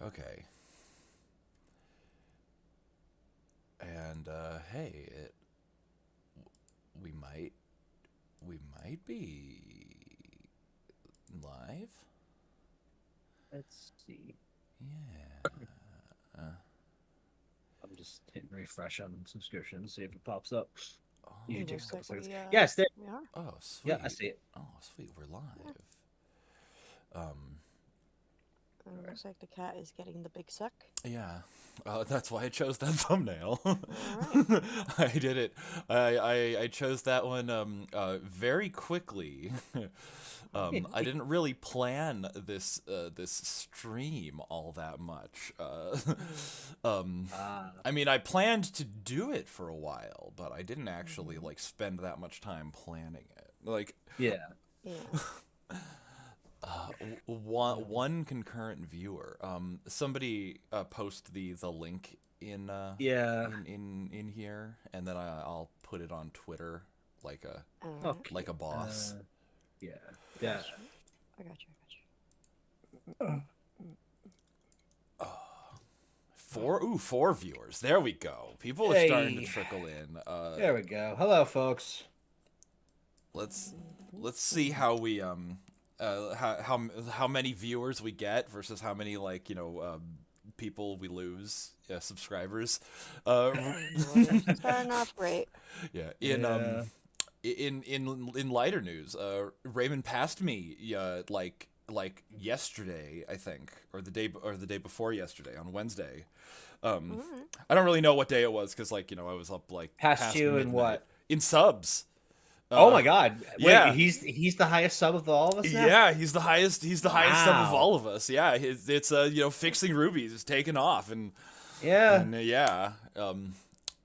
Okay. And hey, we might we might be live. Let's see. Yeah. I'm just hitting refresh on subscriptions, see if it pops up. Usually Oh. It takes a looks couple like seconds. we Yes, there. we are. Oh, Yeah, I sweet. see it. Oh, sweet. We're Yeah. live. Um. And All it right. looks like the cat is getting the big suck. Yeah. That's why I chose that thumbnail. All right. I did it. I chose that one very quickly. I didn't really plan this stream all that much. Ah, I mean, I planned to do it for a while, but I didn't actually Mhm. like spend that much time planning it. Like yeah. Yeah. one concurrent viewer. Somebody post the link in Yeah. in here, and then I'll put it on Twitter like a All right. Okay. like a boss. Yeah. I Yeah. got you. I got you. I got you. Four viewers. There we go. People are starting to Hey. trickle in. There we go. Hello, folks. Let's see how we how many viewers we get versus how many like people we lose, subscribers. Oh boy, starting off great. Yeah. Yeah. In lighter news, Raymond passed me like yesterday, I think, or the day before yesterday on Wednesday. All right. I don't really know what day it was because I was up like Past past you in midnight what? in subs. Oh my God! Wait, Yeah. he's the highest sub of all of us now. Yeah, he's the highest. He's the highest sub of Wow. all of us. Yeah, it's fixing rubies is taking off, Yeah. yeah,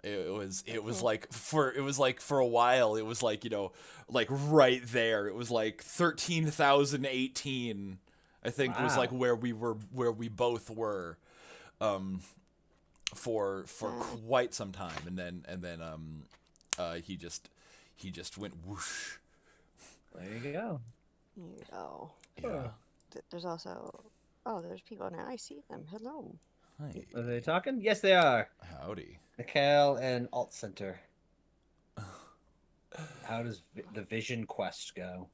it was like for a while it was like like right there. It was like 13,018. I think was like Wow. where we both were, for quite some time, and then he just went whoosh. There you go. Here you go. Yeah. There's also. Oh, there's people now. I see them. Hello. Hi. Are they talking? Yes, they are. Howdy. Mikhail and Alt Center. How does the Vision Quest go?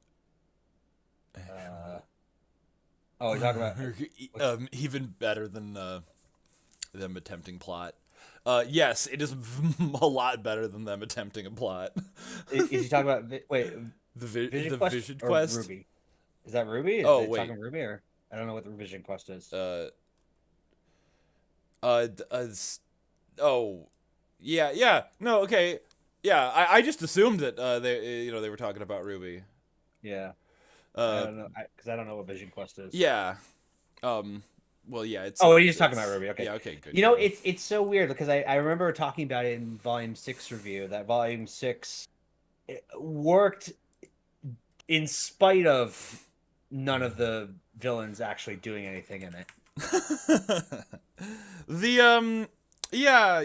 Oh, we're talking about. Even better than them attempting plot. Yes, it is a lot better than them attempting a plot. Is he talking about? Wait, The Vision Quest Vision or Quest. Ruby? Is that Ruby? Is Oh, they wait. talking Ruby or I don't know what the Vision Quest is. D- oh, yeah. No, okay. Yeah, I just assumed that they were talking about Ruby. Yeah, I Uh, don't know because I don't know what Vision Quest is. yeah. Well, yeah. It's. Oh, you're just talking about Ruby. Okay. Yeah. Okay. Good. You know, good. it's so weird because I remember talking about it in Volume 6 review that Volume 6 it worked in spite of none of the villains actually doing anything in it. The yeah,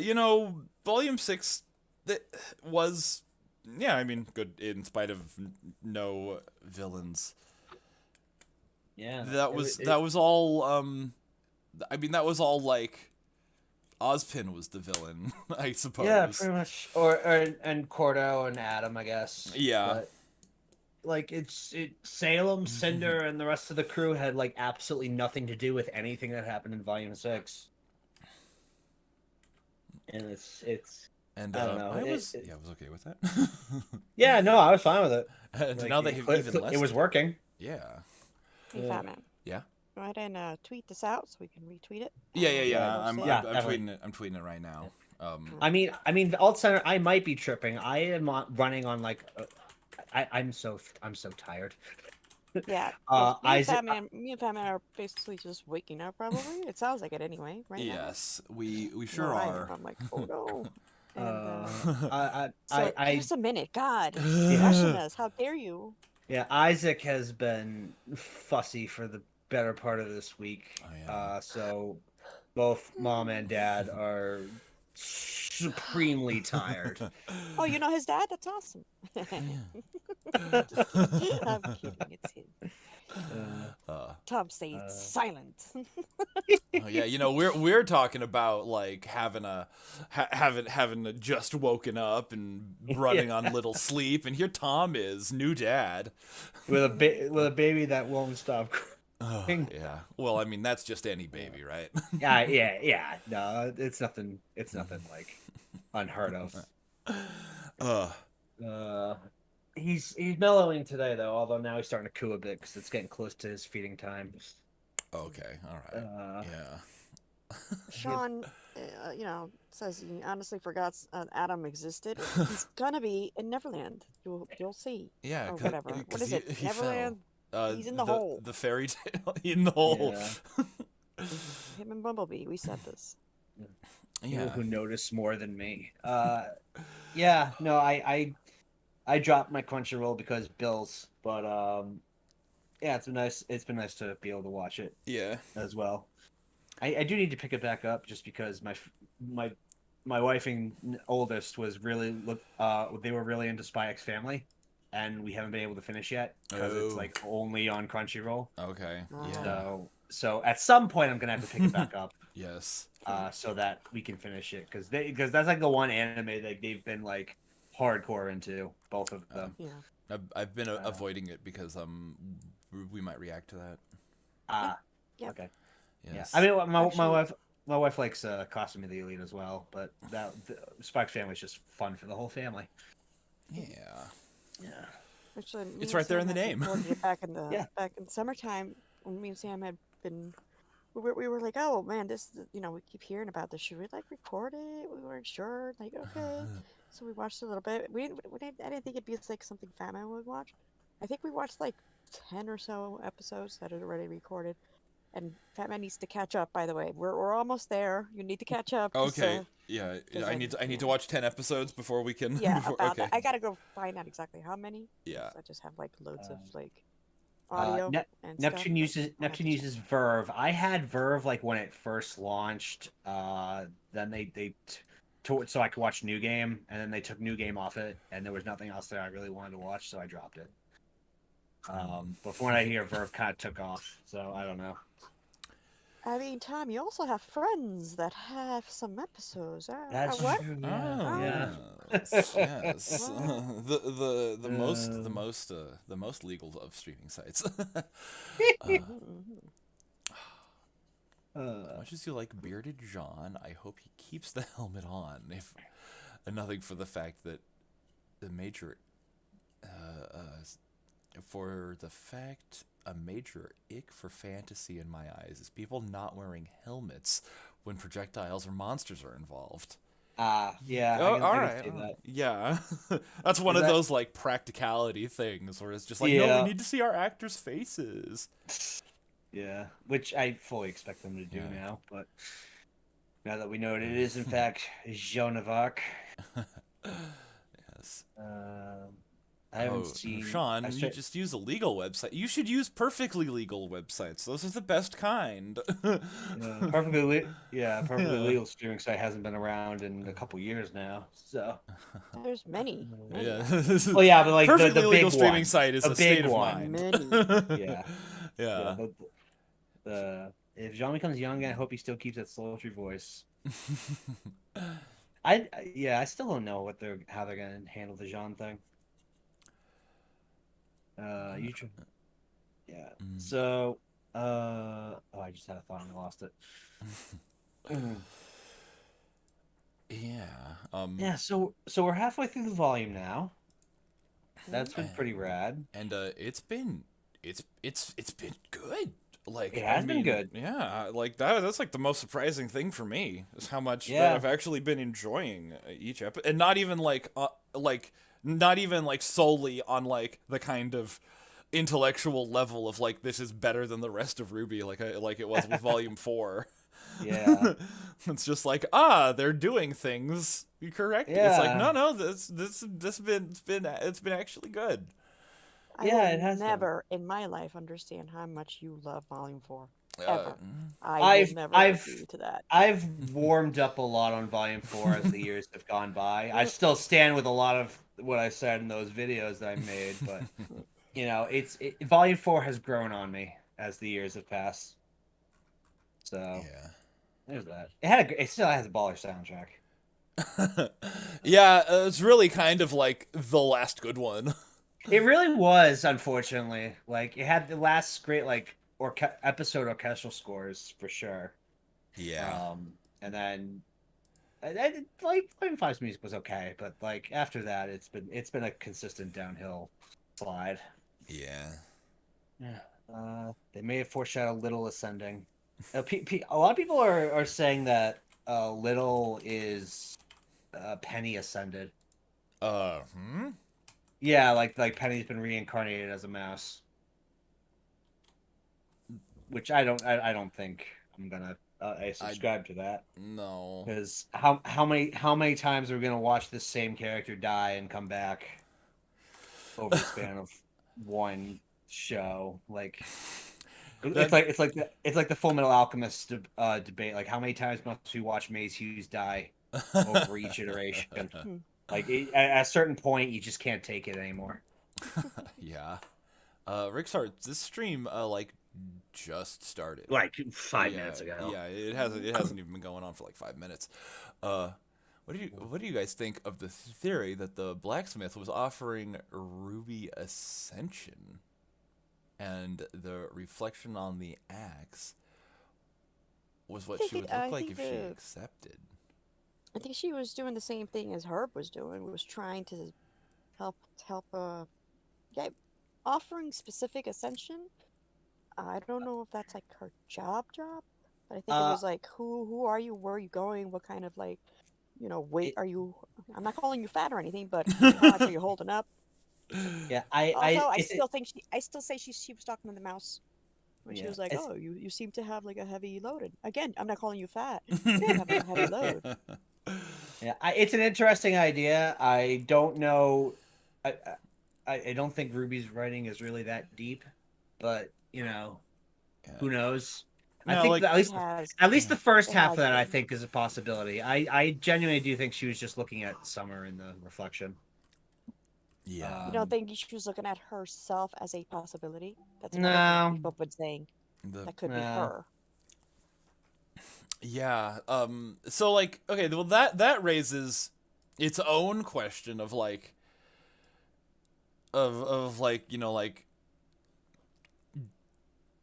volume 6 that was, yeah, I mean, good in spite of no villains. Yeah. That was all I mean, that was all like Ozpin was the villain, I suppose. Yeah, pretty much. Or and Cordo and Adam, I guess. Yeah. But, like Salem, Cinder, and the rest of the crew had like absolutely nothing to do with anything that happened in Volume 6. And it's And I don't know. I was It- yeah, I was okay with that. yeah, no, I was fine with it. And Like, now they have even less. it was working. Yeah. Hey, Yeah. Fat Man. Yeah. Go ahead and tweet this out so we can retweet it. Yeah. Yeah, I'm Post it. yeah. I'm definitely. tweeting it. I'm tweeting it right now. I mean, the Alt Center. I might be tripping. I am running on like, I'm so tired. Yeah. Isaac. Me and Fat Man are basically just waking up. Probably. It sounds like it anyway. Right now. Yes, we sure No, I am. are. I'm like, oh no. And, I, so give us a minute, God. Yeah. Rushing us. How dare you? Yeah, Isaac has been fussy for the better part of this week. Oh, yeah. So both mom and dad are supremely tired. Oh, you know his dad? That's awesome. I'm kidding. It's him. Tom stayed silent. Oh, yeah, you know, we're talking about like having just woken up and running on little sleep, and here Tom is, new dad. with a baby that won't stop crying. Yeah. Well, I mean, that's just any baby, right? Yeah. No, it's nothing. It's nothing like unheard of. Uh, He's mellowing today though, although now he's starting to coo a bit because it's getting close to his feeding time. okay. All right. Yeah. Sean, says he honestly forgot Adam existed. He's gonna be in Neverland. You'll see. Yeah. Or whatever. What 'cause is it? he Neverland. fell. He's in the hole. The fairy tale in the hole. Yeah. Him and Bumblebee. We said this. People Yeah. who notice more than me. Yeah. No, I dropped my Crunchyroll because bills, but yeah, it's been nice. It's been nice to be able to watch it Yeah. as well. I do need to pick it back up just because my wife and oldest was really they were really into Spy X Family, and we haven't been able to finish yet because it's Oh. like only on Crunchyroll. Okay. Oh. Yeah. So at some point I'm gonna have to pick it back up Yes. so that we can finish it because that's like the one anime that they've been like hardcore into, both of them. Yeah. I've been avoiding it because we might react to that. Yep. Okay. Yes. Yeah, I mean, my Actually- my wife likes Costume of the Elite as well, but the Spike's Family is just fun for the whole family. Yeah. Yeah. Actually, me It's and right there Sam in the had name. recorded it back in the Yeah. back in summertime when me and Sam had been. We were like, oh man, this we keep hearing about this. Should we like record it? We weren't sure. Like, okay. So we watched a little bit. I didn't think it'd be like something Fatman would watch. I think we watched like 10 or so episodes that had already recorded. And Fatman needs to catch up. By the way, we're almost there. You need to catch up. 'cause, Okay. Yeah. does I it- need to watch 10 episodes before we can. yeah, before, about okay. that. I gotta go find out exactly how many. Yeah. 'Cause I just have like loads of like Uh, audio Ne- and Neptune stuff. Neptune uses Verve. I had Verve like when it first launched. Then so I could watch New Game, and then they took New Game off it, and there was nothing else that I really wanted to watch, so I dropped it. But from what I hear, Verve kind of took off, so I don't know. I mean, Tom, you also have friends that have some episodes. That's what? true. Oh, Yeah. yes, yes. Wow. The most legal of streaming sites. Mhm. Much as you like Bearded John, I hope he keeps the helmet on. If nothing for the fact that a major ick for fantasy in my eyes is people not wearing helmets when projectiles or monsters are involved. Yeah. Oh, I can all see right. that. Yeah. That's one Is of that- those like practicality things where it's just like, no, Yeah. we need to see our actors' faces. Yeah, which I fully expect them to do Yeah. now, but now that we know it is in fact Joan of Arc. Yes. I haven't seen Sean, I you sta- just use a legal website. You should use perfectly legal websites. Those are the best kind. perfectly legal streaming site hasn't been around in a couple years now. So, There's many. Yeah. well, yeah, but like Perfectly the legal big streaming one. site is The a state big of one. mind. Many. Yeah, Yeah. if Jean becomes young, I hope he still keeps that sultry voice. I still don't know how they're gonna handle the Jean thing. Yeah. So, I just had a thought and I lost it. Yeah. Yeah. So we're halfway through the volume now. That's been pretty rad. And it's been good. Like It has been good. Yeah, like that's like the most surprising thing for me is how much that Yeah. I've actually been enjoying each episode, and not even not even like solely on like the kind of intellectual level of like this is better than the rest of Ruby, like it was with Volume 4. Yeah. It's just like they're doing things correctly. It's like Yeah. no, it's been actually good. I Yeah, will it has been. never in my life understand how much you love Volume 4. Uh, Ever. I I've- will never I've- agree to that. I've warmed up a lot on Volume 4 as the years have gone by. I still stand with a lot of what I said in those videos that I made, but Volume 4 has grown on me as the years have passed. So Yeah. there's that. It still has a baller soundtrack. Yeah, it's really kind of like the last good one. It really was, unfortunately. Like it had the last great episode orchestral scores for sure. Yeah. And then like Volume 5's music was okay, but like after that, it's been a consistent downhill slide. Yeah. Yeah. They may have foreshadowed Little ascending. A lot of people are saying that Little is Penny ascended. Hmm? Yeah, like Penny's been reincarnated as a mouse, which I don't think I'm gonna I subscribe to that, No. because how many times are we gonna watch this same character die and come back over the span of one show? Like it's like the Full Metal Alchemist debate. Like how many times must we watch Maze Hughes die over each iteration? Like at a certain point, you just can't take it anymore. Yeah. Ricksart, this stream like just started. Like 5 Yeah, minutes ago. Yeah, it hasn't even been going on for like 5 minutes. What do you guys think of the theory that the blacksmith was offering Ruby Ascension, and the reflection on the axe was what she would look like if she accepted? I think she was doing the same thing as Herb was doing. Was trying to help yeah, offering specific ascension. I don't know if that's like her job, but I think it was like, who are you? Where are you going? What kind of weight are you? I'm not calling you fat or anything, but how much are you holding up? Yeah, I still say she was talking to the mouse when she was like, it's- oh, you seem to have like a heavy load. Again, I'm not calling you fat. You have a heavy load. Yeah, it's an interesting idea. I don't know. I don't think Ruby's writing is really that deep, but who knows? No, I think like- that at least the first It half has of that I been. think is a possibility. I genuinely do think she was just looking at Summer in the reflection. Yeah. You don't think she was looking at herself as a possibility? That's No. another thing people have been saying. That could be No. her. Yeah. So like, okay, well that raises its own question of like like, like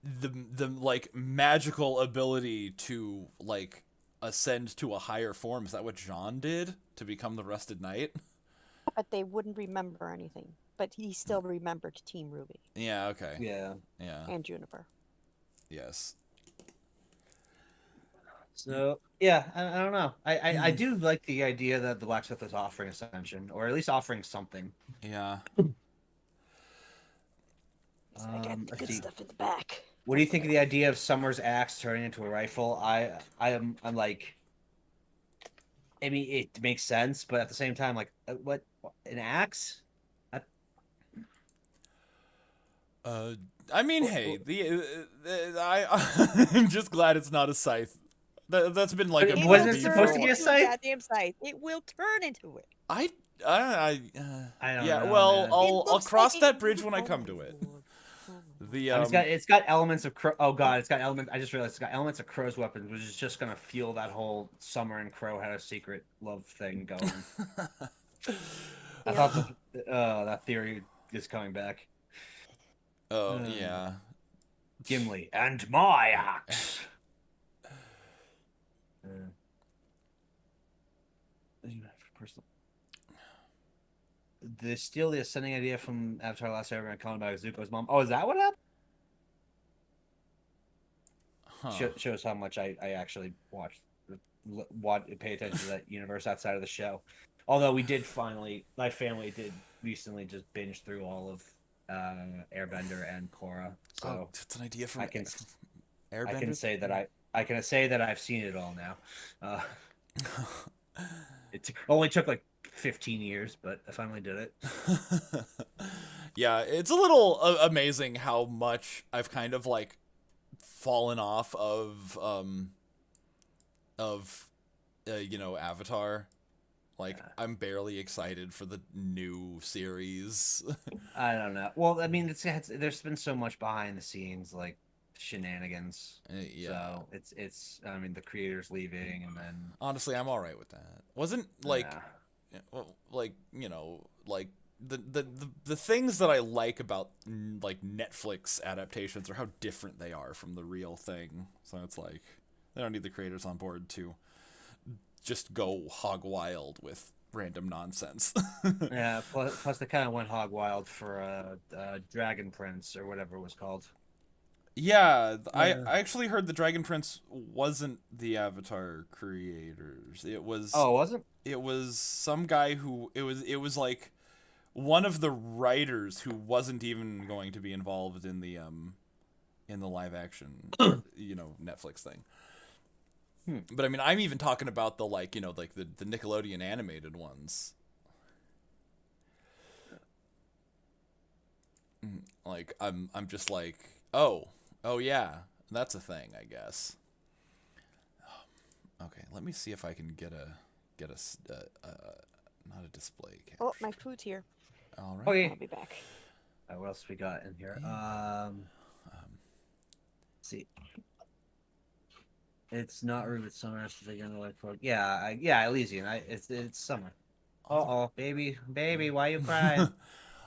the like magical ability to like ascend to a higher form. Is that what Jean did to become the Rusted Knight? But they wouldn't remember anything. But he still remembered Team Ruby. Yeah, okay. Yeah. Yeah. And Juniper. Yes. So yeah, I don't know. I do like the idea that the blacksmith is offering ascension, or at least offering something. Yeah. I got the good stuff in the back. What do you think of the idea of Summer's axe turning into a rifle? I'm like, I mean, it makes sense, but at the same time, like, what an axe? I mean, hey, I'm just glad it's not a scythe. That's been like But a wasn't movie it supposed to for- be a scythe? Goddamn scythe. It will turn into it. I don't yeah, know, well, man. I'll cross that bridge when I come to it. The It's got elements of oh god, it's got elements. I just realized it's got elements of Crow's weapons, which is just gonna fuel that whole Summer and Crow had a secret love thing going. I thought that theory is coming back. Oh yeah. Gimli and my axe. The steal the ascending idea from Avatar: Last Airbender and calling back Zuko's mom. Oh, is that what happened? Huh. Shows how much I actually pay attention to that universe outside of the show. Although my family did recently just binge through all of Airbender and Korra. So Oh, it's an idea from Airbender. I can say that I've seen it all now. It only took like 15 years, but I finally did it. Yeah, it's a little amazing how much I've kind of like fallen off of Avatar, Like, I'm barely excited for the new series. I don't know. Well, I mean, there's been so much behind the scenes, like shenanigans. Yeah. So it's. I mean, the creator's leaving, and then Honestly, I'm all right with that. Wasn't like, yeah. well, like, like the things that I like about like Netflix adaptations are how different they are from the real thing. So it's like they don't need the creators on board to just go hog wild with random nonsense. Yeah. Plus, they kind of went hog wild for Dragon Prince or whatever it was called. Yeah, Yeah. I actually heard the Dragon Prince wasn't the Avatar creators. Oh, it wasn't? It was some guy who it was like one of the writers who wasn't even going to be involved in the live action Netflix thing. But I mean, I'm even talking about the like the Nickelodeon animated ones. Like I'm just like, oh yeah, that's a thing, I guess. Okay, let me see if I can get a not a display capture. Oh, my food's here. All right. Okay. I'll be back. What else we got in here? Let's see. It's not Ruben Summer. So they're gonna like for Elysian. It's summer. Oh, baby, why you crying?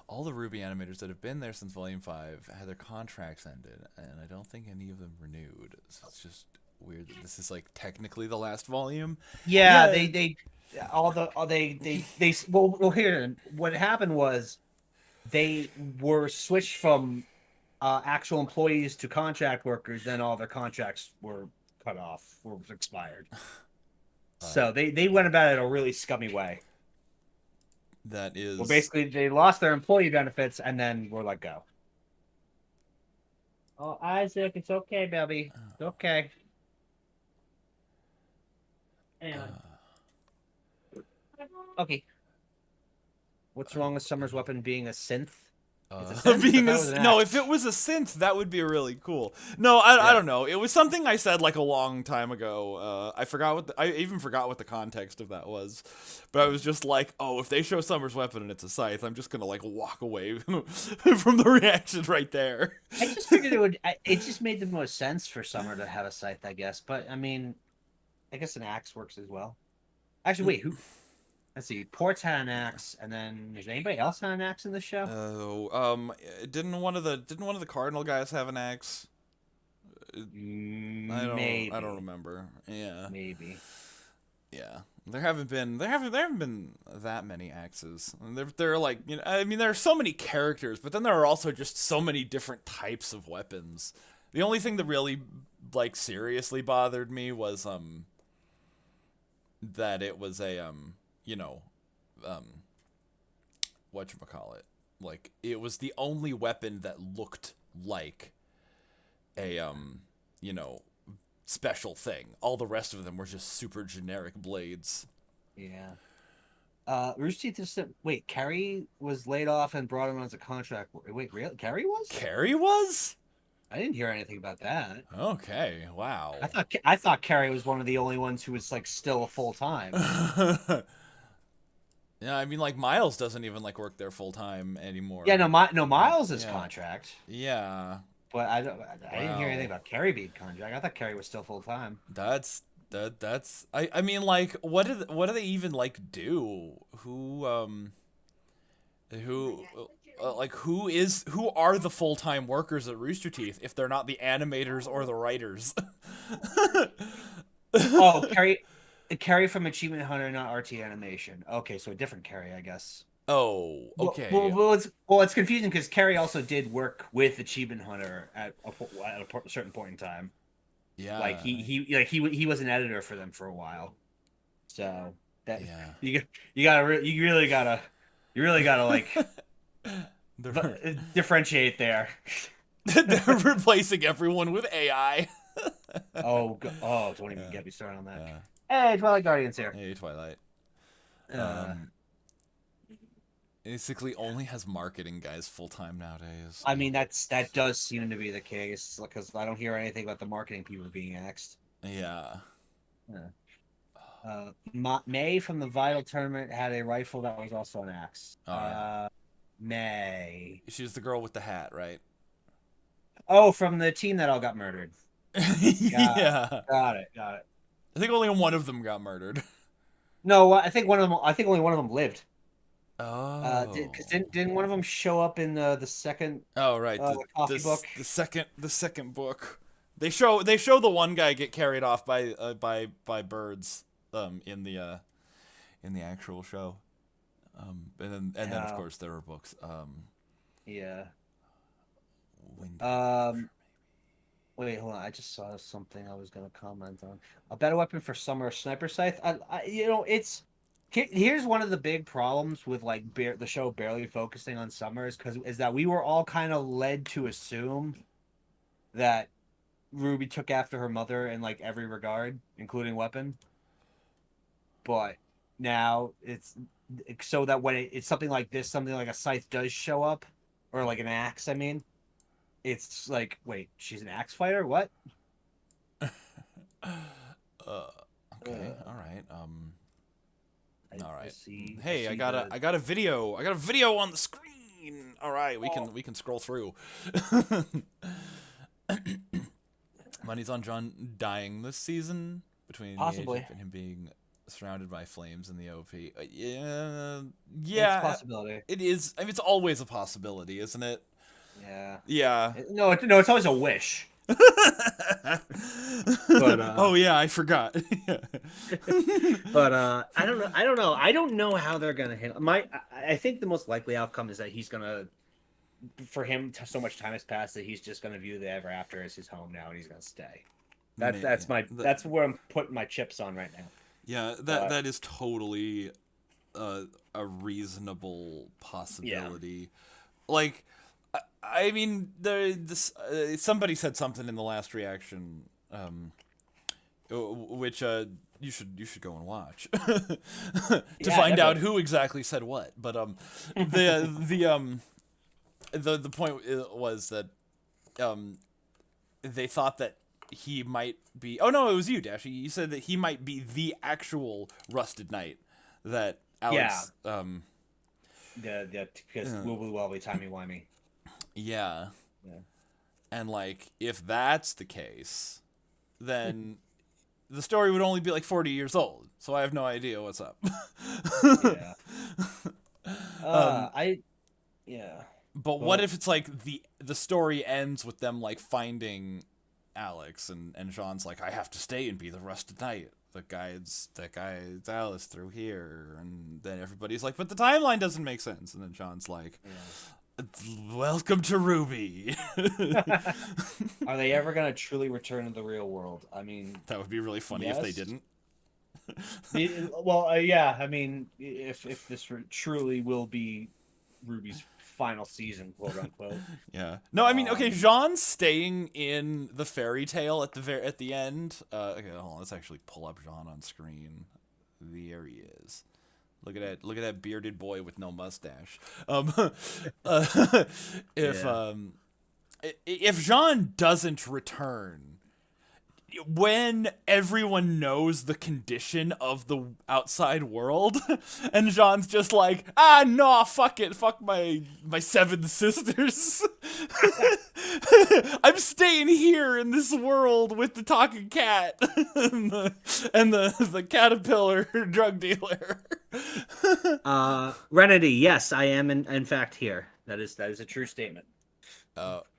All the Ruby animators that have been there since Volume 5 had their contracts ended, and I don't think any of them renewed. So it's just weird that this is like technically the last volume. Yeah, they well here what happened was they were switched from actual employees to contract workers, then all their contracts were cut off or expired. So they went about it a really scummy way. That is. Well, basically, they lost their employee benefits and then were let go. Oh, Isaac, it's okay, baby. It's okay. Okay. What's wrong with Summer's weapon being a synth? Being if it was a synth, that would be really cool. No, I don't know. It was something I said like a long time ago. I even forgot what the context of that was, but I was just like, oh, if they show Summer's weapon and it's a scythe, I'm just gonna like walk away from the reaction right there. I just figured it just made the most sense for Summer to have a scythe, I guess. But I mean, I guess an axe works as well. Actually, wait, who? Let's see. Port's had an axe, and then is anybody else had an axe in the show? Oh, didn't one of the Cardinal guys have an axe? Maybe. I don't remember. Yeah. Maybe. Yeah. There haven't been that many axes. There are like, I mean, there are so many characters, but then there are also just so many different types of weapons. The only thing that really like seriously bothered me was that it was a whatchamacallit, like it was the only weapon that looked like a special thing. All the rest of them were just super generic blades. Yeah. Rooster Teeth just said, wait, Carrie was laid off and brought him on as a contract. Wait, really? Carrie was? Carrie was? I didn't hear anything about that. Okay, wow. I thought Carrie was one of the only ones who was like still full time. Yeah, I mean, like Miles doesn't even like work there full time anymore. Yeah, no, Miles is contract. Yeah, but I didn't hear anything about Carrie being contract. I thought Carrie was still full time. That's I mean, like, what do they even like do? Who are the full-time workers at Rooster Teeth if they're not the animators or the writers? Oh, Carrie from Achievement Hunter, not RT Animation. Okay, so a different Carrie, I guess. Oh, okay. Well, it's confusing because Carrie also did work with Achievement Hunter at a certain point in time. Yeah, like he was an editor for them for a while. So that you really gotta like differentiate there. They're replacing everyone with AI. Don't even get me started on that. Hey, Twilight Guardian's here. Hey, Twilight. Basically only has marketing guys full time nowadays. I mean, that does seem to be the case because I don't hear anything about the marketing people being axed. Yeah. May from the Vital tournament had a rifle that was also an axe. Oh, yeah. May. She's the girl with the hat, right? Oh, from the team that all got murdered. Yeah. Got it. Got it. I think only one of them got murdered. No, I think one of them. I think only one of them lived. Oh. Because didn't one of them show up in the second Oh, right. the coffee book? The second book. They show the one guy get carried off by birds in the actual show. And then of course there were books. Yeah. Wind Wait, hold on. I just saw something I was gonna comment on. A better weapon for summer sniper scythe. It's here's one of the big problems with like the show barely focusing on summer is that we were all kind of led to assume that Ruby took after her mother in like every regard, including weapon. But now it's so that when it's something like this, something like a scythe does show up, or like an axe, I mean, it's like, wait, she's an axe fighter? What? Okay. All right. All right. I I got a video on the screen. All right, we can scroll through. Money's on John dying this season between Possibly. the agent and him being surrounded by flames in the OP. Yeah, It's a possibility. it is. I mean, it's always a possibility, isn't it? Yeah. Yeah. No, it's always a wish. But, oh yeah, I forgot. But I don't know. I don't know how they're gonna handle. I think the most likely outcome is that he's gonna, for him, so much time has passed that he's just gonna view the Ever After as his home now, and he's gonna stay. That's where I'm putting my chips on right now. Yeah, that is totally a reasonable possibility. Yeah. Like, I mean, somebody said something in the last reaction, which you should go and watch to find out who exactly said what. But the point was that they thought that he might be. Oh no, it was you, Dashy. You said that he might be the actual Rusted Knight that Alex. Yeah. Because wobbly wobbly timey wimey. Yeah. And like, if that's the case, then the story would only be like 40 years old. So I have no idea what's up. Yeah. But what if it's like the story ends with them like finding Alex and Jean's like, I have to stay and be the Rusted Knight that guides Alice through here, and then everybody's like, but the timeline doesn't make sense, and then Jean's like, welcome to Ruby. Are they ever gonna truly return to the real world? I mean, that would be really funny if they didn't. Yeah. I mean, if this truly will be Ruby's final season, quote unquote. Yeah. No, I mean, okay, Jean's staying in the fairy tale at the end. Okay, hold on, let's actually pull up Jean on screen. There he is. Look at that bearded boy with no mustache. If Jean doesn't return, when everyone knows the condition of the outside world, and Jean's just like, no, fuck it, fuck my 7 sisters. I'm staying here in this world with the talking cat and the caterpillar drug dealer. Renity, yes, I am in fact here. That is a true statement.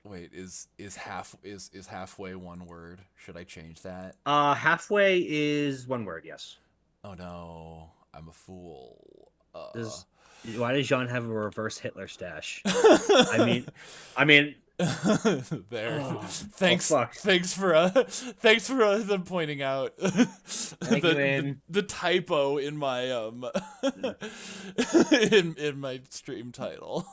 Wait, is halfway one word? Should I change that? Halfway is one word, yes. Oh no, I'm a fool. Why does Jean have a reverse Hitler stash? I mean. There. Thanks for them pointing out the typo in my in my stream title.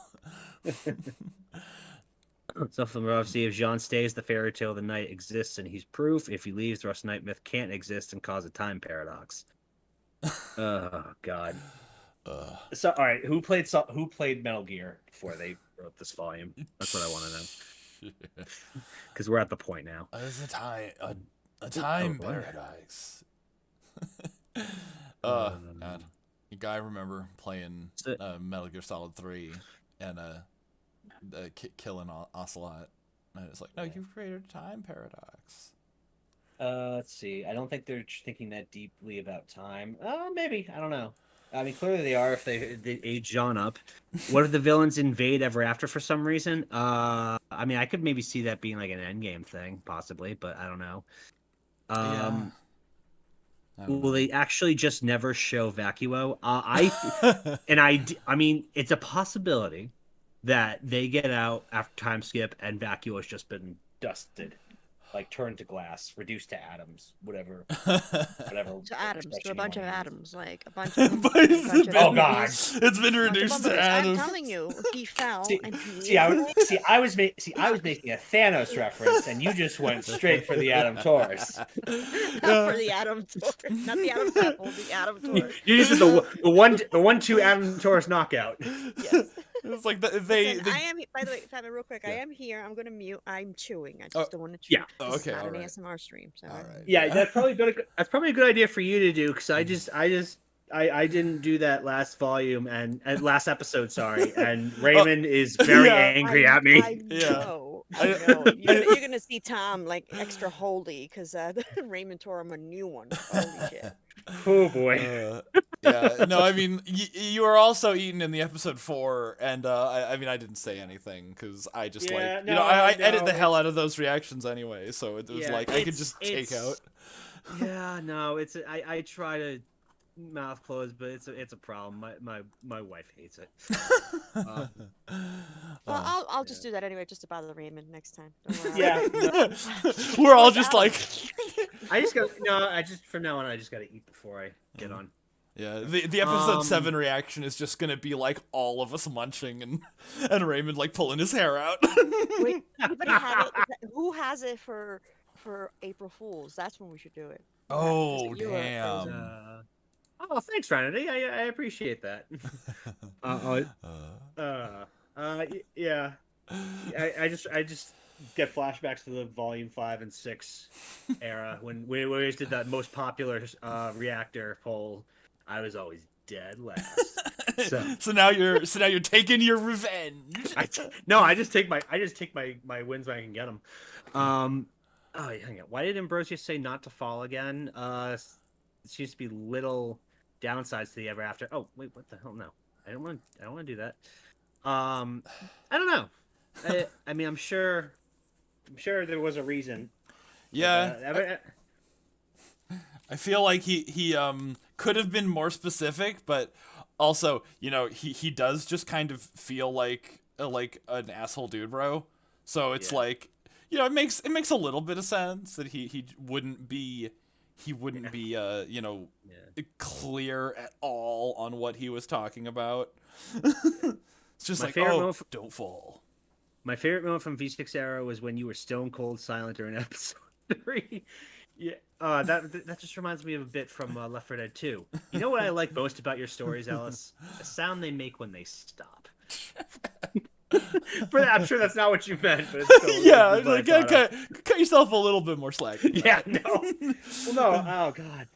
So from obviously, if Jean stays, the fairy tale of the night exists, and he's proof. If he leaves, the Rusted Knight myth can't exist and cause a time paradox. Oh God. So all right, who played Metal Gear before they wrote this volume? That's what I want to know. Because we're at the point now. There's a time paradise. God. You guy remember playing So- Metal Gear Solid 3 and killing Ocelot. And it's like, no, Yeah. you've created a time paradox. Let's see. I don't think they're thinking that deeply about time. Maybe. I don't know. I mean, clearly they are if they age John up. What if the villains invade Ever After for some reason? I mean, I could maybe see that being like an endgame thing, possibly, but I don't know. I don't Will know. they actually just never show Vacuo? I mean, it's a possibility that they get out after time skip and Vacuo has just been dusted, like turned to glass, reduced to atoms, whatever. To atoms, to expression a you bunch of wanna use. atoms, like a bunch of. But a it's bunch of been- Oh, God. atoms. It's been Bunch of reduced to bubbles. I'm atoms. telling you, he fell See, and he. see, I was making a Thanos reference, and you just went straight for the Atom Taurus. Not for the atom Taurus, not the atom apple, the atom Taurus. You just did the 1-2 Atom Taurus knockout. Yes. It's like Listen, they I am. By the way, Fabian, real quick, I Yeah. am here. I'm gonna mute. I'm chewing. I just Oh, don't want to chew. yeah. Oh, This okay, is not an alright. ASMR stream. So. all right. Yeah, that's probably a good idea for you to do because I didn't do that last volume and last episode, sorry, and Raymond is very Yeah. angry at me. I Yeah. know. I know. You're gonna see Tom like extra holy because Raymond tore him a new one. Holy shit. Oh boy. Yeah, no, I mean, you were also eaten in the episode 4, and I mean, I didn't say anything because I just Yeah, like, no, I edit no, the hell out of those reactions anyway, so it was Yeah, like I could it's- just take it's- out. Yeah, no, I try to mouth closed, but it's a problem. My wife hates it. Well, I'll just do that anyway, just to bother Raymond next time. Don't worry. Yeah, no, We're all just like, I just from now on I just got to eat before I get on. yeah. The episode Um, 7 reaction is just gonna be like all of us munching and Raymond like pulling his hair out. Wait, anybody have it? Who has it for April Fools? That's when we should do it. Oh, You are- damn. Oh, thanks, Trinity. I appreciate that. Yeah. I just get flashbacks to the volume 5 and 6 era when we always did that most popular reactor poll. I was always dead last. So now you're taking your revenge. I just take my wins when I can get them. Oh, hang on. Why did Ambrosia say not to fall again? It seems to be little downsides to the Ever After. Oh, wait, what the hell? No, I don't want to do that. I don't know. I mean, I'm sure there was a reason. Yeah, I feel like he could have been more specific, but also, you know, he does just kind of feel like an asshole dude, bro. So it's Yeah. like, you know, it makes a little bit of sense that he wouldn't be you know, Yeah. clear at all on what he was talking about. It's just My like, favorite oh, moment don't fall. My favorite moment from V6 era was when you were stone cold silent during episode 3. Yeah, that just reminds me of a bit from Left 4 Dead 2. You know what I like most about your stories, Ellis? The sound they make when they stop. I'm sure that's not what you meant, but it's still Yeah, what I like thought of. cut yourself a little bit more slack. Yeah, no. Well, no. Oh God.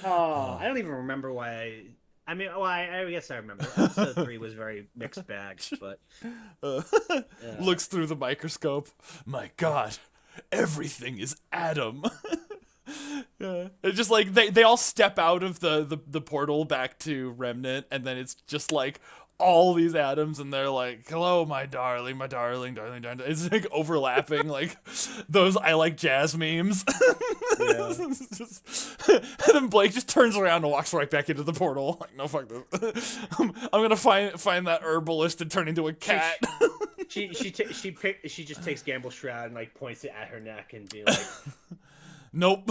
Oh, I don't even remember why. I mean, well, I guess I remember. Episode 3 was very mixed bag, but Looks through the microscope. My God, everything is Adam. Yeah. It's just like they all step out of the portal back to Remnant, and then it's just like all these atoms, and they're like, "Hello, my darling, darling." It's like overlapping, like those I like jazz memes. Yeah. And then Blake just turns around and walks right back into the portal. Like, no, fuck this. I'm gonna find that herbalist and turn into a cat. she just takes Gamble's shroud and like points it at her neck and be like, Nope,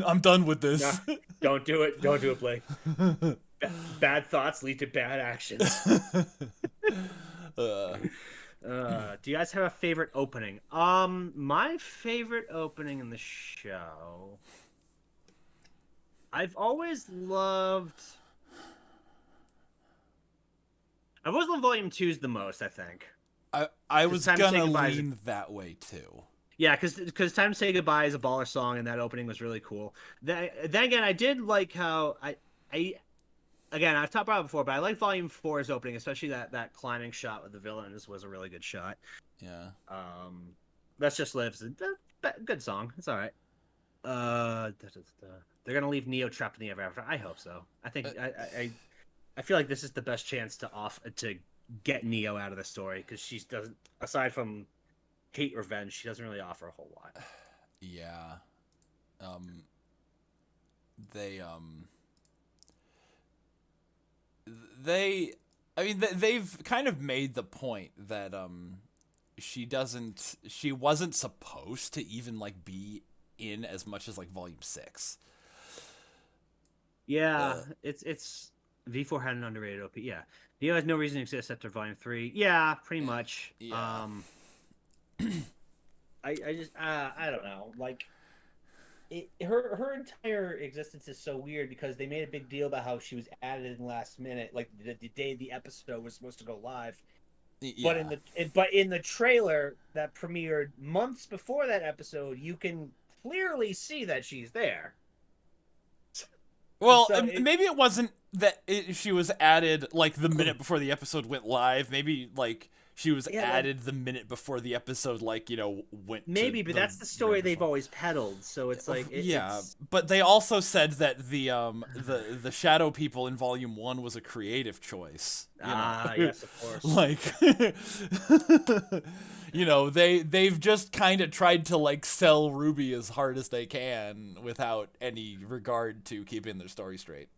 I'm done with this. "No, don't do it, Blake. Bad thoughts lead to bad actions." Do you guys have a favorite opening? My favorite opening in the show, I've always loved Volume 2's the most, I think. I was Time to Say gonna Goodbye is- lean that way too. Yeah, because "Time to Say Goodbye" is a baller song, and that opening was really cool. Then again, I did like how again, I've talked about it before, but I like Volume 4's opening, especially that climbing shot with the villains was a really good shot. Yeah. Let's Just Live's a good song. It's all right. They're gonna leave Neo trapped in the ever after. I hope so. I think I feel like this is the best chance to get Neo out of the story, because she doesn't, aside from hate revenge, she doesn't really offer a whole lot. Yeah. They've kind of made the point that she wasn't supposed to even like be in as much as like Volume 6. Yeah, it's V4 had an underrated OP. Yeah, Neo has no reason to exist after Volume 3. Yeah, pretty much. Yeah. I just I don't know, like. Her entire existence is so weird, because they made a big deal about how she was added in last minute, like the day the episode was supposed to go live. Yeah. But in the trailer that premiered months before that episode, you can clearly see that she's there. Well, So maybe it wasn't that she was added like the minute before the episode went live. Maybe like she was added the minute before the episode, like, went. Maybe, but that's the story they've always peddled. So it's like, but they also said that the shadow people in Volume 1 was a creative choice. Yes, of course. Like, they've just kind of tried to like sell Ruby as hard as they can without any regard to keeping their story straight.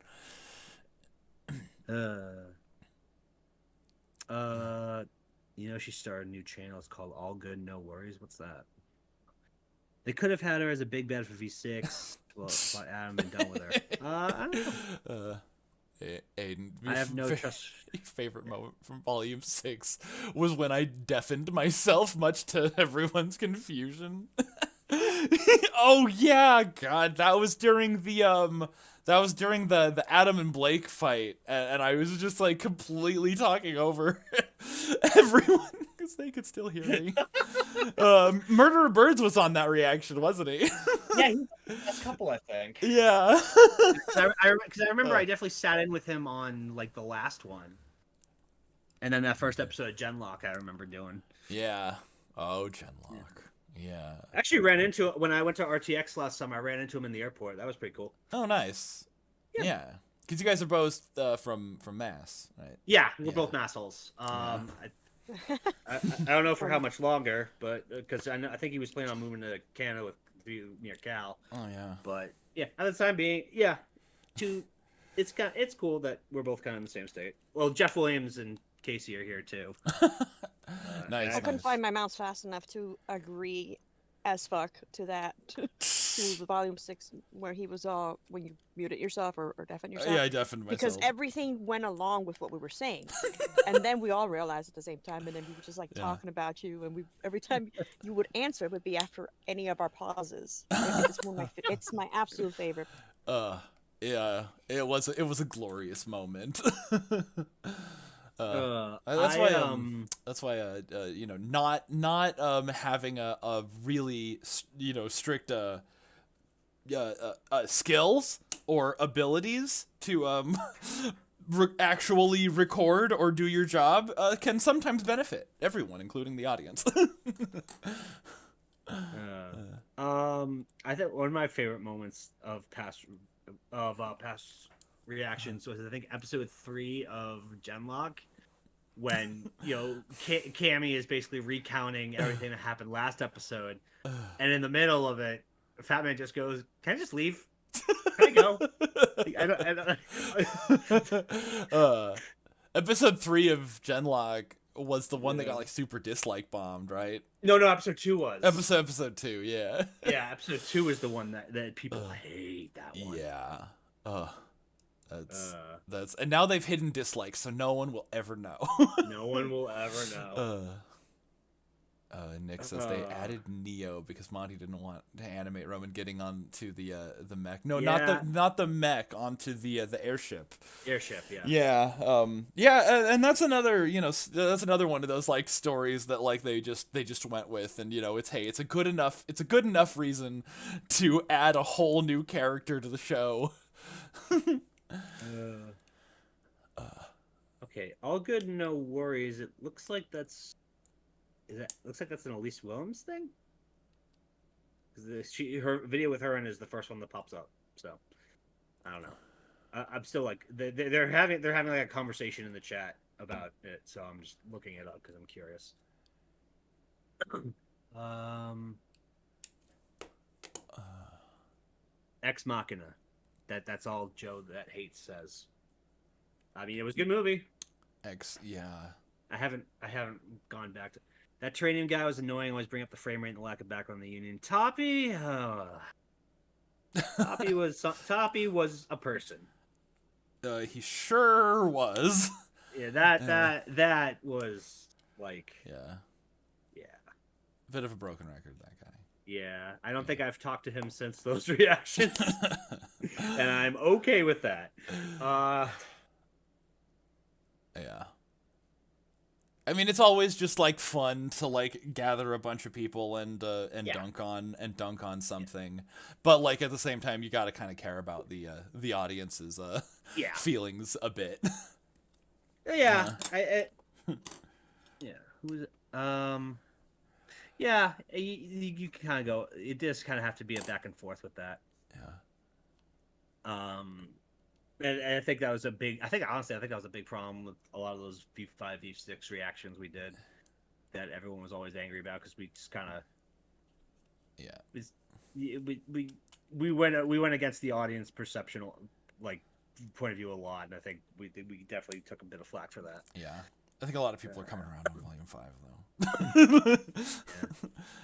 She started a new channel. It's called All Good, No Worries. What's that? They could have had her as a big bad for V6. Well, but Adam been done with her. I don't know. Aiden, I have no trust. Your favorite moment from Volume 6 was when I deafened myself, much to everyone's confusion. Oh yeah, God, that was during the Adam and Blake fight, and I was just like completely talking over everyone because they could still hear me. Murderer Birds was on that reaction, wasn't he? Yeah, a couple, I think. Yeah. Because I remember I definitely sat in with him on like the last one, and then that first episode of Genlock I remember doing. Yeah. Oh, Genlock. Yeah. I actually ran into it when I went to RTX last summer. I ran into him in the airport. That was pretty cool. Oh, nice. Yeah. Because you guys are both from Mass, right? Yeah, we're both Massholes. I don't know for how much longer, but because I think he was planning on moving to Canada with you near Cal. Oh yeah. But yeah, at the time being, it's cool that we're both kind of in the same state. Well, Jeff Williams and Casey are here too. Nice. I couldn't find my mouse fast enough to agree as fuck to that. To the Volume 6 where he was when you muted yourself or deafened yourself. Yeah, I deafened myself. Because everything went along with what we were saying. And then we all realized at the same time, and then we were just like talking about you, and every time you would answer, it would be after any of our pauses. It's my absolute favorite. Yeah, it was a glorious moment. That's why not having a really strict skills or abilities to actually record or do your job can sometimes benefit everyone, including the audience. I think one of my favorite moments of past reactions was, I think, episode 3 of Genlock, when Cammy is basically recounting everything that happened last episode, and in the middle of it, Fat Man just goes, "Can I just leave? Can I go?" Episode 3 of Genlock was the one that got like super dislike bombed, right? No, episode 2 was. Episode 2, yeah. Yeah, episode 2 is the one that people hate. That one. Yeah. That's and now they've hidden dislikes, so no one will ever know. No one will ever know. Nick says they added Neo because Monty didn't want to animate Roman getting onto the mech. No, not the mech, onto the airship. Airship, yeah. Yeah, and that's another one of those like stories that like they just went with, and it's a good enough reason to add a whole new character to the show. Okay, all good, no worries. It looks like that's looks like that's an Elise Williams thing. Because her video with her in is the first one that pops up. So I don't know. I'm still like they're having like a conversation in the chat about it. So I'm just looking it up because I'm curious. Ex Machina. That's all Joe that hates says. I mean, it was a good movie. Yeah. I haven't gone back to that. Training guy was annoying. Always bring up the frame rate and the lack of background in the Union. Toppy was a person. He sure was. Yeah, that was like Yeah. Yeah. Bit of a broken record, that guy. Yeah, I don't think I've talked to him since those reactions, and I'm okay with that. Yeah. I mean, it's always just like fun to like gather a bunch of people and dunk on something, but like at the same time, you got to kind of care about the audience's feelings a bit. Yeah, yeah. Who's yeah, you can kind of go. It does kind of have to be a back and forth with that. Yeah. And I think that was a big. I think that was a big problem with a lot of those V5, V6 reactions we did. That everyone was always angry about because we just kind of. Yeah. We went against the audience perception, like point of view a lot, and I think we definitely took a bit of flack for that. Yeah. I think a lot of people are coming around on Volume 5 though. Yeah.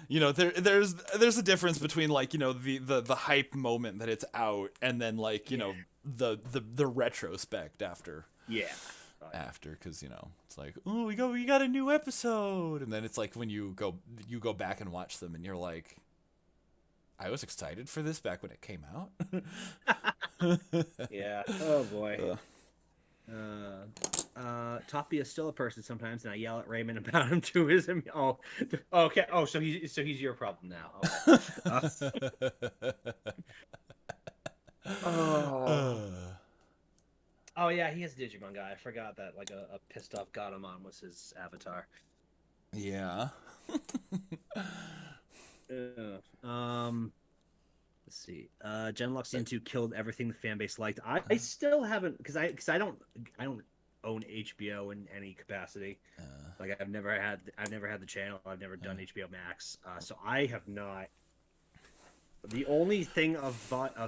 You know, there's a difference between like, you know, the hype moment that it's out and then like, you know, the retrospect after. Yeah. After, because you know it's like, oh, we got a new episode, and then it's like when you go back and watch them and you're like, I was excited for this back when it came out. Yeah. Oh boy. Toppy is still a person sometimes, and I yell at Raymond about him to his. Oh, okay. Oh, so he's your problem now. Okay. Oh yeah, he is a Digimon guy. I forgot that. Like a pissed off Gatomon was his avatar. Yeah. Let's see. Genlock Season 2 killed everything the fan base liked. I still haven't because I don't own HBO in any capacity. Like I've never had the channel. I've never done HBO Max. So I have not. The only thing of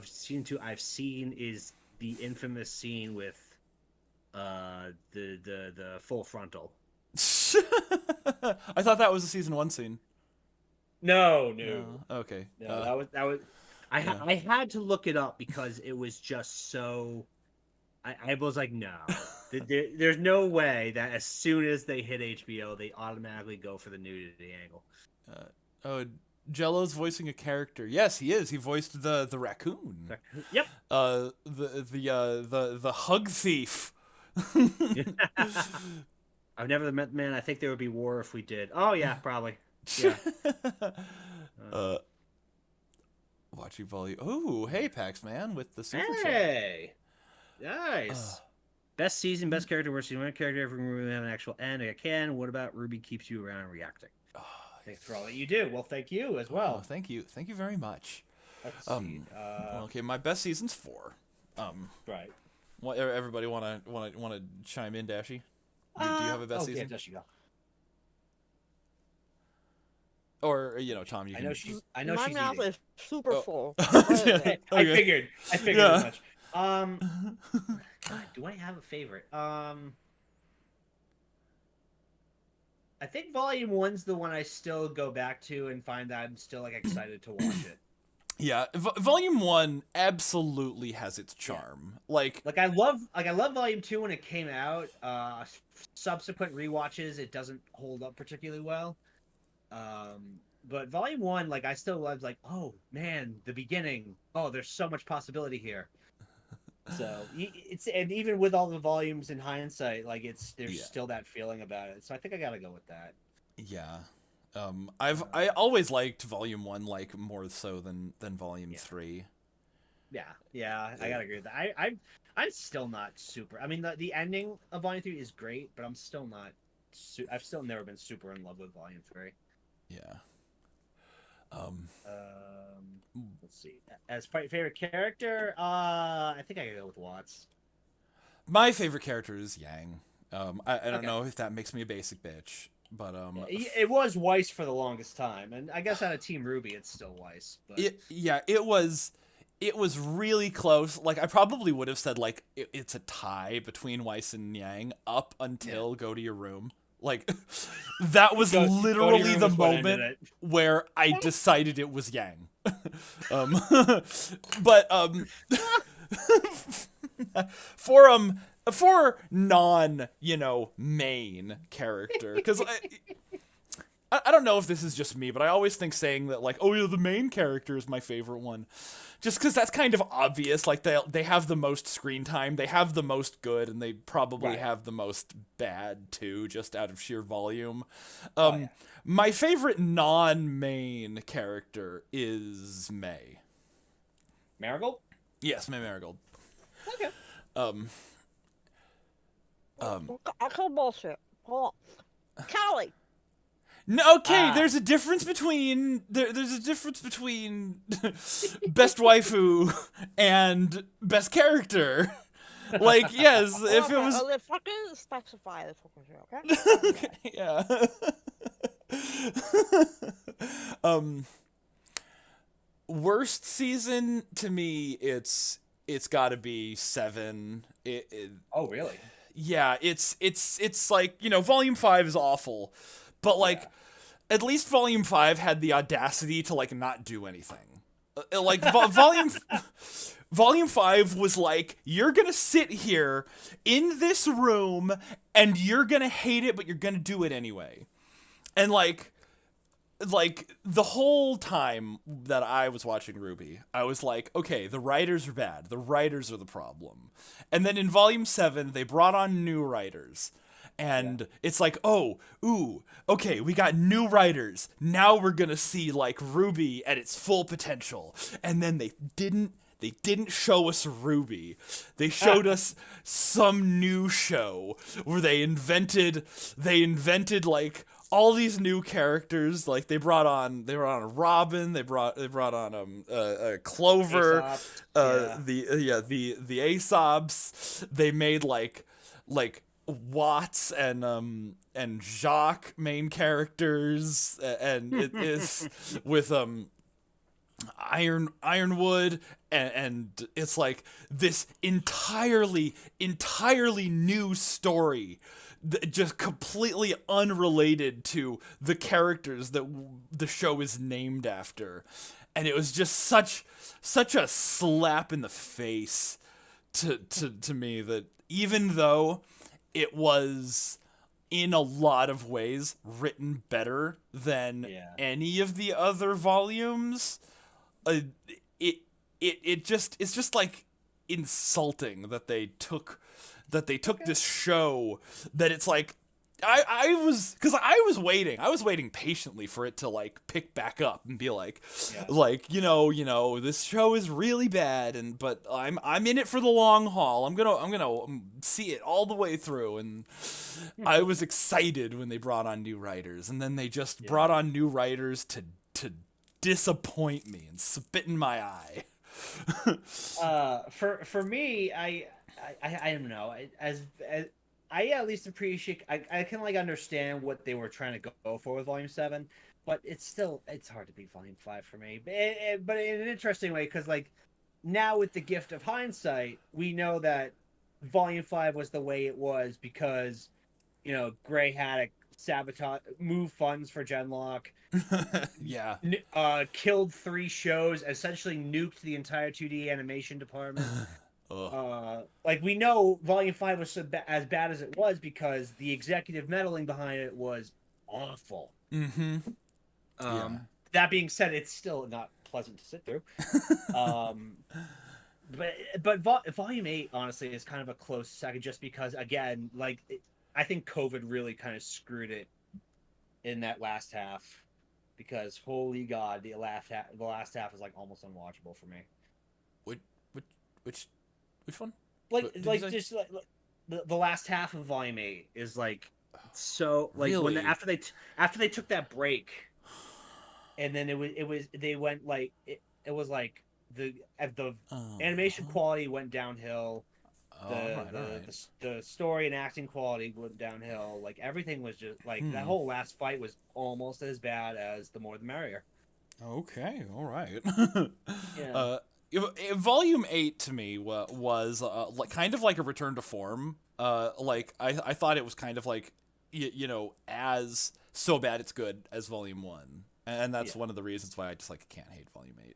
Season 2 I've seen is the infamous scene with the full frontal. I thought that was a Season 1 scene. No. Okay. No, that was. I had to look it up because it was just so. I was like, no, there's no way that as soon as they hit HBO, they automatically go for the nudity angle. Jello's voicing a character. Yes, he is. He voiced the raccoon. Yep. The hug thief. I've never met the man. I think there would be war if we did. Oh yeah, probably. Yeah. Watching volume. Oh, hey, Pax Man with the super chat. Hey, nice. Best season, best character, worst season, one character. Every movie have an actual end. I can. What about Ruby keeps you around and reacting? Thanks for all that you do. Well, thank you as well. Thank you very much. Let's see. Okay, my best season's 4. Right. Everybody want to chime in, Dashy? Do you have a best season? Yeah, Dashy, go. Or you know, Tom, you can. I know My she's mouth eating. is super full. Yeah. I figured Yeah. as much. God, do I have a favorite? I think Volume 1's the one I still go back to and find that I'm still like excited to watch it. Yeah, Volume 1 absolutely has its charm. Like I love Volume 2 when it came out. Subsequent rewatches, it doesn't hold up particularly well. But Volume 1, like I still love, like, oh man, the beginning. Oh, there's so much possibility here. So and even with all the volumes in hindsight, like there's still that feeling about it. So I think I gotta go with that. Yeah. I always liked Volume 1 like more so than Volume 3. Yeah, I gotta agree with that. I'm still not super. I mean, the ending of Volume 3 is great, but I'm still not. I've still never been super in love with Volume 3. Yeah. Um, Let's see. As favorite character, I think I gotta go with Watts. my favorite character is Yang. I don't Okay. know if that makes me a basic bitch, but It was Weiss for the longest time, and I guess on a Team Ruby, it's still Weiss. But it was really close. Like, I probably would have said like it's a tie between Weiss and Yang up until Go to Your Room. Like, that was Go to Your literally Room the is what ended moment it. where I decided it was Yang. But for non, main character, because I don't know if this is just me, but I always think saying that, like, oh yeah, the main character is my favorite one, just because that's kind of obvious. Like, they have the most screen time, they have the most good, and they probably Right. have the most bad too, just out of sheer volume. Yeah. My favorite non-main character is May. Marigold. Yes, May Marigold. Okay. I call bullshit. Hold on. Callie. No, okay. Ah. There's a difference between there's a difference between best waifu and best character. Like, yes, if it was Okay, fucking specify the fucking shit, okay? yeah. Worst season to me, it's got to be 7. Oh, really? Yeah, it's like, Volume 5 is awful, but like at least Volume 5 had the audacity to like not do anything. Like Volume 5 was like, you're going to sit here in this room and you're going to hate it, but you're going to do it anyway. And like the whole time that I was watching Ruby, I was like, okay, the writers are bad. The writers are the problem. And then in Volume 7, they brought on new writers. And it's like, okay, we got new writers. Now we're going to see like Ruby at its full potential. And then they didn't show us Ruby. They showed us some new show where they invented like all these new characters. Like they brought on a Robin, they brought on Clover, Aesop, the Aesops. They made like Watts and Jacques main characters, and it is with Ironwood, and it's like this entirely new story, just completely unrelated to the characters that the show is named after, and it was just such a slap in the face to me, that even though it was in a lot of ways written better than any of the other volumes, it's just like insulting that they took this show, that it's like I was waiting patiently for it to like pick back up and be like this show is really bad, but I'm in it for the long haul. I'm gonna see it all the way through, and I was excited when they brought on new writers, and then they just brought on new writers to disappoint me and spit in my eye. For me, I don't know. As I at least appreciate. I can like understand what they were trying to go for with Volume 7, but it's hard to beat Volume 5 for me. But in an interesting way, because like now with the gift of hindsight, we know that Volume 5 was the way it was because Gray had sabotage, move funds for Genlock. Yeah. Killed 3 shows, essentially nuked the entire 2D animation department. Like we know Volume 5 was as bad as it was because the executive meddling behind it was awful. Mm-hmm. That being said, it's still not pleasant to sit through. But Volume 8 honestly is kind of a close second, just because again, like I think COVID really kind of screwed it in that last half, because holy God, the last half is like almost unwatchable for me. Which one? Like What did you like say? just like the last half of volume 8 is like so like when Really? after they took that break, and then it was they went like it was like the animation Uh-huh. quality went downhill. Oh, The, all right, all right. the story and acting quality went downhill. Like everything was just like that Hmm. whole last fight was almost as bad as The More the Merrier. Okay, all right. Yeah. Volume 8 to me was like kind of like a return to form. Like I thought it was kind of like as so bad it's good as Volume 1. And that's Yeah. one of the reasons why I just like can't hate Volume 8.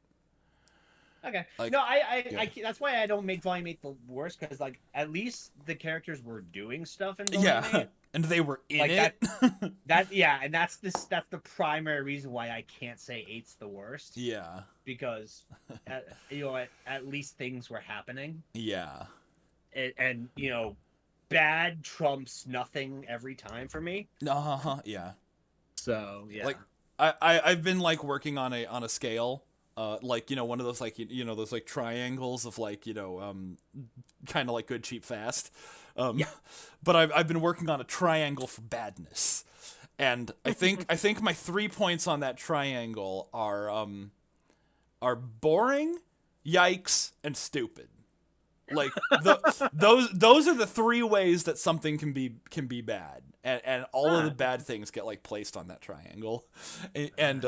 Okay. Like No, I, yeah. I that's why I don't make Volume 8 the worst, because like at least the characters were doing stuff in Volume Yeah. 8. And they were in Like it. That yeah, and that's the primary reason why I can't say 8's the worst, Yeah. because at least things were happening, Yeah. and bad trumps nothing every time for me. Yeah. So yeah. Like I've been like working on a scale, like one of those like those like triangles of like kind of like good cheap fast, Yeah. but I've been working on a triangle for badness, and I think my 3 points on that triangle are boring, yikes, and stupid. Like those are the 3 ways that something can be bad, and all of the bad things get like placed on that triangle, and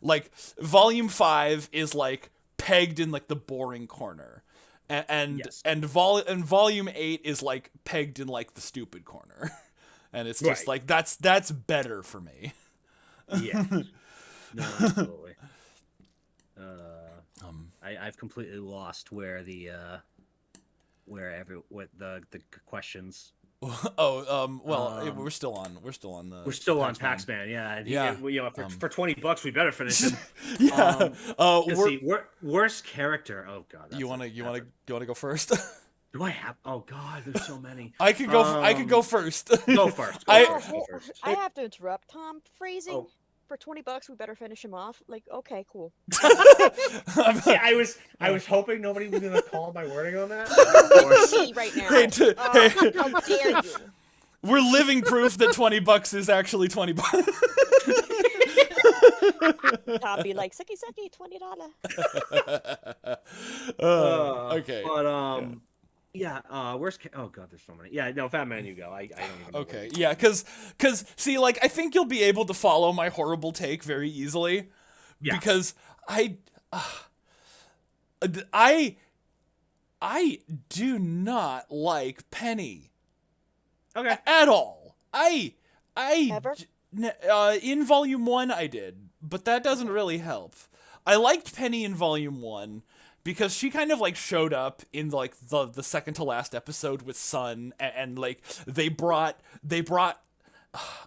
like Volume 5 is like pegged in like the boring corner, and Yes. and Volume 8 is like pegged in like the stupid corner, and it's just Right. like that's better for me. Yeah. No, absolutely. Um, I've completely lost where the questions. well, we're still on the We're still on Pac-Man. Paxman, yeah. And Yeah, for $20 we better finish it. Yeah. Let's see, worst character. Oh god, You want to go first? Do I have? Oh god, there's so many. I could go first. Go first. I- Go first. I have to interrupt Tom. Phrasing Oh. for $20, we better finish him off. Like, okay, cool. See, I was hoping nobody was gonna call my wording on that. Me right now. Hey, How dare you? we're living proof that $20 is actually $20. Tom be like, sucky, sucky, $20. Okay. But worst. Oh god, there's so many. Yeah, no, Fat Man, you go. I don't even. Know Okay. Yeah, cuz see, like, I think you'll be able to follow my horrible take very easily, Yeah. because I do not like Penny Okay. at all. Ever? In Volume 1 I did, but that doesn't really help. I liked Penny in Volume 1 because she kind of like showed up in like the second to last episode with Sun, and like they brought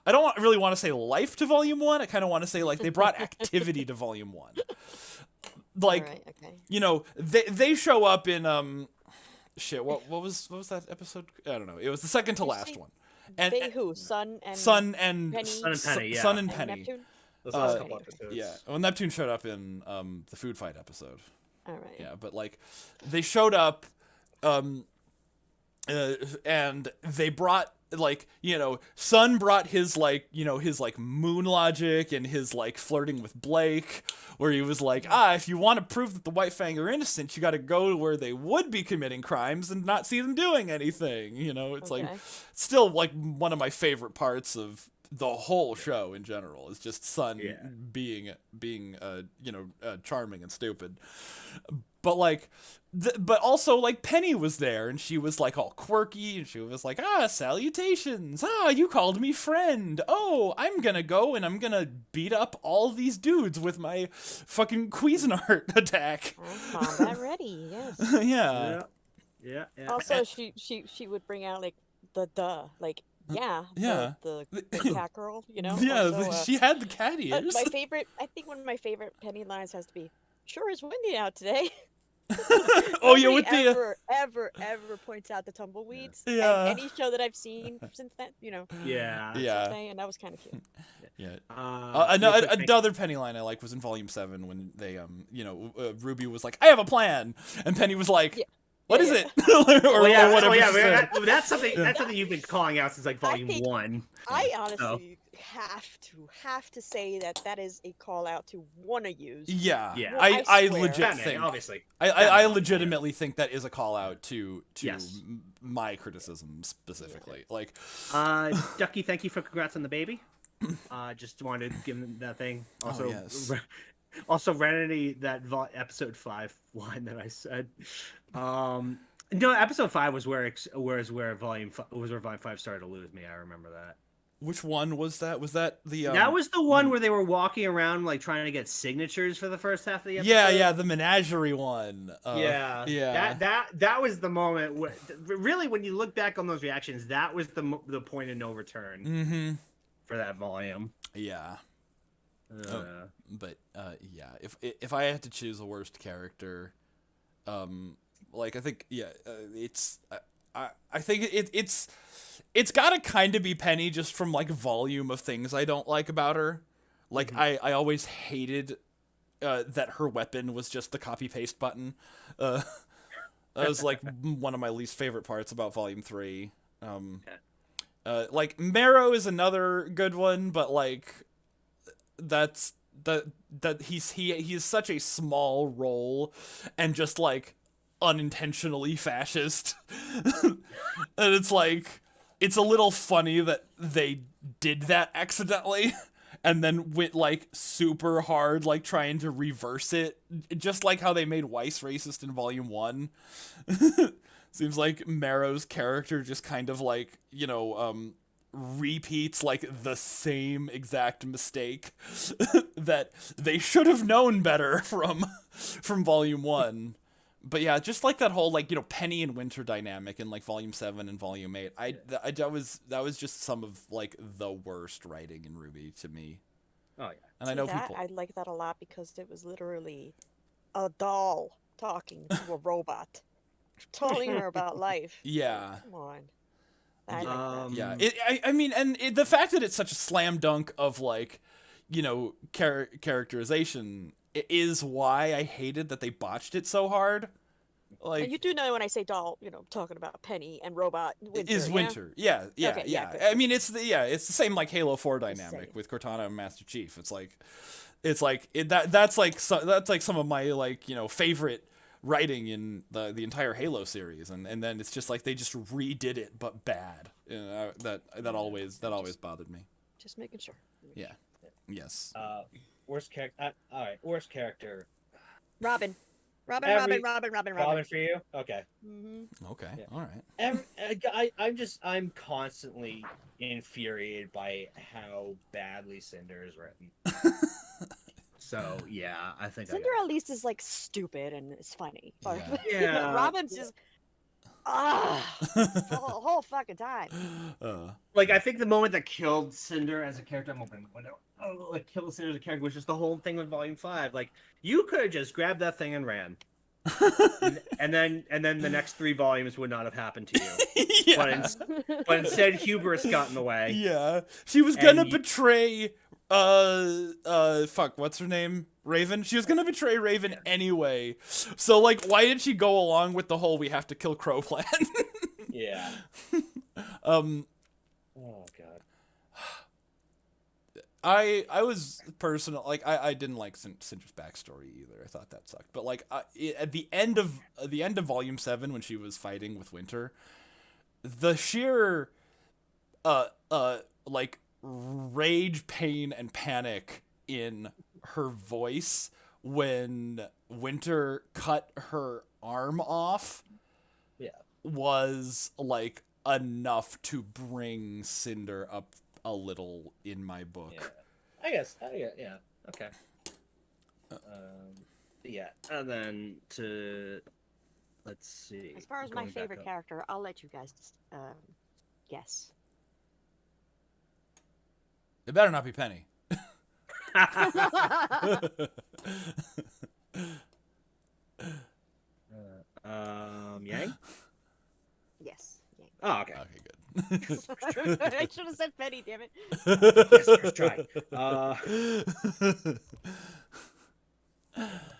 I don't really want to say life to Volume 1. I kind of want to say like they brought activity to Volume 1. Like, All right, okay. they show up in shit, what was that episode? I don't know. It was the second to You last say one. And They who? Sun and Sun and Penny? Sun and Penny, yeah. Sun and and Penny. Neptune? Those last Uh, couple episodes. Yeah, well, Neptune showed up in the food fight episode. All right. Yeah, but like they showed up, and they brought like Sun brought his like his like moon logic and his like flirting with Blake, where he was like, if you want to prove that the White Fang are innocent, you got to go to where they would be committing crimes and not see them doing anything. It's like Okay. still like one of my favorite parts of the whole show in general is just Sun Yeah. being charming and stupid. But like but also like Penny was there, and she was like all quirky, and she was like, salutations, you called me friend, I'm gonna go and I'm gonna beat up all these dudes with my fucking Cuisinart attack. Combat ready, yes. Yeah. Yeah. Also, she would bring out like like Yeah. the cat girl, Yeah, Also, she had the cat ears. my favorite, I think one of my favorite Penny lines has to be, "Sure is windy out today." Oh yeah, Nobody with the ever points out the tumbleweeds. Yeah. And any show that I've seen since then, Yeah. yeah. and that was kind of cute. Yeah. Real quick, Another Penny line I like was in Volume 7 when they Ruby was like, I have a plan, and Penny was like, Yeah. What is yeah. it? or whatever. she said. that's something you've been calling out since like I volume think- 1. I So. honestly have to say that is a call out to wanna use. Yeah, Yeah. Well, I swear. legit Batman, think obviously. I Batman. legitimately think that is a call out to Yes. my criticism specifically. Like, Ducky, thank you for congrats on the baby. Just wanted to give him that thing. Also, yes. Also, Renity, that episode 5 line that I said. No, episode 5 was where volume 5 started to lose me. I remember that. which one was that? Was that the That was the one where they were walking around like trying to get signatures for the first half of the episode. yeah, the menagerie one. Yeah. That was the moment where, really, when you look back on those reactions, that was the point of no return Mm-hmm. for that volume. Yeah. But yeah, if I had to choose a worst character, like I think it's I think it's gotta kind of be Penny just from like volume of things I don't like about her. Like I always hated that her weapon was just the copy paste button. That was like one of my least favorite parts about volume 3. Like Marrow is another good one, but like that he is such a small role and just like unintentionally fascist. And it's like it's a little funny that they did that accidentally and then went like super hard like trying to reverse it, just like how they made Weiss racist in volume 1. Seems like Marrow's character just kind of like, repeats like the same exact mistake that they should have known better from volume 1. But yeah, just like that whole like, Penny and Winter dynamic in like volume 7 and volume 8. That was just some of like the worst writing in RWBY to me. Oh yeah. And I know that, people I like that a lot because it was literally a doll talking to a robot, telling her about life. Yeah. Come on. I like that. Yeah, I mean, and the fact that it's such a slam dunk of like, characterization is why I hated that they botched it so hard. Like, And you do know when I say doll, talking about Penny and robot Winter. is yeah? Winter? Yeah, Okay, yeah, good. I mean, it's the same like Halo 4 dynamic same. with Cortana and Master Chief. It's like that's like some of my like favorite writing in the entire Halo series, and then it's just like they just redid it but bad. That always bothered me. Just making sure. Yeah. Yes. Worst character. All right, worst character. Robin Every- Robin. for you. Okay. Mm-hmm. Okay. All right. I'm constantly infuriated by how badly Cinder is written. So yeah, I think Cinder at least is like stupid and it's funny. But Yeah. Robin's just the whole fucking time. like I think the moment that killed Cinder as a character, I'm opening the window. Oh, like killed Cinder as a character was just the whole thing with Volume 5. Like you could have just grabbed that thing and ran. and then the next 3 volumes would not have happened to you. Yeah. But instead hubris got in the way. Yeah. She was gonna And you- betray what's her name? Raven. She was gonna betray Raven anyway. So like why did she go along with the whole we have to kill Crow plan? Yeah. Um Oh god. I was personal like I didn't like Cinder's backstory either. I thought that sucked. But like at the end of volume 7 when she was fighting with Winter, the sheer like rage, pain, and panic in her voice when Winter cut her arm off was like enough to bring Cinder up a little in my book. I guess. Yeah. Okay. Yeah. And then let's see. As far as my Going back favorite up. character, I'll let you guys guess. It better not be Penny. Yang? Yes. Yeah. Oh, okay. Okay, good. I should have said Penny, damn it. Yes, first try.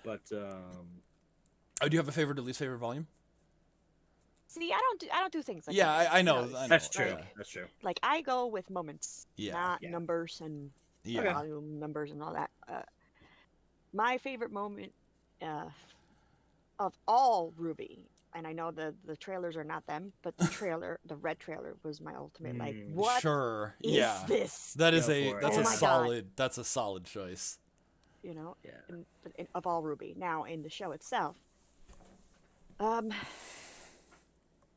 But Oh, do you have a favorite or least favorite volume? See, I don't do things like Yeah, that. I You know. know, I know. That's true. Yeah. That's true. like I go with moments, Yeah. not Yeah. numbers and Yeah. volume numbers and all that. My favorite moment uh, of all Ruby, and I know the trailers are not them, but the red trailer was my ultimate. Like, what Sure. is Yeah. this? That is Go a for it. that's Oh a my God. solid that's a solid choice. You know, Yeah. of all Ruby. Now in the show itself, um,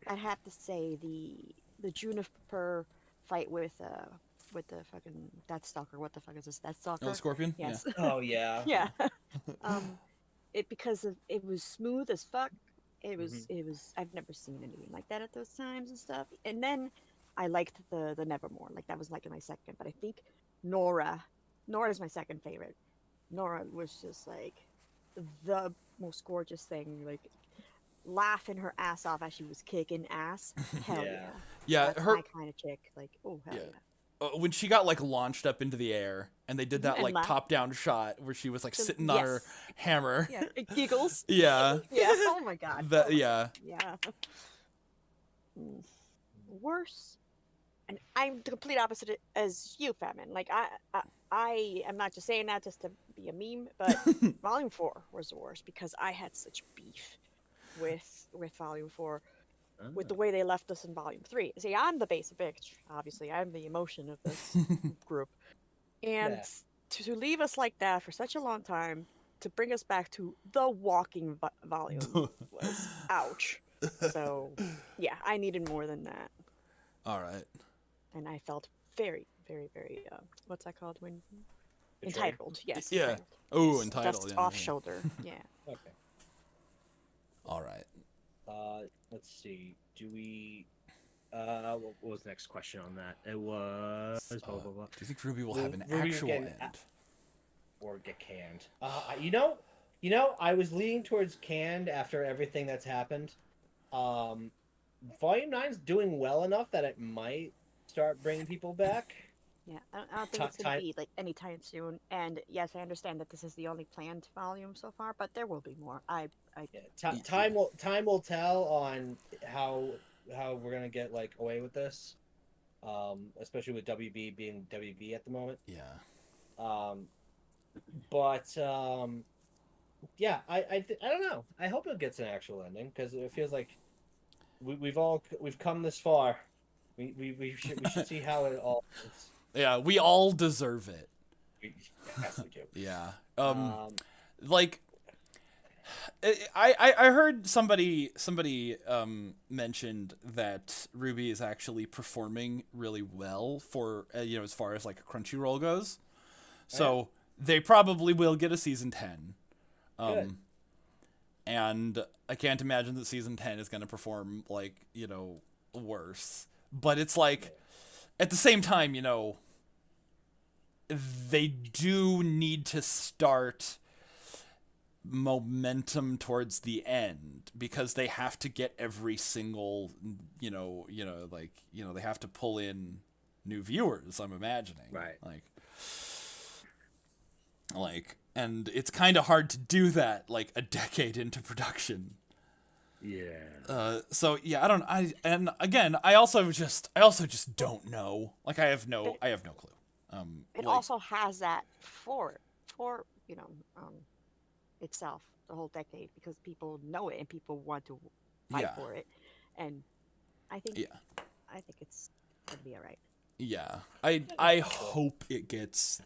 I'd have to say the Juniper fight with the fucking Deathstalker. What the fuck is this Oh, Deathstalker? the scorpion. Yes. Oh yeah. Yeah. It because of it was smooth as fuck. It was I've never seen anything like that at those times and stuff. And then I liked the Nevermore. Like that was like my second. But I think Nora's my second favorite. Nora was just like the most gorgeous thing. Like laughing her ass off as she was kicking ass. Hell Yeah. yeah. Yeah, That's her my kind of chick. Like, oh hell Yeah. yeah. When she got like launched up into the air and they did that And like laugh. top down shot where she was like Just- sitting on her yes. hammer. Yeah. It giggles. Yeah. Yeah. Oh my god. That Oh my yeah. Yeah. Mm. Worse. And I'm the complete opposite as you, Fatman. Like I am not just saying that just to be a meme, but Volume 4 was the worst because I had such beef with Volume 4 with the way they left us in Volume 3. See, I'm the basic bitch. Obviously, I'm the emotion of this group, and Yeah. to leave us like that for such a long time to bring us back to the walking volume was ouch. So, yeah, I needed more than that. All right. And I felt very, very, very, what's that called? When Betrayed. entitled, yes. Yeah. entitled. Oh, entitled. Dust Yeah, off yeah. shoulder, yeah. Okay. All right. Let's see. Do we? What was the next question on that? It was blah blah blah. Do you think Ruby will Ru- have an Ruby actual get an end? Or get canned. I was leaning towards canned after everything that's happened. Volume 9's doing well enough that it might start bringing people back. Yeah, I don't think it's going to be like anytime soon. And yes, I understand that this is the only planned volume so far, but there will be more. Yeah, time will tell on how we're gonna get like away with this, especially with WB being WB at the moment. Yeah. Yeah, I don't know. I hope it gets an actual ending because it feels like we've come this far. We should see how it all. Yeah, we all deserve it. Yes, we do. Yeah. Like I heard somebody mentioned that Ruby is actually performing really well for as far as like Crunchyroll goes. So they probably will get a season 10. Good. And I can't imagine that season 10 is going to perform like, worse. But it's like at the same time, they do need to start momentum towards the end because they have to get every single they have to pull in new viewers, I'm imagining. Right. Like and it's kind of hard to do that like a decade into production. Yeah. So yeah, and again, I also just don't know. Like I have no clue. it also has that for itself the whole decade because people know it and people want to fight for it, and I think it's gonna be all right. Yeah, I hope it gets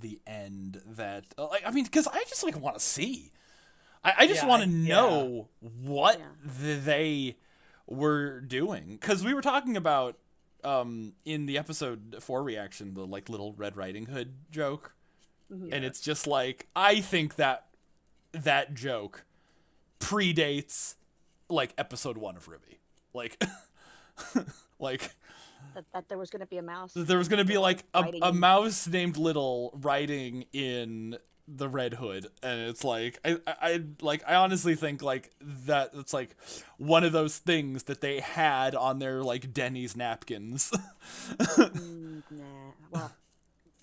the end that because I just like want to see. I just want to know what they were doing because we were talking about in the episode 4 reaction the like Little Red Riding Hood joke, and it's just like I think that joke predates like episode 1 of Ruby, like like. That there was going to be a mouse. There was going to be like a in... mouse named Little riding in the Red Hood, and it's like I honestly think like that it's like one of those things that they had on their like Denny's napkins. Nah, well,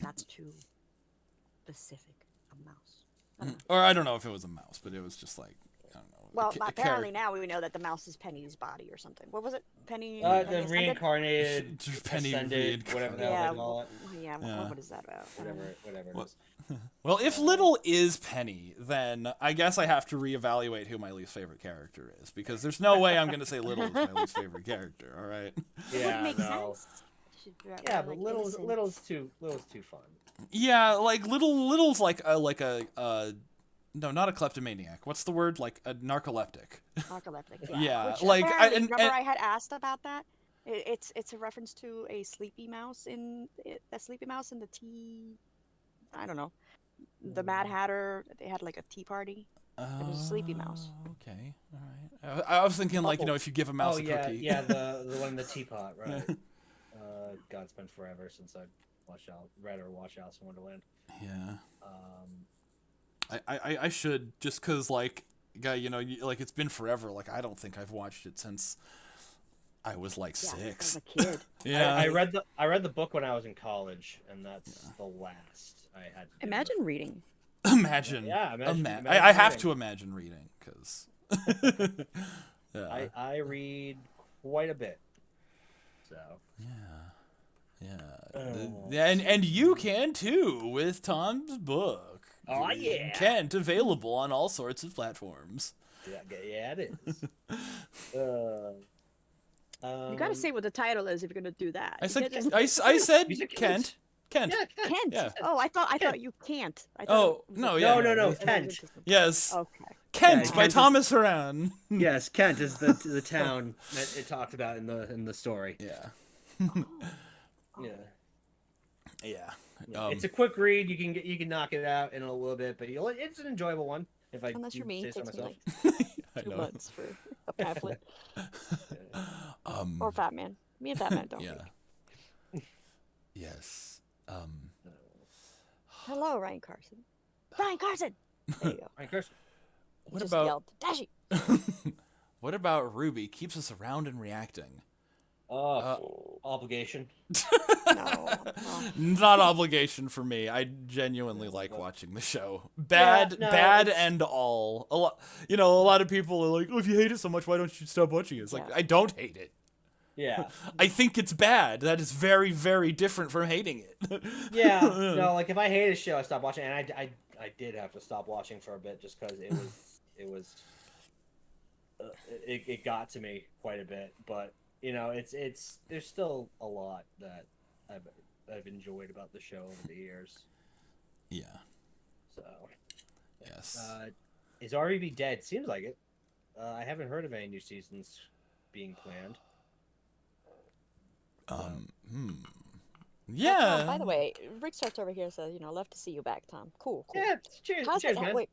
that's too specific. A mouse. Or I don't know if it was a mouse, but it was just like I don't know. Well, a apparently now we know that the mouse is Penny's body or something. What was it? Penny. The Penny Ascended? reincarnated, Penny ascended, whatever the hell Yeah. they call it. Yeah. Yeah. What is that about? Whatever it What- is. Well, if Little is Penny, then I guess I have to reevaluate who my least favorite character is, because there's no way I'm going to say Little is my least favorite character. All right. It Yeah, wouldn't make no. sense. She'd be Yeah, like but little's innocent. too fun. Yeah, like Little's like a no, not a kleptomaniac. What's the word? Like a narcoleptic. Narcoleptic. Yeah, Which like, apparently, and- remember I had asked about that. It's a reference to a sleepy mouse in a sleepy mouse in the tea. I don't know. The Mad Hatter. They had like a tea party. It was a sleepy mouse. Okay, all right. I was thinking like, if you give a mouse Oh a yeah, cookie. yeah, the one in the teapot, right? God, it's been forever since I read or watched Alice in Wonderland. Yeah. Um, I should, just because, like, guy, like, it's been forever. Like, I don't think I've watched it since I was like Yeah, 6. as a kid. Yeah. I read the book when I was in college, and that's the last I had. To do Imagine reading. Imagine. Yeah, imagine I have reading. to imagine reading, because. Yeah. I read quite a bit, so. Yeah. Oh. Yeah, and you can too with Tom's book. Oh, yeah. Kent, available on all sorts of platforms. Yeah, it is. You gotta say what the title is if you're gonna do that. I You said can't just- I said You said Kent. Kent. Yeah, Kent. Yeah. Oh, I thought you can't. I thought Oh, it was no, like- yeah. No, It Kent. wasn't just- Yes. Okay. Kent Yeah, by Kent is- Thomas Horan. Yes, Kent is the town that it talked about in the story. Yeah. Yeah. Yeah. It's a quick read. You can knock it out in a little bit, but it's an enjoyable one. If I Unless you're do me, say it so takes me myself. like I 2 know. months for a pamphlet. Um, Or Fat Man. Me and Fat Man don't. yeah. read. Yes. Hello, Ryan Carson. Ryan Carson. There you go. Ryan Carson. He What just about yelled, Dashi. what about Ruby keeps us around and reacting? Obligation. No. Not obligation for me. I genuinely like watching the show. Bad, no, bad, it's- and all. A lot of people are like, "Oh, if you hate it so much, why don't you stop watching it?" It's like, Yeah. I don't hate it. Yeah. I think it's bad. That is very, very different from hating it. Yeah. No, like if I hate a show, I stop watching, and I did have to stop watching for a bit just because it got to me quite a bit. But it's there's still a lot that I've enjoyed about the show over the years. Yeah. So. Yes. Is RVB dead? Seems like it. I haven't heard of any new seasons being planned. Yeah. By the way, Rick starts over here says, love to see you back, Tom. Cool. Yeah. Cheers, How's cheers, it? man. Wait,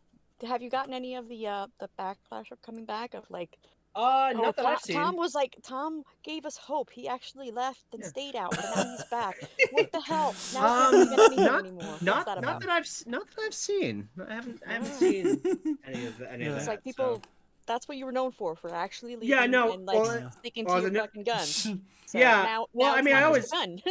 have you gotten any of the backlash of coming back of like? Not that Tom, I've seen. Tom gave us hope. He actually left and stayed out, and now he's back. What the hell? Now he's not get anything anymore. What's Not that about? that I've seen. I haven't seen any of Yeah. that. It's like people. That's what you were known for actually leaving Yeah, no, and like well, sticking well, to your the- fucking gun. So Yeah, Now, well, now I it's mean, I time always- to gun.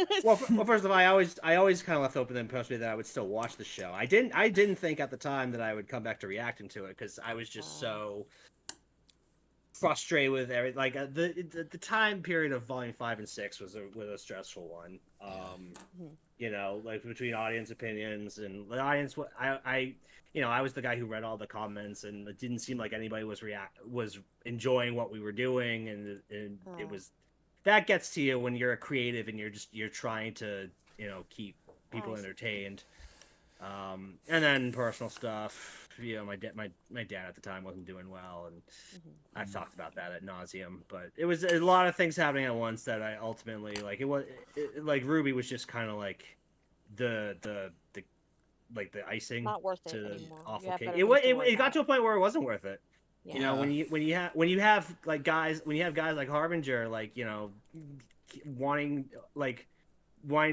well, first of all, I always kind of left open and personally that I would still watch the show. I didn't think at the time that I would come back to reacting to it because I was just so frustrated with everything. Like the time period of Volume 5 and 6 was a stressful one. Like between audience opinions and the audience. I was the guy who read all the comments, and it didn't seem like anybody was enjoying what we were doing, and it was that gets to you when you're a creative and you're trying to keep people Nice. entertained. And then personal stuff. My dad at the time wasn't doing well, and I've talked about that ad nauseum. But it was a lot of things happening at once that I ultimately like. Like Ruby was just kind of like the icing Not worth it to the anymore. You awful have cake. better It things to worry got about. to a point where it wasn't worth it. Yeah. When you have guys like Harbinger, wanting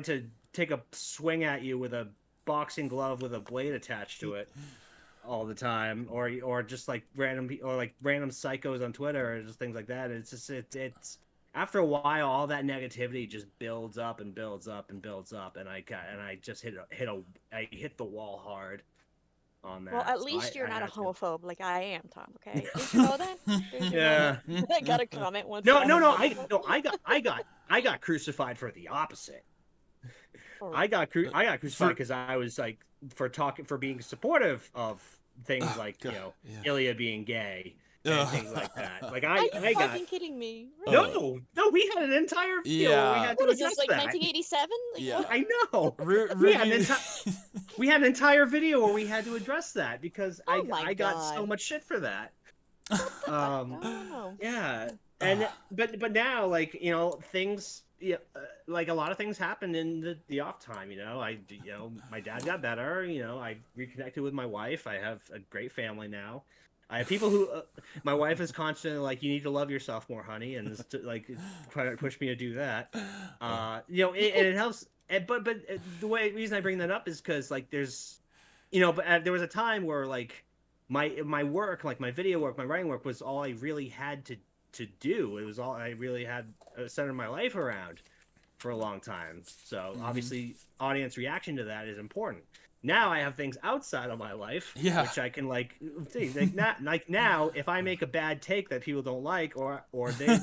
to take a swing at you with a boxing glove with a blade attached to it all the time, or just like random psychos on Twitter or just things like that. It's just it's after a while, all that negativity just builds up and builds up and builds up, and I just hit the wall hard on that. Well, at so least you're I not a had to. homophobe like I am, Tom. Okay, did you know that? Did you know Yeah. that? I got a comment once. No, that no, I'm no. a homophobe. I got crucified for the opposite. For I got crucified for because I was like for being supportive of things like God, yeah. Ilya being gay and things like that. Like Are you I got fucking kidding me? Really? no. We had an entire video where we Yeah. had to What is address this, like that. 1987? Like, Yeah. what? I know. Review. We had an entire video where we had to address that because Oh my I got so God. much shit for that. No. Yeah, and but now like things like a lot of things happened in the off time. My dad got better. I reconnected with my wife. I have a great family now. I have people who my wife is constantly like, you need to love yourself more, honey, and is like trying to push me to do that. And it helps. But the reason I bring that up is because like there's but there was a time where like my work, like my video work, my writing work was all I really had to do. It was all I really had centered my life around for a long time. So obviously audience reaction to that is important. Now I have things outside of my life, which I can like see. Like now, if I make a bad take that people don't like, or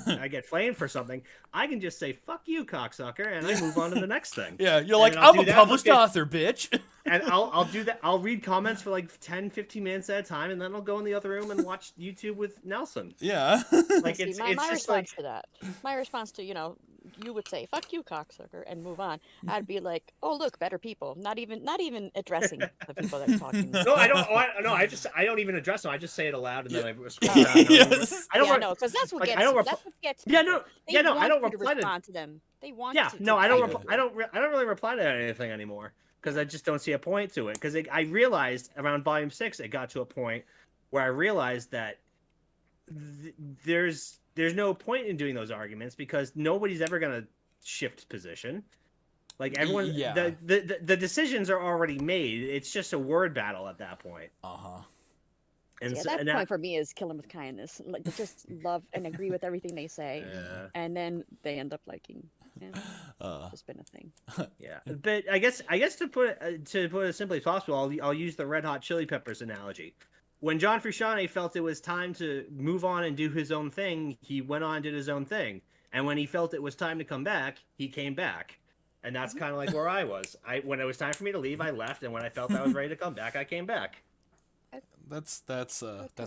I get flamed for something, I can just say "fuck you, cocksucker," and I move on to the next thing. Yeah, you're like, I'm a published author, bitch. And I'll do that. I'll read comments for like 10, 15 minutes at a time, and then I'll go in the other room and watch YouTube with Nelson. Yeah. Like See, it's my just response like to that. My response to you would say "fuck you, cocksucker" and move on. I'd be like, "Oh, look, better people." Not even addressing the people that are talking. no, I don't. No, I don't even address them. I just say it aloud and then I scroll Oh, down. Yes. I don't. Yeah, no, because that's what like, gets. I don't That's what gets. Yeah, people. no, They yeah, no. I want don't you to reply to. respond to them. They want. Yeah, to no, I don't. fight I you. don't really reply to anything anymore because I just don't see a point to it. Because I realized around volume 6, it got to a point where I realized that there's no point in doing those arguments because nobody's ever gonna shift position. Like everyone, Yeah. the decisions are already made. It's just a word battle at that point. And Yeah, so, that and point for me is kill them with kindness. Like just love and agree with everything they say, Yeah. and then they end up liking. Yeah, it's just been a thing. Yeah, but I guess to put it as simply as possible, I'll use the Red Hot Chili Peppers analogy. When John Frusciante felt it was time to move on and do his own thing, he went on and did his own thing. And when he felt it was time to come back, he came back. And that's kind of like where I was. When it was time for me to leave, I left, and when I felt I was ready to come back, I came back. That's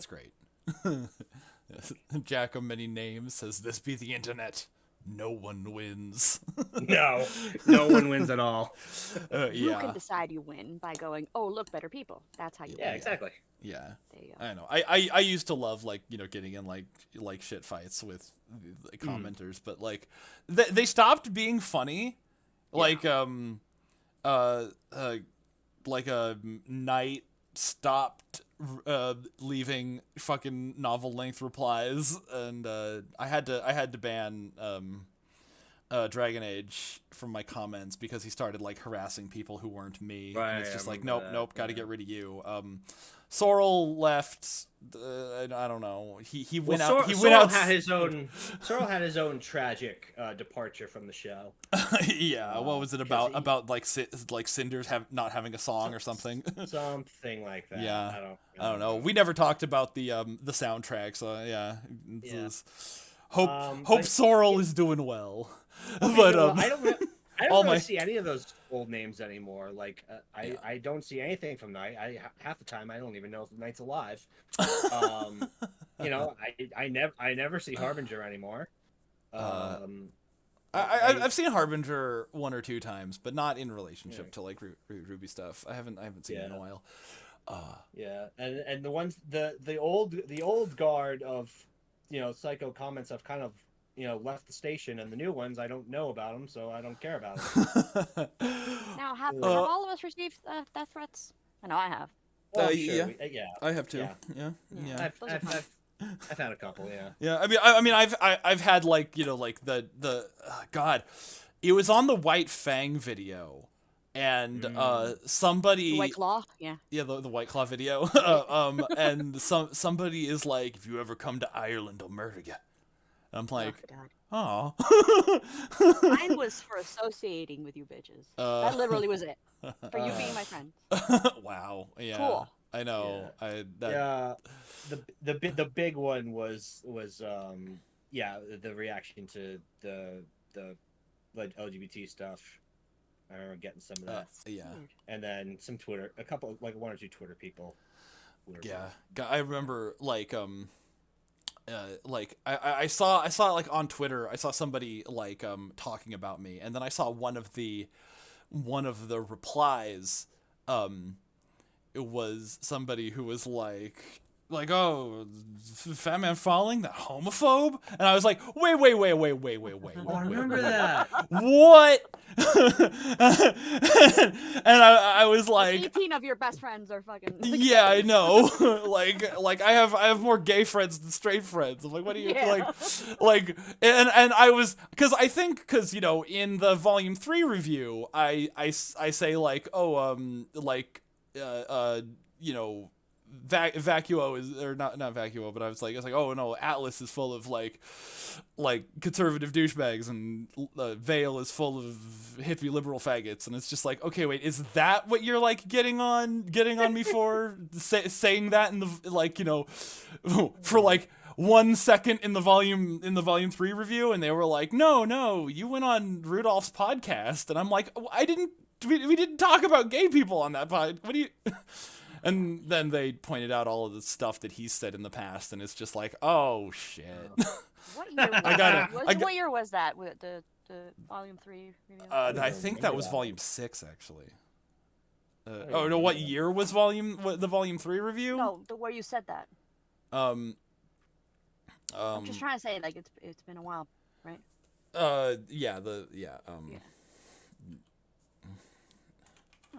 great. Jack of many names says, "This be the internet. No one wins." No one wins at all. You Yeah. can decide you win by going, "Oh, look, better people." That's how you Yeah, win. exactly. Yeah. There you go. I know. I used to love like getting in like shit fights with the commenters, but like they stopped being funny. Like like a Knight stopped leaving fucking novel length replies, and I had to ban Dragon Age from my comments because he started like harassing people who weren't me. Right, and it's just I like remember nope, that, got to yeah. get rid of you. Sorrel left. I don't know. He went out. He went Sorrel out. had his own. Sorrel had his own tragic departure from the show. Yeah. What was it about? About like Cinders not having a song or something. Something like that. Yeah. I don't know. We never talked about the soundtrack, so yeah. Hope but- Sorrel is doing well. Okay, But no, I don't all really my- see any of those old names anymore. Like I don't see anything from Knight. Half the time I don't even know if Knight's alive. I never see Harbinger anymore. I've seen Harbinger one or two times, but not in relationship to like Ruby stuff. I haven't seen it in a while. Yeah, and the ones the old guard of Psycho comments have kind of left the station, and the new ones I don't know about them, so I don't care about them. Now, have all of us received death threats? I know I have. Well, I'm yeah. sure yeah. I have too. Yeah. Yeah. Those are fun. I've had a couple, yeah. Yeah, I mean, I've had like like the God, it was on the White Fang video, and somebody The White Claw? Yeah. yeah the White Claw video, and somebody is like, if you ever come to Ireland, I'll murder you. And I'm like, Oh, oh. mine was for associating with you bitches. That literally was it. For you being my friend. Wow. Yeah. Cool. I know. Yeah, the big one was the reaction to the like LGBT stuff. I remember getting some of that, yeah. and then some Twitter, a couple like one or two Twitter people. Yeah, I remember like I saw like on Twitter, I saw somebody like talking about me, and then I saw one of the replies. It was somebody who was like, oh, Fat Man Falling, that homophobe, and I was like, wait. Oh, I remember that. What? And I was like, 18 of your best friends are fucking. yeah, I know. like I have more gay friends than straight friends. I'm like, what do you like? And I was because you know in the volume 3 review, I say like, oh you know. Vacuo is or not Vacuo, but I was like oh no, Atlas is full of like conservative douchebags, and Vale is full of hippie liberal faggots, and it's just like, okay, wait, is that what you're like getting on me for saying that in the like, you know, for like 1 second in the volume 3 review, and they were like, no, you went on Rudolph's podcast, and I'm like, we didn't talk about gay people on that pod. What do you? And then they pointed out all of the stuff that he said in the past, and it's just like, oh shit. What year was that? What year was that with the volume 3 review? I think that was volume 6 actually. Oh no, what year was the volume 3 review? No, where you said that. I'm just trying to say, like, it's been a while, right? Yeah. Oh,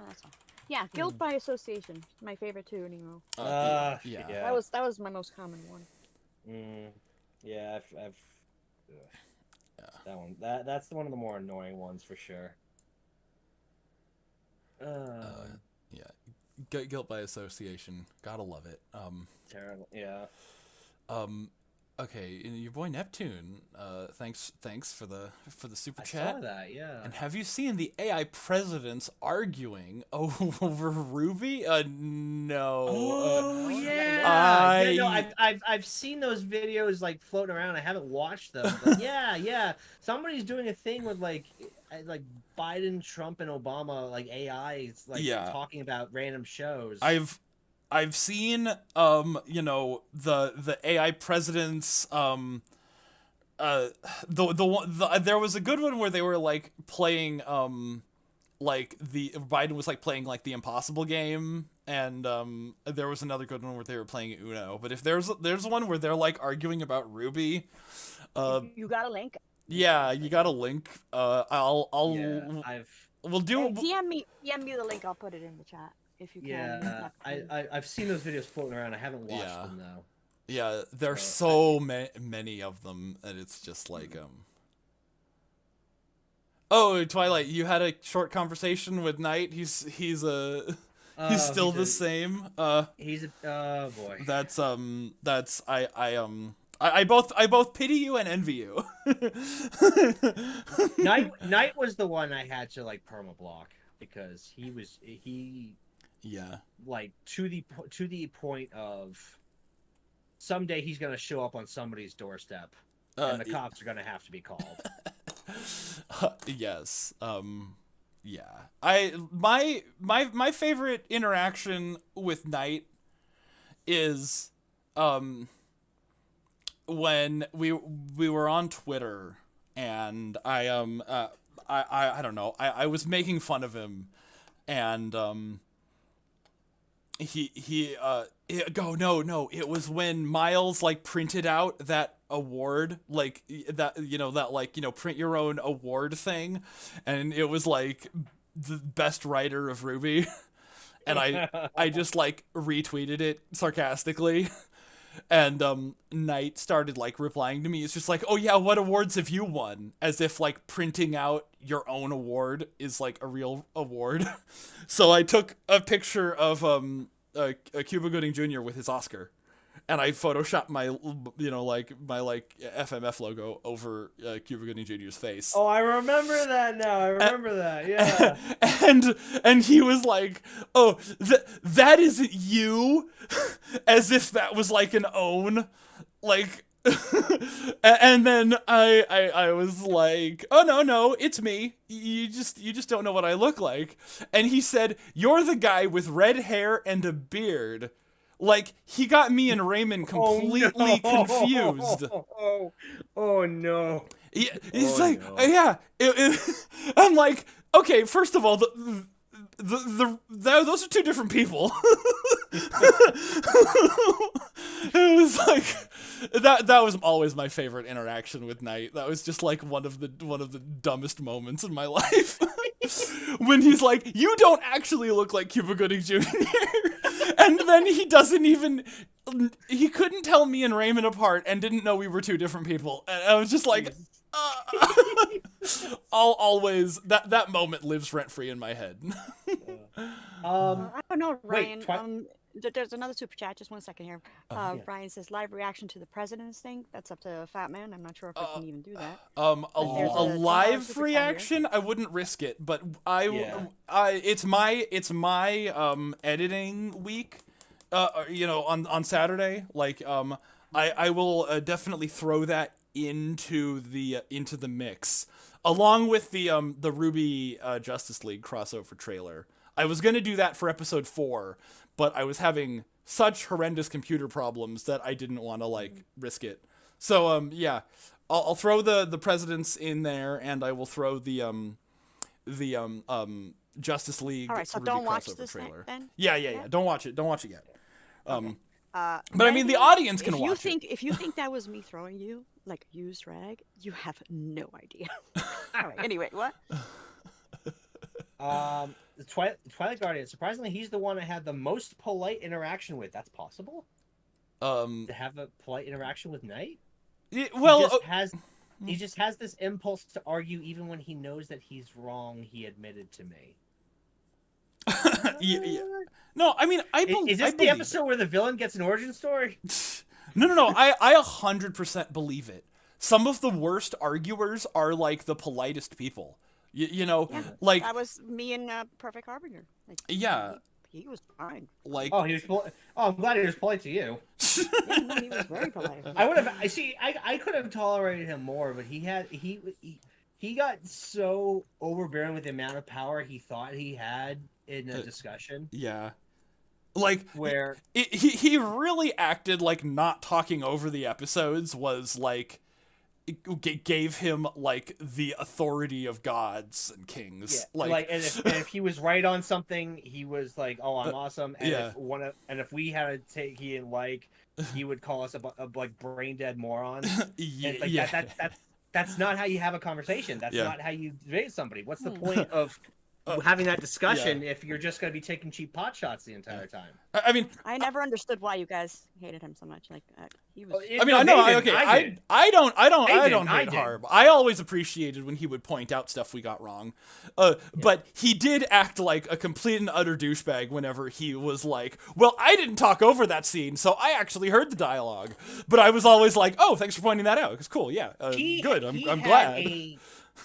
that's all. Yeah, guilt by association. My favorite too, Nemo. Yeah. That was my most common one. Yeah, I've that one. That's one of the more annoying ones for sure. Yeah, guilt by association. Gotta love it. Terrible. Yeah. Okay, your boy Neptune. Thanks for the super chat. I saw that, yeah. And have you seen the AI presidents arguing over Ruby? No. Oh yeah. I've seen those videos like floating around. I haven't watched them. But yeah. Somebody's doing a thing with like Biden, Trump, and Obama, like AI, talking about random shows. I've seen you know, the AI presidents there was a good one where they were like playing like Biden was like playing like the Impossible game, and there was another good one where they were playing Uno. But if there's one where they're like arguing about Ruby, you got a link? Yeah, you got a link. We'll do. DM me the link. I'll put it in the chat. If you can. Yeah, I've seen those videos floating around. I haven't watched them though. Yeah, there's so many of them, and it's just like Oh, Twilight, you had a short conversation with Knight. He's still the same. He's a boy. That's I both pity you and envy you. Knight was the one I had to like perma block because he like to the point of someday he's gonna show up on somebody's doorstep and the cops are gonna have to be called. Yes. Yeah. My favorite interaction with Knight is when we were on Twitter, and I don't know, I was making fun of him, and it was when Miles like printed out that award, like that, you know, that like, you know, print your own award thing, and it was like the best writer of Ruby, and I just like retweeted it sarcastically. And Knight started like replying to me. It's just like, oh yeah, what awards have you won? As if like printing out your own award is like a real award. So I took a picture of Cuba Gooding Jr. with his Oscar, and I photoshopped my FMF logo over Cuba Gooding Jr.'s face. Oh, I remember that now. I remember that. Yeah. And he was like, "Oh, that isn't you," as if that was like an own, like. And then I was like, "Oh no, it's me. You just don't know what I look like." And he said, "You're the guy with red hair and a beard." Like, he got me and Raymond completely confused. Oh no. Yeah, he's like, yeah. I'm like, okay, first of all, those are two different people. It was like that was always my favorite interaction with Knight. That was just like one of the dumbest moments in my life. When he's like, "You don't actually look like Cuba Gooding Jr." And then he couldn't tell me and Raymond apart and didn't know we were two different people. And I was just like, always that moment lives rent free in my head. I don't know, Ryan. Wait, There's another super chat. Just 1 second here. yeah. Ryan says live reaction to the president's thing. That's up to Fat Man. I'm not sure if I can even do that. A there's a $10 live super chat reaction, I wouldn't risk it, but it's my editing week. On Saturday, like I will definitely throw that into the mix, along with the Ruby Justice League crossover trailer. I was gonna do that for episode 4, but I was having such horrendous computer problems that I didn't want to risk it. So yeah, I'll throw the presidents in there, and I will throw the Justice League. All right, so Ruby don't watch crossover this trailer. then. Yeah. Don't watch it yet. But I Ryan, mean, the audience can if watch you think it. if you think that was me throwing you like used rag, you have no idea. All right. Anyway, what? The Twilight Guardian. Surprisingly, he's the one I had the most polite interaction with. That's possible. To have a polite interaction with Knight. He just has this impulse to argue, even when he knows that he's wrong. He admitted to me. Yeah. No, I mean, Is this the episode where the villain gets an origin story? No. I 100% believe it. Some of the worst arguers are like the politest people. Like that was me and Perfect Harbinger. Like, yeah, he was fine. Like I'm glad he was polite to you. Yeah, no, he was very polite. I could have tolerated him more, but he got so overbearing with the amount of power he thought he had in a discussion. Yeah. Like, where he really acted like not talking over the episodes was like gave him like the authority of gods and kings. Yeah, and if he was right on something, he was like, "Oh, I'm awesome." And if we had a take, he would call us a brain dead morons. That's not how you have a conversation. That's not how you debate somebody. What's the point of having that discussion if you're just going to be taking cheap pot shots the entire time? I mean, I never understood why you guys hated him so much. Like he was. I don't hate Harb. I always appreciated when he would point out stuff we got wrong. But he did act like a complete and utter douchebag whenever he was like, "Well, I didn't talk over that scene, so I actually heard the dialogue." But I was always like, "Oh, thanks for pointing that out. It's cool. Yeah, good. I'm glad."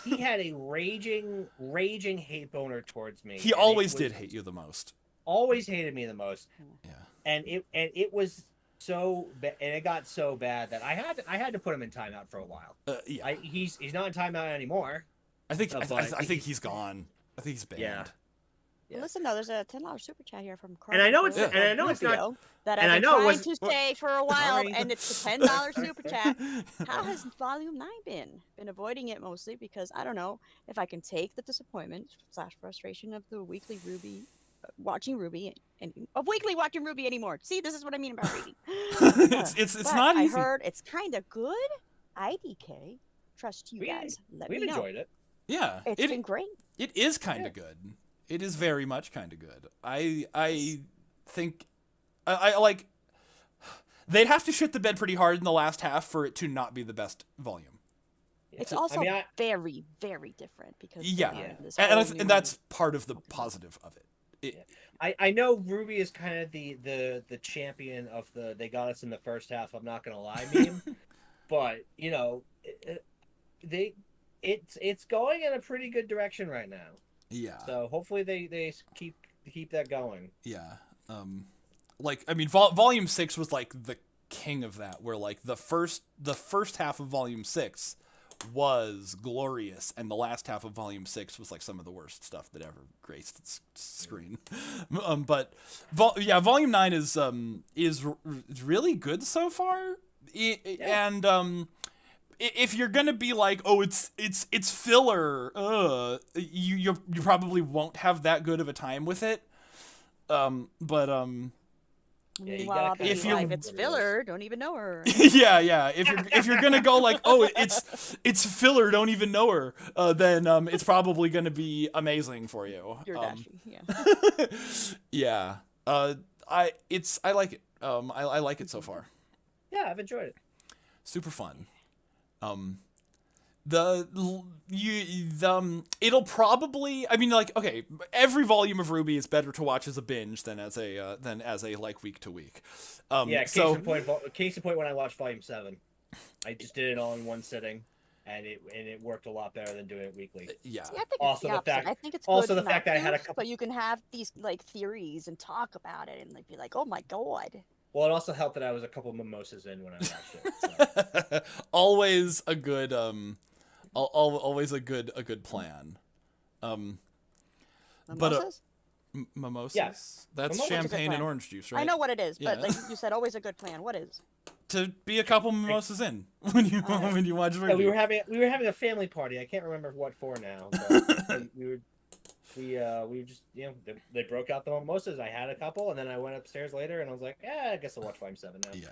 He had a raging hate boner towards me. He always did hate you the most. Always hated me the most. Yeah. And it was so and it got so bad that I had to put him in timeout for a while. Yeah. He's not in timeout anymore. I think he's gone. I think he's banned. Yeah. Yeah. Listen, though, there's a $10 super chat here from Carl. And I know it's not that I've been trying to say for a while, and it's a $10 super chat. How has Volume 9 been? Been avoiding it mostly because I don't know if I can take the disappointment / frustration of the weekly Ruby watching Ruby and of weekly watching Ruby anymore. See, this is what I mean about reading. it's not easy. I heard it's kind of good. IDK, trust you guys. Let me know. We've enjoyed it. Yeah, it's been great. It is kind of good. It is very much kind of good. I think I like they'd have to shit the bed pretty hard in the last half for it to not be the best volume. It's also very, very different because and that's part of the positive of it I know Ruby is kind of the champion of the they got us in the first half. I'm not gonna lie meme, but they it's going in a pretty good direction right now. Yeah. So hopefully they keep that going. Yeah. Like I mean, Volume 6 was like the king of that, where like the first half of Volume 6 was glorious, and the last half of Volume 6 was like some of the worst stuff that ever graced its screen. But Volume 9 is really good so far. And if you're gonna be like, oh, it's filler, you probably won't have that good of a time with it. Meanwhile, I'll be if you- like, it's filler. Don't even know her. yeah. If you're gonna go like, oh, it's filler, don't even know her, then it's probably gonna be amazing for you. You're dashy. Yeah. Yeah. I like it. I like it so far. Yeah, I've enjoyed it. Super fun. It'll probably, I mean, like, okay, every volume of Ruby is better to watch as a binge than as a like week to week. Yeah, so case in point when I watched Volume 7, I just did it all in one sitting, and it worked a lot better than doing it weekly. yeah. See, I think Also it's the fact- I think it's also good the fact not that I had a to, couple- so you can have these like theories and talk about it and like be like, oh my god. Well, it also helped that I was a couple mimosas in when I watched it. So. Always a good always a good plan. Mimosas? Mimosas? Yeah. That's Mimosas is a good champagne and plan. orange juice, right? I know what it is, but Yeah. like you said, always a good plan. What is? To be a couple mimosas in when you watch Ruby. Yeah, we were having a family party. I can't remember what for now. But we were just they broke out the mimosas. I had a couple, and then I went upstairs later, and I was like, I guess I'll watch Volume 7 now. Yeah.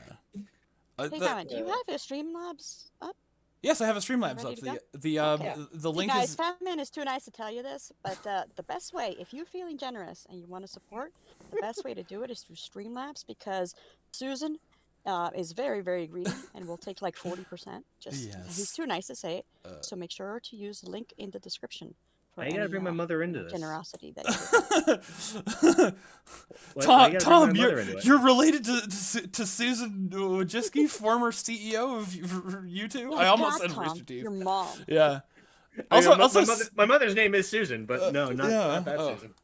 Hey, Gavin, do you have your Streamlabs up? Yes, I have a Streamlabs Ready up. to go? The Hey link guys, is 5 minutes too nice to tell you this, but the best way, if you're feeling generous and you want to support, the best way to do it is through Streamlabs because Susan is very, very greedy and will take like 40%. He's Yes. too nice to say it. So make sure to use the link in the description. For I gotta bring my mother into this. generosity that you do. Tom, you're related to Susan Wojcicki, former CEO of YouTube. I almost said Tom, Rooster Teeth. your mom. Yeah. Also, Also, my mother's name is Susan, but no, not that oh. Susan.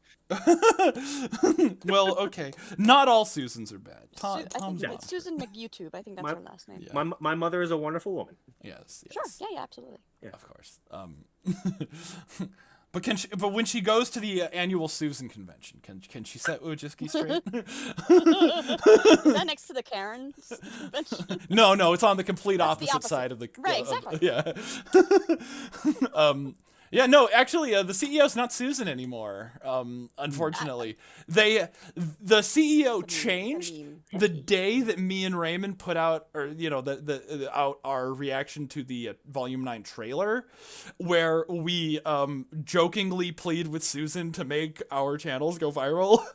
Well, okay. Not all Susans are bad. I Tom's think mom. it's Susan McYouTube. I think that's her last name. Yeah. My mother is a wonderful woman. Yes. Sure. Yeah, absolutely. Yeah. Of course. But when she goes to the annual Susan convention, can she set Wojcicki straight? Is that next to the Karen's convention? No, it's on the complete That's the opposite opposite. side of the Right, exactly. yeah. Yeah, no, actually, the CEO's not Susan anymore. Unfortunately, the CEO changed the day that me and Raymond put out, or out our reaction to the Volume 9 trailer, where we jokingly plead with Susan to make our channels go viral.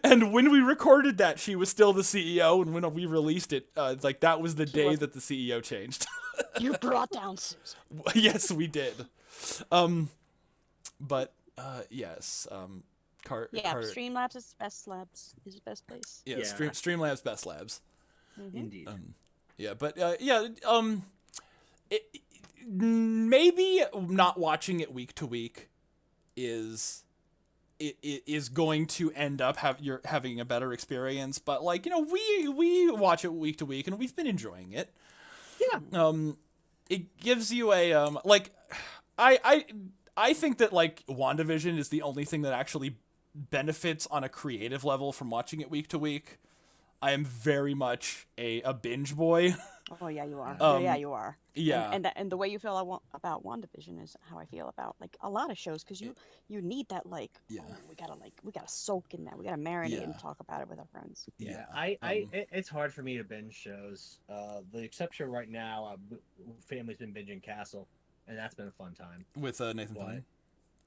And when we recorded that, she was still the CEO, and when we released it, like that was the day that the CEO changed. You brought down Susan. Yes, we did. But yes, Streamlabs is best labs. Is the best place. Yeah, Yeah. Streamlabs, best labs. Indeed. Yeah, but maybe not watching it week to week is going to end up having a better experience. But like we watch it week to week, and we've been enjoying it. Yeah. It gives you a like. I think that like WandaVision is the only thing that actually benefits on a creative level from watching it week to week. I am very much a binge boy. Oh yeah, you are. You are. Yeah. And the way you feel about WandaVision is how I feel about like a lot of shows because you need that like we gotta soak in that, we gotta marinate and talk about it with our friends. Yeah. It's hard for me to binge shows. The exception right now, family's been binging Castle, and that's been a fun time. With Nathan What? Fillion.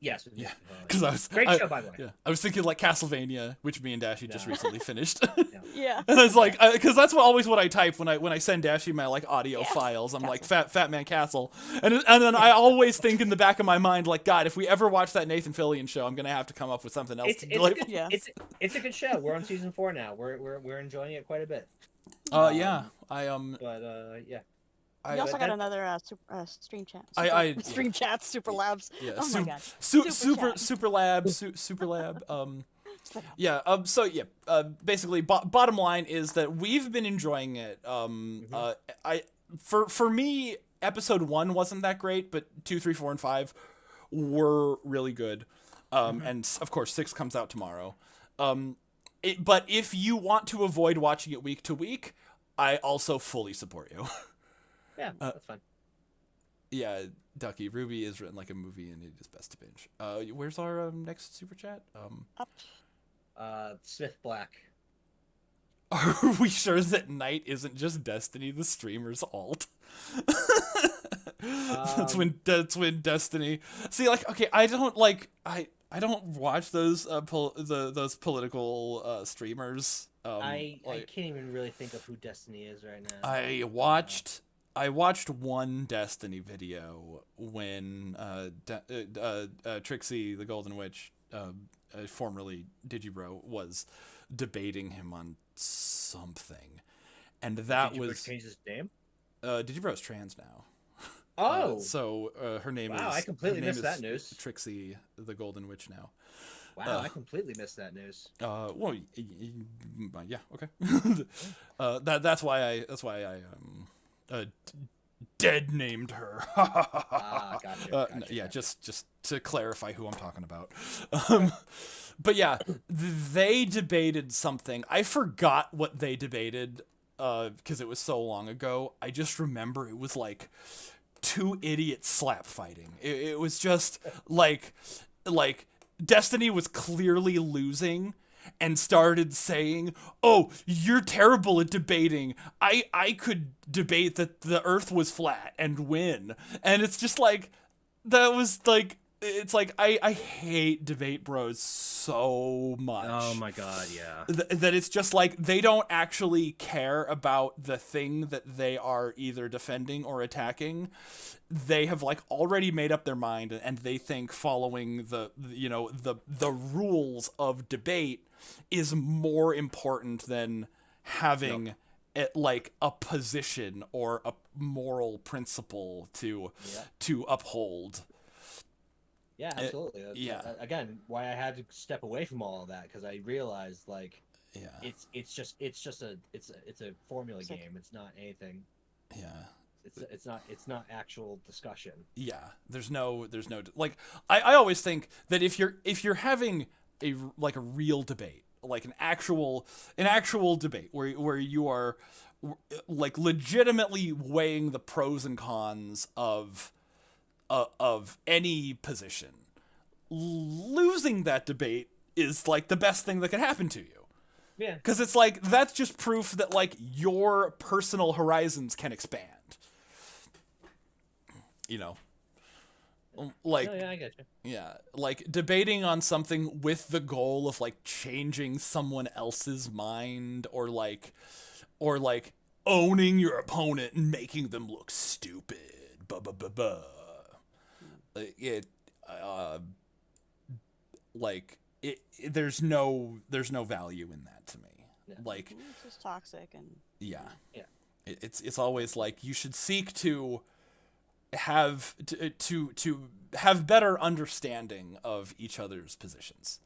Yes. Yeah, Definitely. because I was Great I, show, by the way. yeah, I was thinking like Castlevania, which me and Dashy just No. recently finished. Yeah. And it's like, because that's always what I type when I send Dashy my like audio Yeah. files. I'm like Castle. Fat Man Castle, and then I always think in the back of my mind like, God, if we ever watch that Nathan Fillion show, I'm gonna have to come up with something else. It's to a like, good, Yeah. it's a good show. We're on season 4 now. We're enjoying it quite a bit. yeah, I But yeah. I, You also I, got another stream chat. I- Stream chat, Super Labs. yeah, Oh my god. super lab, super lab. Yeah. So yeah. Basically, bottom line is that we've been enjoying it. For me, episode 1 wasn't that great, but 2, 3, 4, and 5 were really good. And of course 6 comes out tomorrow. But if you want to avoid watching it week to week, I also fully support you. Yeah, that's fine. Yeah, Ducky, Ruby is written like a movie and it is best to binge. Where's our next super chat? Up. Smith Black. Are we sure that Night isn't just Destiny the streamer's alt? That's when Destiny. See, like, okay, I don't watch those those political streamers. I can't even really think of who Destiny is right now. I watched one Destiny video when Trixie the Golden Witch, formerly Digibro, was debating him on something, and that was change his name. Digibro's trans now. Oh, So her name is. Wow, I completely her name missed that is news. Trixie the Golden Witch now. wow! I completely missed that news. Well, yeah, okay. That's why I dead named her. Gotcha. Yeah, just to clarify who I'm talking about. But yeah, they debated something. I forgot what they debated because it was so long ago. I just remember it was like 2 idiots slap fighting. It was just like Destiny was clearly losing and started saying, "Oh, you're terrible at debating. I could debate that the earth was flat and win." And it's just like, that was like, it's like, I hate debate bros so much. Oh my god, yeah. That it's just like, they don't actually care about the thing that they are either defending or attacking. They have like already made up their mind, and they think following the rules of debate is more important than having like a position or a moral principle to uphold. Yeah, absolutely. yeah. Again, why I had to step away from all of that, because I realized like Yeah. it's just a formula game. It's not anything. Yeah. It's not actual discussion. Yeah. There's no like, I always think that if you're having a real debate, like an actual debate where you are like legitimately weighing the pros and cons of any position, losing that debate is like the best thing that can happen to you. Yeah. Because it's like, that's just proof that like your personal horizons can expand. You know? Like, Oh, yeah, I get you. yeah, like debating on something with the goal of like changing someone else's mind, or like owning your opponent and making them look stupid. There's no value in that to me. Yeah. Like, It's just toxic and yeah. Yeah. It's always like, you should seek to have to have better understanding of each other's positions.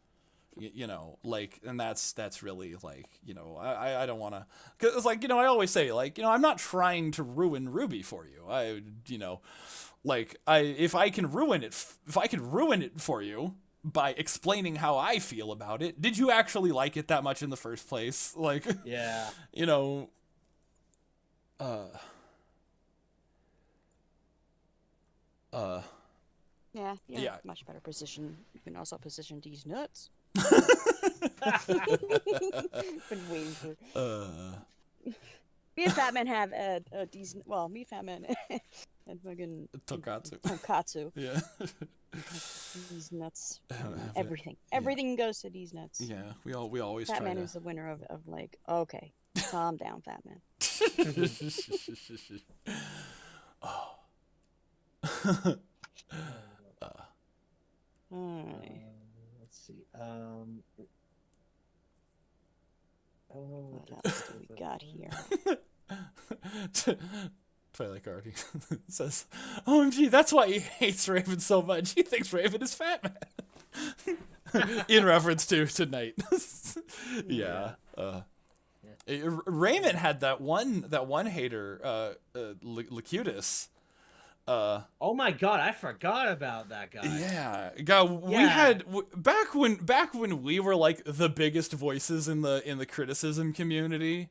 You know, like, and that's really like, you know, I don't want to, because it's like, you know, I always say, like, you know, I'm not trying to ruin Ruby for you. If I can ruin it for you by explaining how I feel about it, did you actually like it that much in the first place? Like, Yeah. you know, yeah, Yeah. much better position. You can also position these nuts. Been waiting for. Me and Fat Man have these. Well, me, Fat Man, That fucking Tonkatsu. Yeah. He's nuts. Have Everything. Everything goes to these nuts. Yeah, we always Fat try Man to. is the winner of like, okay, calm down, Fat Man. Oh. Alright. Let's see. What else do we got here? Twilight Guardian says, "OMG, that's why he hates Raven so much. He thinks Raven is Fat Man." In reference to tonight. Yeah. Raymond had that one hater, Locutus. Oh my god, I forgot about that guy. Yeah, God, we had back when we were like the biggest voices in the criticism community.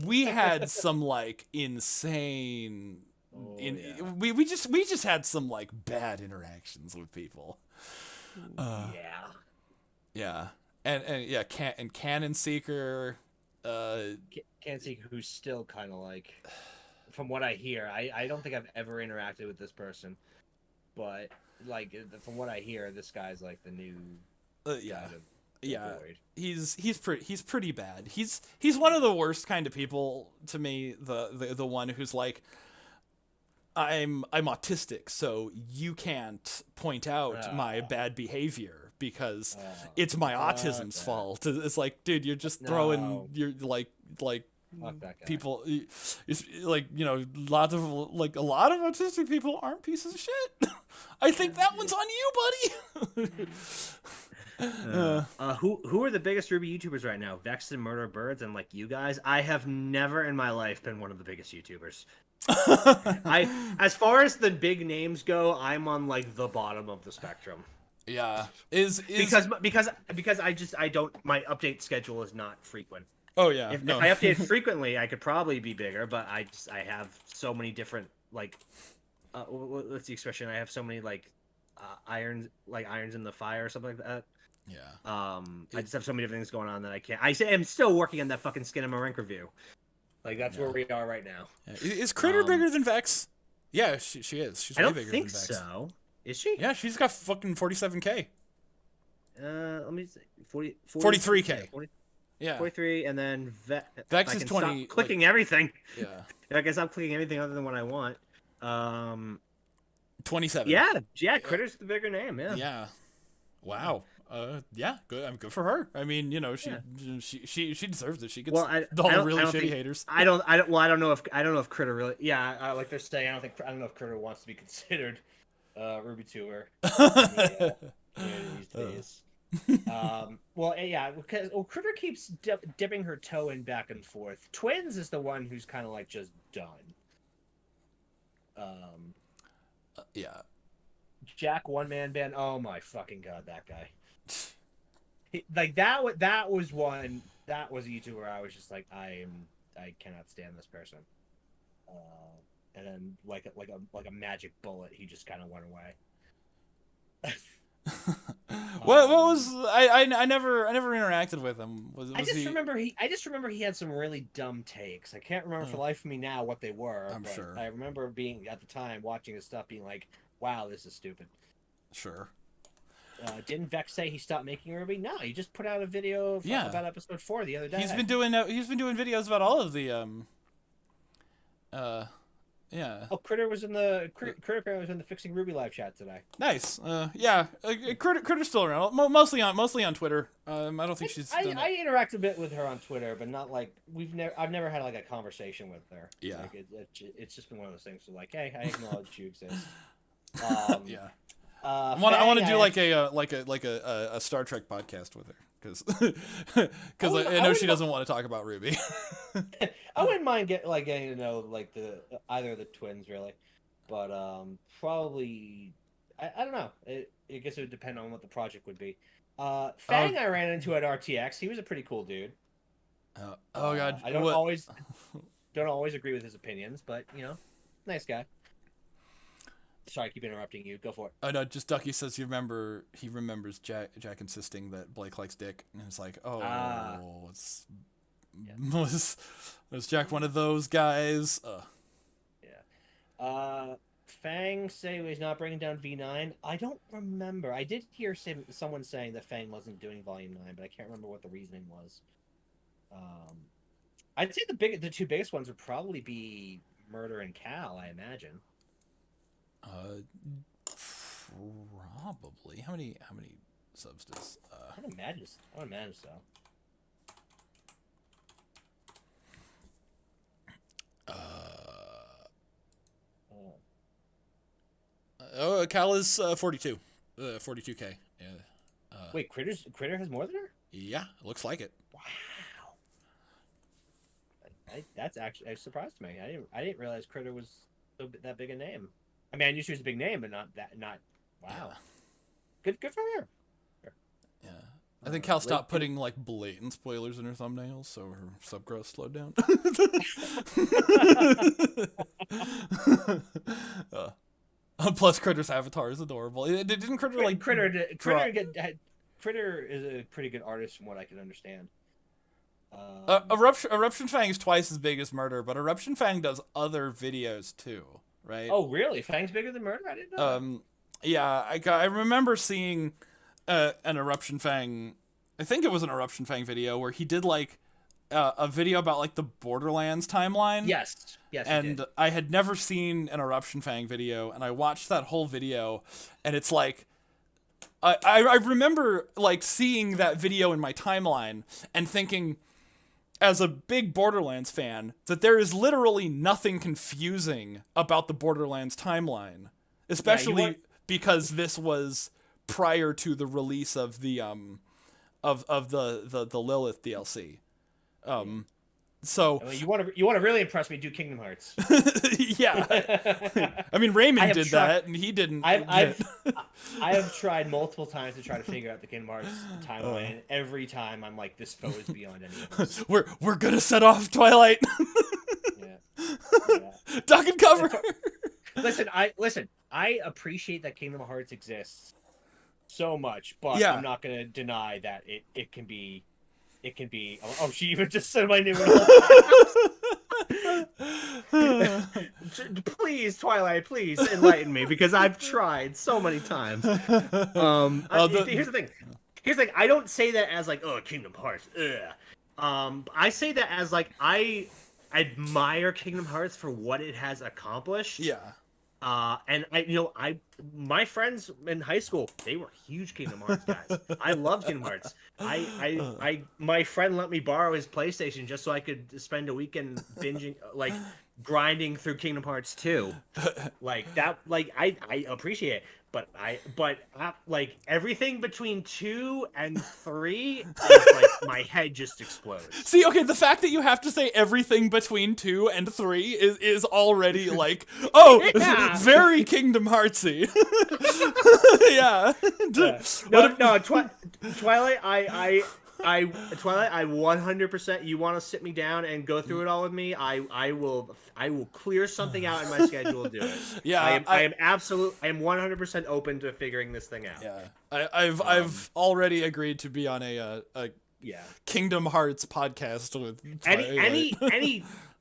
We had some like insane. We just had some like bad interactions with people. Yeah, and yeah, Cannon Seeker. Can't see who's still kind of like, from what I hear, I don't think I've ever interacted with this person, but like from what I hear, this guy's like the new Yeah. avoid. He's pretty bad. He's one of the worst kind of people to me. The one who's like, I'm autistic, so you can't point out my bad behavior because it's my autism's fault. It's like, dude, you're just throwing you're like Fuck that guy. people. It's like, you know, a lot of autistic people aren't pieces of shit. I think that one's on you, buddy. Who are the biggest Ruby YouTubers right now? Vex and Murder Birds and like you guys. I have never in my life been one of the biggest YouTubers. As far as the big names go, I'm on like the bottom of the spectrum. Yeah, because I don't, my update schedule is not frequent. Oh yeah. If I update frequently, I could probably be bigger, but I have so many different like what's the expression? I have so many like irons in the fire or something like that. Yeah. I just have so many different things going on that I can't. I'm still working on that fucking Skin and Marink review. Like that's where we are right now. Yeah. Is Critter bigger than Vex? Yeah, she is. She's way bigger than Vex. I don't think so. Is she? Yeah, she's got fucking 47K. Let me see. 43K. 40, yeah. 43, and then Vex is 20. Stop clicking everything. Yeah. I guess I'm clicking everything other than what I want. 27. Yeah. Critter's the bigger name. Yeah. Yeah. Wow. Yeah. Good. I'm good for her. I mean, you know, she deserves it. She gets all the really shitty haters. I don't know if Critter really. Yeah. Like they're saying, I don't know if Critter wants to be considered Ruby tuber these days. Because Critter keeps dipping her toe in back and forth. Twins is the one who's kind of like just done. Yeah. Jack one man band. Oh my fucking god, that guy. That was a YouTuber I was just like, I cannot stand this person. And then like a magic bullet, he just kind of went away. What was I never interacted with him. I just remember he had some really dumb takes. I can't remember for the life of me now what they were. I'm sure. I remember being at the time watching his stuff, being like, "Wow, this is stupid." Sure. Didn't Vex say he stopped making Ruby? No, he just put out a video about episode 4 the other day. He's been doing videos about all of the yeah. Oh, Critter was in the Critter was in the Fixing Ruby live chat today. Nice. Yeah. Critter's still around. Mostly on Twitter. I don't think she's. I interact a bit with her on Twitter, but not like I've never had like a conversation with her. Yeah. Like it's just been one of those things. So like, hey, I acknowledge you exist. Yeah. I want to do like a Star Trek podcast with her because I know she doesn't want to talk about Ruby. I wouldn't mind getting to know like either of the twins really, but probably I don't know. I guess it would depend on what the project would be. Fang I ran into at RTX. He was a pretty cool dude. Oh god, I don't always agree with his opinions, but you know, nice guy. Sorry, I keep interrupting you. Go for it. Oh no, just Ducky says he remembers Jack insisting that Blake likes dick, and it's like, was Jack one of those guys? Yeah. Fang say he's not bringing down V9. I don't remember. I did hear someone saying that Fang wasn't doing Volume 9, but I can't remember what the reasoning was. I'd say the two biggest ones would probably be Murder and Cal, I imagine. Probably. How many subs does? I would imagine so. Cal is 42, 42K. Yeah. Wait, Critter has more than her? Yeah, looks like it. Wow. That's actually surprised me. I didn't realize Critter was that big a name. I mean, I knew she was a big name, but not. Wow. Yeah. Good for her. Yeah. I think Cal stopped putting like blatant spoilers in her thumbnails, so her sub growth slowed down. Plus, Critter's avatar is adorable. Didn't Critter like Critter is a pretty good artist from what I can understand. Eruption Fang is twice as big as Murder, but Eruption Fang does other videos too, right? Oh, really? Fang's bigger than Murder? I didn't know. Yeah, I remember seeing an Eruption Fang. I think it was an Eruption Fang video where he did like a video about like the Borderlands timeline. Yes. And I had never seen an Eruption Fang video, and I watched that whole video, and it's like, I remember like seeing that video in my timeline and thinking, as a big Borderlands fan, that there is literally nothing confusing about the Borderlands timeline, especially because this was prior to the release of the the Lilith DLC. So you want to really impress me? Do Kingdom Hearts. Yeah, I mean Raymond did that, and he didn't. I have tried multiple times to try to figure out the Kingdom Hearts timeline. And every time I'm like, this foe is beyond any of this. We're gonna set off Twilight. Yeah. Duck and cover. Listen. I appreciate that Kingdom Hearts exists so much, but I'm not gonna deny that it can be. It can be. Oh, she even just said my name. Please, Twilight, please enlighten me because I've tried so many times. Here's the thing. Here's the thing. I don't say that as like, oh, Kingdom Hearts. I say that as like I admire Kingdom Hearts for what it has accomplished. Yeah. And my friends in high school, they were huge Kingdom Hearts guys. I loved Kingdom Hearts. My friend let me borrow his PlayStation just so I could spend a weekend binging, like grinding through Kingdom Hearts 2. Like that, like I appreciate it, but like everything between 2 and 3, like my head just explodes. See, okay, the fact that you have to say everything between 2 and 3 is already like, oh, very Kingdom Heartsy. Yeah. No, Twilight, Twilight, I 100%. You want to sit me down and go through it all with me? I will clear something out in my schedule to do it. Yeah, I am 100% open to figuring this thing out. Yeah, I've already agreed to be on a Kingdom Hearts podcast with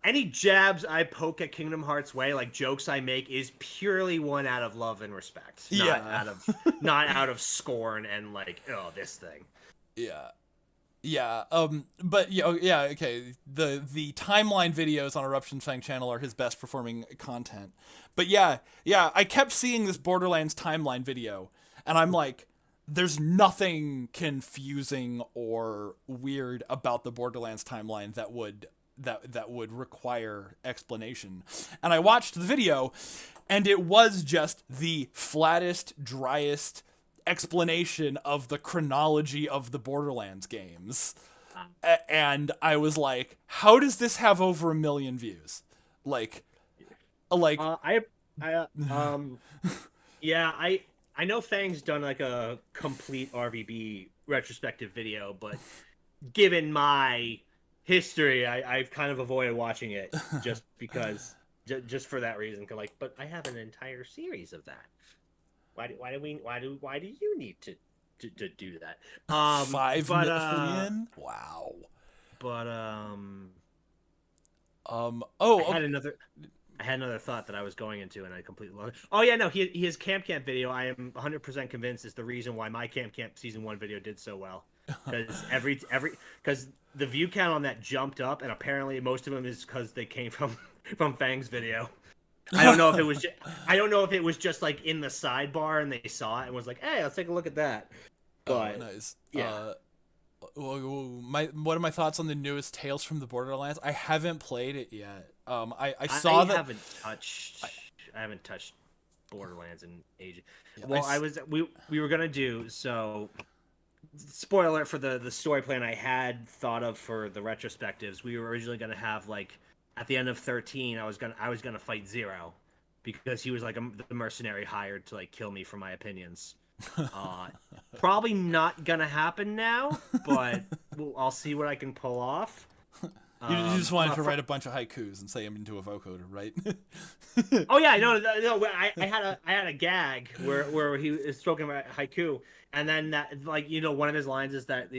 any jabs I poke at Kingdom Hearts way, like jokes I make, is purely one out of love and respect, not out of scorn and like, oh, this thing. Yeah, but okay. The timeline videos on Eruption Fang channel are his best performing content. But yeah, I kept seeing this Borderlands timeline video, and I'm like, there's nothing confusing or weird about the Borderlands timeline that would require explanation. And I watched the video, and it was just the flattest, driest explanation of the chronology of the Borderlands games. And I was like, how does this have over 1 million views? I know Fang's done like a complete RVB retrospective video, but given my history, I've kind of avoided watching it just because, just for that reason. But I have an entire series of that. Why do you need to do that? 5 million? Wow. But I had another. I had another thought that I was going into, and I completely lost it. Oh yeah, no, his Camp video. I am 100% convinced is the reason why my Camp season 1 video did so well, because because the view count on that jumped up, and apparently most of them is because they came from Fang's video. I don't know if it was just like in the sidebar and they saw it and was like, hey, let's take a look at that. But nice. yeah. What are my thoughts on the newest Tales from the Borderlands? I haven't played it yet. I saw that. I haven't touched Borderlands in ages. Yeah, Well, we were gonna do so. Spoiler alert for the story plan I had thought of for the retrospectives. We were originally gonna have like at the end of 13, I was gonna fight Zero because he was like the mercenary hired to like kill me for my opinions. Probably not gonna happen now, but I'll see what I can pull off. You just wanted to write a bunch of haikus and say them into a vocoder, right? Oh yeah, no. I had a gag where he is spoken about haiku, and then that like one of his lines is that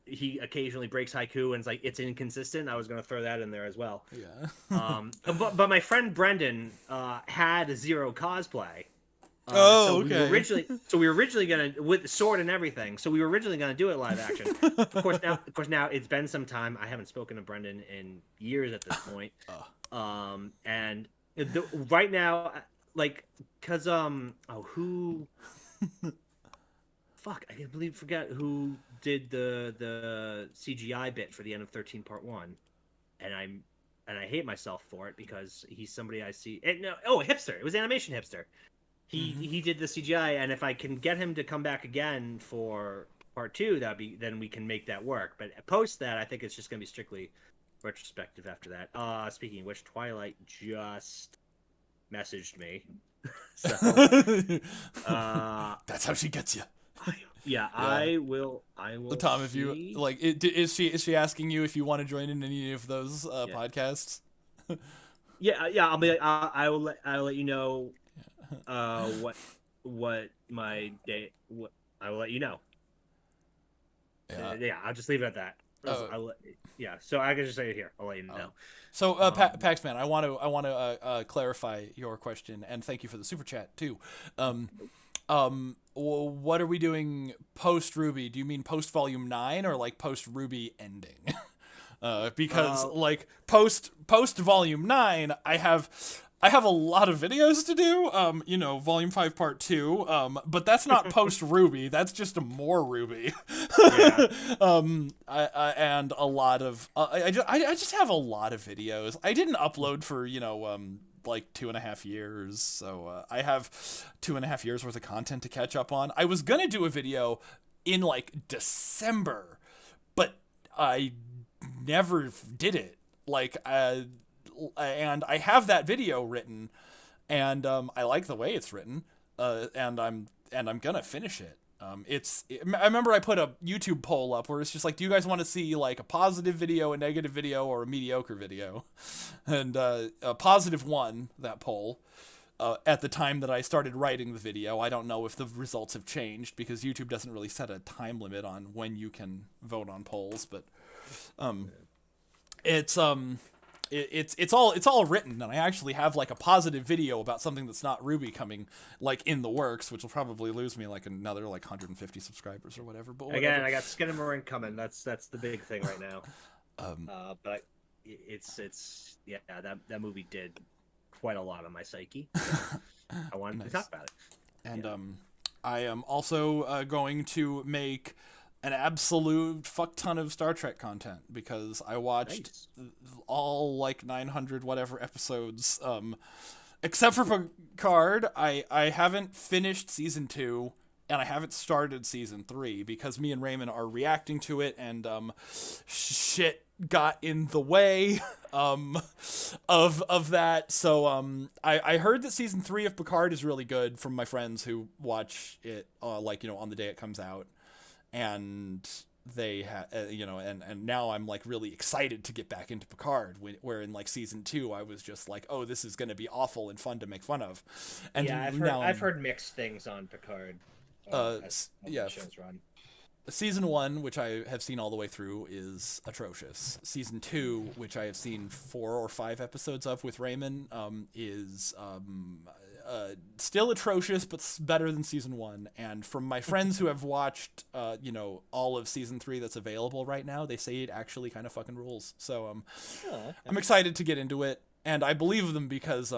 he occasionally breaks haiku and it's inconsistent. I was gonna throw that in there as well. Yeah. But my friend Brendan had a Zero cosplay. Okay. We were originally gonna with the sword and everything. So we were originally gonna do it live action. Of course now it's been some time. I haven't spoken to Brendan in years at this point. And right now, like, cause who? Fuck, I can't forget who did the CGI bit for the end of 13 Part 1, and I hate myself for it because he's somebody I see. Hipster. It was Animation Hipster. He did the CGI, and if I can get him to come back again for Part 2, then we can make that work. But post that, I think it's just gonna be strictly retrospective after that. Speaking of which, Twilight just messaged me. So that's how she gets you. Yeah, I will. Tom, if you like, is she asking you if you want to join in any of those podcasts? Yeah. I will let you know. What my day? What I will let you know. I'll just leave it at that. So I can just say it here. I'll let you know. So, Paxman, I want to clarify your question, and thank you for the super chat too. What are we doing post Ruby? Do you mean post Volume 9 or like post Ruby ending? Because like post Volume 9, I have a lot of videos to do. Volume 5 Part 2. But that's not post Ruby. That's just more Ruby. Yeah. And a lot of I just have a lot of videos. I didn't upload for like 2.5 years, so I have 2.5 years worth of content to catch up on. I was gonna do a video in like December, but I never did it. And I have that video written, and I like the way it's written, and I'm gonna finish it. I remember I put a YouTube poll up where it's just like, do you guys want to see like a positive video, a negative video, or a mediocre video? And a positive won that poll. At the time that I started writing the video, I don't know if the results have changed because YouTube doesn't really set a time limit on when you can vote on polls, but it's all written, and I actually have like a positive video about something that's not Ruby coming like in the works, which will probably lose me like another like 150 subscribers or whatever. But whatever. Again, I got Skinamarink coming. That's the big thing right now. But that movie did quite a lot on my psyche. I wanted to talk about it. And I am also going to make an absolute fuck ton of Star Trek content because I watched all like 900 whatever episodes, except for Picard. I haven't finished season 2 and I haven't started season 3 because me and Raymond are reacting to it, and shit got in the way of that. So I heard that season 3 of Picard is really good from my friends who watch it on the day it comes out. And they and now I'm like really excited to get back into Picard, where in like season 2 I was just like, oh, this is going to be awful and fun to make fun of. And I've heard mixed things on Picard. As the show's run. Season 1, which I have seen all the way through, is atrocious. Season 2, which I have seen 4 or 5 episodes of with Raymond, is still atrocious, but better than Season 1. And from my friends who have watched, all of Season 3 that's available right now, they say it actually kind of fucking rules. So I'm excited to get into it, and I believe them because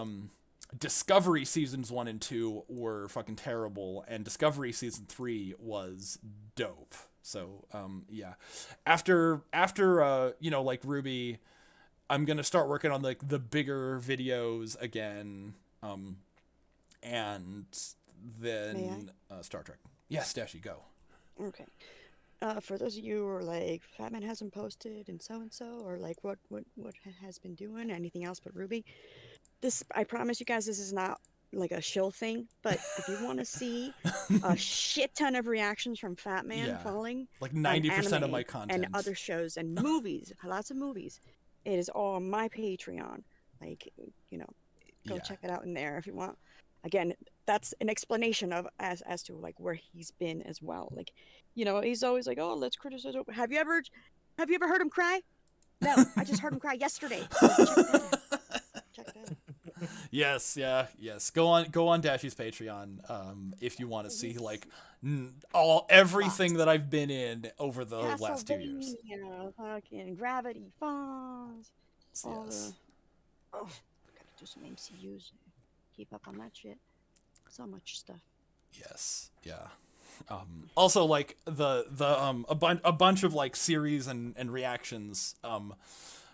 Discovery Seasons 1 and 2 were fucking terrible, and Discovery Season 3 was dope. So, yeah. After like Ruby, I'm gonna start working on, like, the bigger videos again, and then Star Trek. Yes, Dashy, go. Okay. For those of you who are like, Fatman hasn't posted and so, or like what has been doing, anything else but Ruby, this, I promise you guys, this is not like a shill thing, but if you want to see a shit ton of reactions from Fatman Falling, like 90% of my content and other shows and movies, lots of movies, it is all on my Patreon. Like, go check it out in there if you want. Again, that's an explanation of as to like where he's been as well. Like, he's always like, oh, let's criticize. Have you ever heard him cry? No, I just heard him cry yesterday. Check that out. Yes. Go on Dashy's Patreon if you want to see like everything that I've been in over the last 2 years. Fucking Gravity Falls. Yes. Gotta do some MCUs. Keep up on that shit. So much stuff. Yes. Yeah. Also, like a bunch of like series and reactions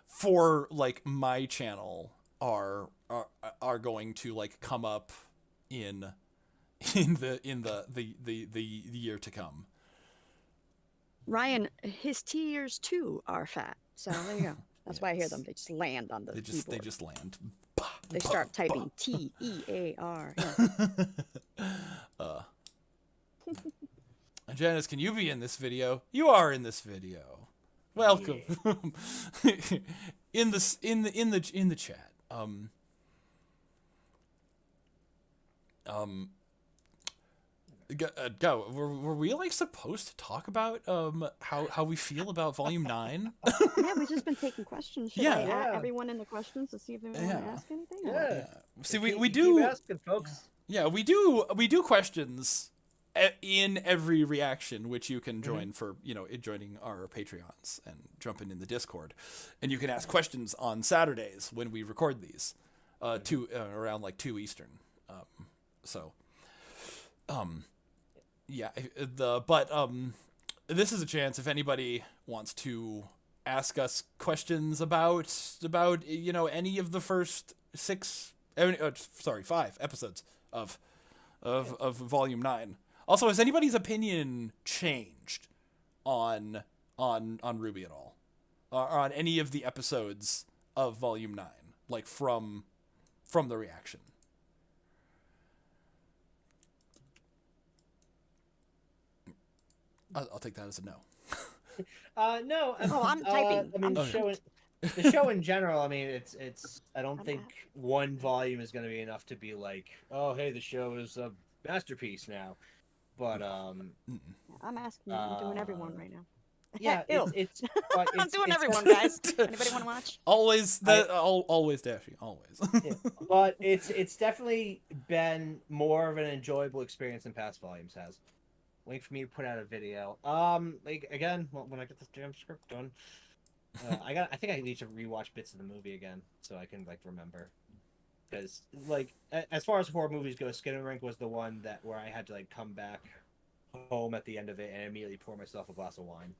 for like my channel are going to like come up in the year to come. Ryan, his tears too are fat. So there you go. That's why I hear them. They just land on the keyboard. They just land. They start typing TEAR. Janice, can you be in this video? You are in this video. Welcome. Yeah. in the chat. Go. Were we like supposed to talk about how we feel about Volume 9? Yeah, we've just been taking questions. Should I add everyone in the questions to see if they want to ask anything? Yeah. See, we do. Keep asking, folks. Yeah, we do questions in every reaction, which you can join for joining our Patreons and jumping in the Discord, and you can ask questions on Saturdays when we record these, around like 2 Eastern. This is a chance if anybody wants to ask us questions about any of the first 5 episodes of Volume 9. Also, has anybody's opinion changed on Ruby at all, or on any of the episodes of Volume 9, like from the reaction? I'll take that as a no. No. I'm typing. I mean, the show in general. I mean, it's. I don't think one volume is going to be enough to be like, oh, hey, the show is a masterpiece now. But I'm asking. I'm doing everyone right now. Yeah, it's I'm doing everyone, guys. Anybody want to watch? Always Dashy, always. Yeah, but it's definitely been more of an enjoyable experience than past volumes has. Wait for me to put out a video. Like again, when I get this damn script done, I think I need to rewatch bits of the movie again so I can like remember. Because like as far as horror movies go, Skinamarink was the one where I had to like come back home at the end of it and immediately pour myself a glass of wine.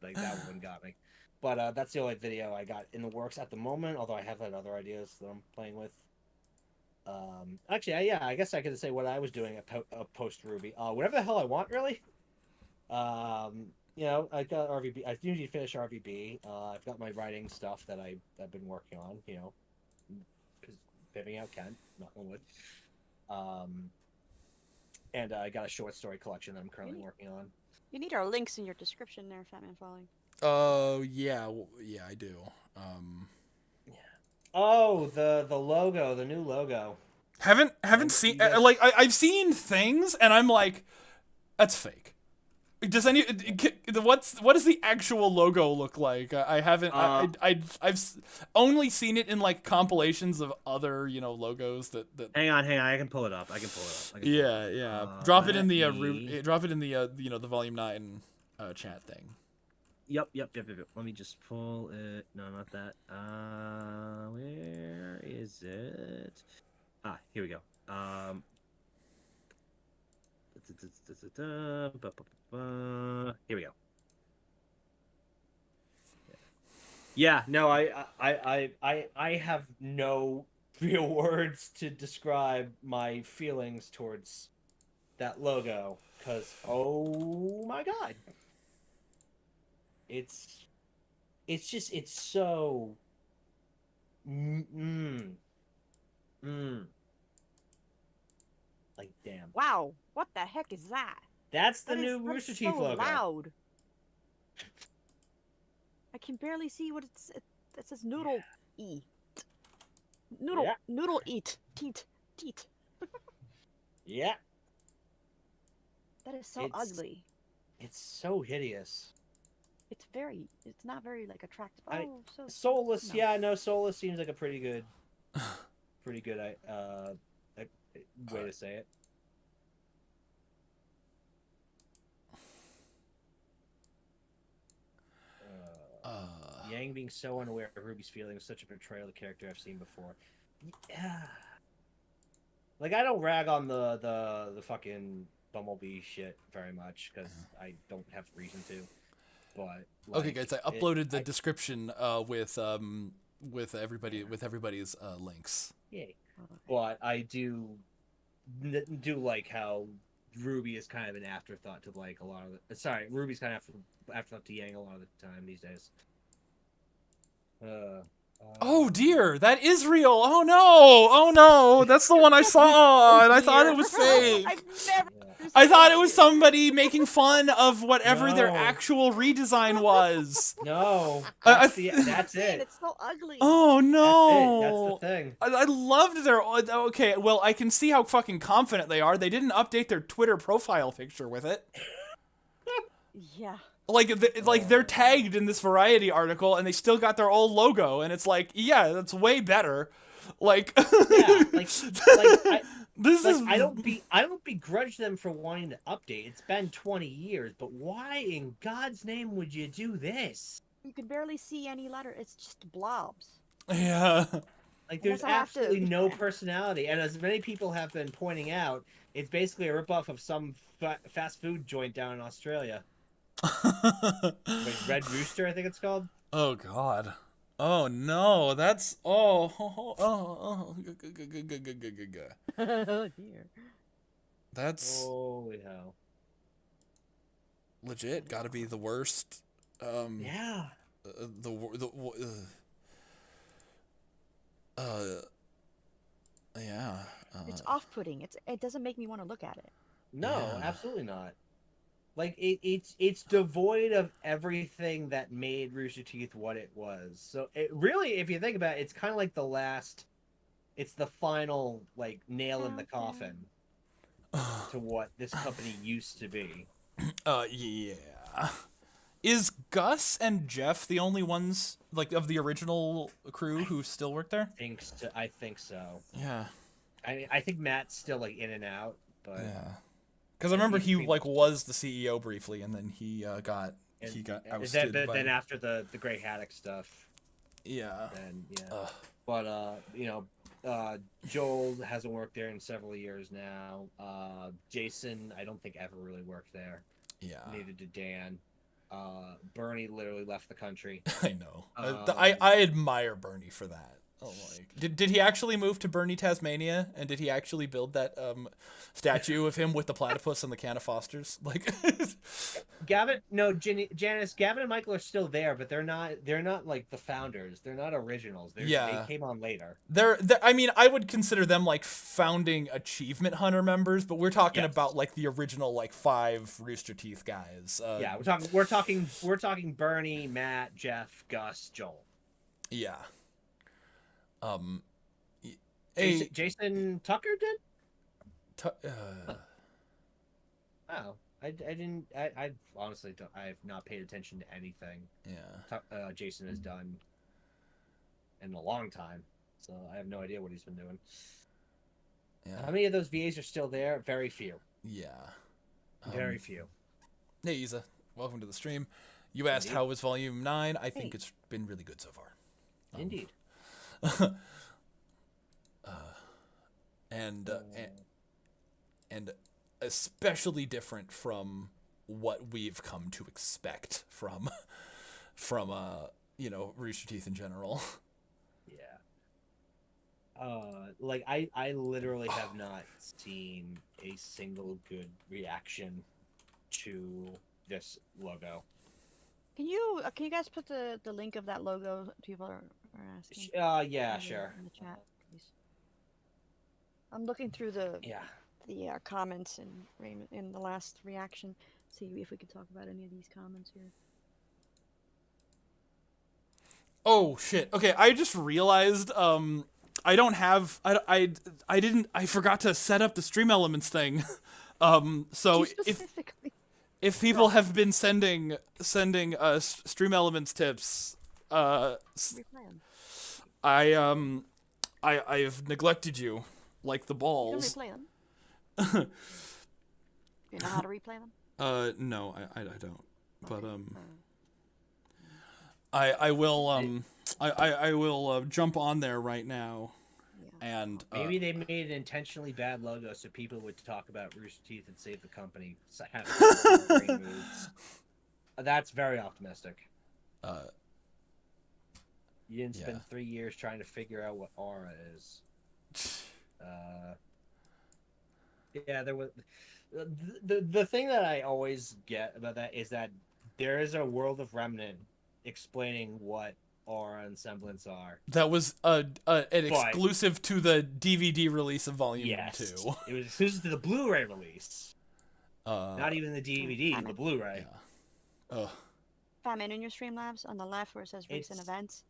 Like that one got me. But that's the only video I got in the works at the moment. Although I have had other ideas that I'm playing with. Actually, I guess I could say what I was doing at post Ruby. Whatever the hell I want, really. I got RVB. I usually finish RVB. I've got my writing stuff that I've been working on. Pimping Out Kent, knock on wood. And I got a short story collection that I'm currently working on. You need our links in your description there, Fatman Falling. Oh yeah, I do. Oh, the logo, the new logo. Haven't seen like I've seen things and I'm like, that's fake. Does what does the actual logo look like? I haven't. I've only seen it in like compilations of other logos that. Hang on. I can pull it up. Yeah. Drop it in the me- drop it in the the volume 9 chat thing. Yep. Let me just pull it. No, not that. Where is it? Here we go. Here we go. Yeah, no, I have no real words to describe my feelings towards that logo, because oh my god, it's so like damn. Wow, what the heck is that? That's the That new is Rooster so Teeth logo. loud. I can barely see what it's. It says noodle e. Noodle Yeah. noodle eat teat teat. Yeah, That is so It's- ugly. it's so hideous. It's not very like attractive. I- Oh, so Soulless, no. yeah, no, Soulless seems like a pretty good way to say it. Yang being so unaware of Ruby's feelings, such a betrayal of the character I've seen before. Yeah. Like, I don't rag on the fucking Bumblebee shit very much, because I don't have reason to. But Okay, like, guys, I uploaded the description with everybody's links. Yay. But I do like how Ruby is kind of an afterthought to like a lot of the. Sorry, Ruby's kind of afterthought to Yang a lot of the time these days. Oh dear, that is real. Oh no, that's the one I saw, and I thought it was fake. I've never. Yeah. I thought it was somebody making fun of whatever their No. actual redesign was. No, I- that's it. It's so ugly. Oh no, That's the thing. I loved their. Okay, well, I can see how fucking confident they are. They didn't update their Twitter profile picture with it. Yeah. Like, they're tagged in this Variety article, and they still got their old logo, and it's like, yeah, that's way better. Like, Yeah, like this is. I don't begrudge them for wanting to update. It's been 20 years, but why in God's name would you do this? You can barely see any letter. It's just blobs. Yeah. Like, there's Unless I have to- absolutely no personality, and as many people have been pointing out, it's basically a ripoff of some fast food joint down in Australia. Like Red Rooster, I think it's called. Oh God. Oh no, that's oh Oh dear. that's Holy hell! legit. Got to be the worst. Yeah. Yeah. It's off-putting. It doesn't make me want to look at it. No, Yeah. absolutely not. Like it's devoid of everything that made Rooster Teeth what it was. So it really, if you think about it, it's kind of like it's the final like nail in the coffin to what this company used to be. Yeah. Is Gus and Jeff the only ones like of the original crew who still work there? I think so. Yeah. I think Matt's still like in and out, but Yeah. Because I remember he like was the CEO briefly, and then he got ousted. But by... then after the Grey Haddock stuff, yeah. then yeah. But Joel hasn't worked there in several years now. Jason, I don't think ever really worked there. Yeah. Neither did Dan. Bernie literally left the country. I know. I admire Bernie for that. Oh, like, did he actually move to Bernie, Tasmania, and did he actually build that statue of him with the platypus and the can of Fosters? Like, Gavin, no, Janice, Gavin and Michael are still there, but they're not like the founders. They're not originals. They came on later. they're I mean, I would consider them like founding Achievement Hunter members, but we're talking Yes. about like the original like 5 Rooster Teeth guys. Yeah, we're talking Bernie, Matt, Jeff, Gus, Joel. Yeah. Jason Tucker did. Oh, I didn't. I honestly don't. I have not paid attention to anything Yeah. Jason has done in a long time, so I have no idea what he's been doing. Yeah. How many of those VAs are still there? Very few. Yeah. Very few. Hey, Isa. Welcome to the stream. You asked Indeed. how was Volume 9. I think Hey. it's been really good so far. Indeed. And especially different from what we've come to expect from Rooster Teeth in general. Yeah. Like I literally have not seen a single good reaction to this logo. Can you guys put the link of that logo people are asking? Yeah, in the- sure. In the chat, please. I'm looking through the Yeah. comments in the last reaction. See if we could talk about any of these comments here. Oh shit. Okay, I just realized I don't have I forgot to set up the Stream Elements thing. So Too specifically. if people have been sending Stream Elements tips, Replay 'em. I've neglected you like the You can balls. replay them. You know how to replay them? No, I don't. But I will I will jump on there right now. Yeah. And Maybe they made an intentionally bad logo so people would talk about Rooster Teeth and save the company. Green moods. That's very optimistic. You didn't spend Yeah. 3 years trying to figure out what aura is. Yeah, there was the thing that I always get about that is that there is a World of Remnant explaining what aura and semblance are. that was an exclusive to the DVD release of Volume Yes, 2. it was exclusive to the Blu-ray release. Not even the DVD, Damn the it. Blu-ray. Yeah. Fam, in your Streamlabs on the left where it says recent It's- events.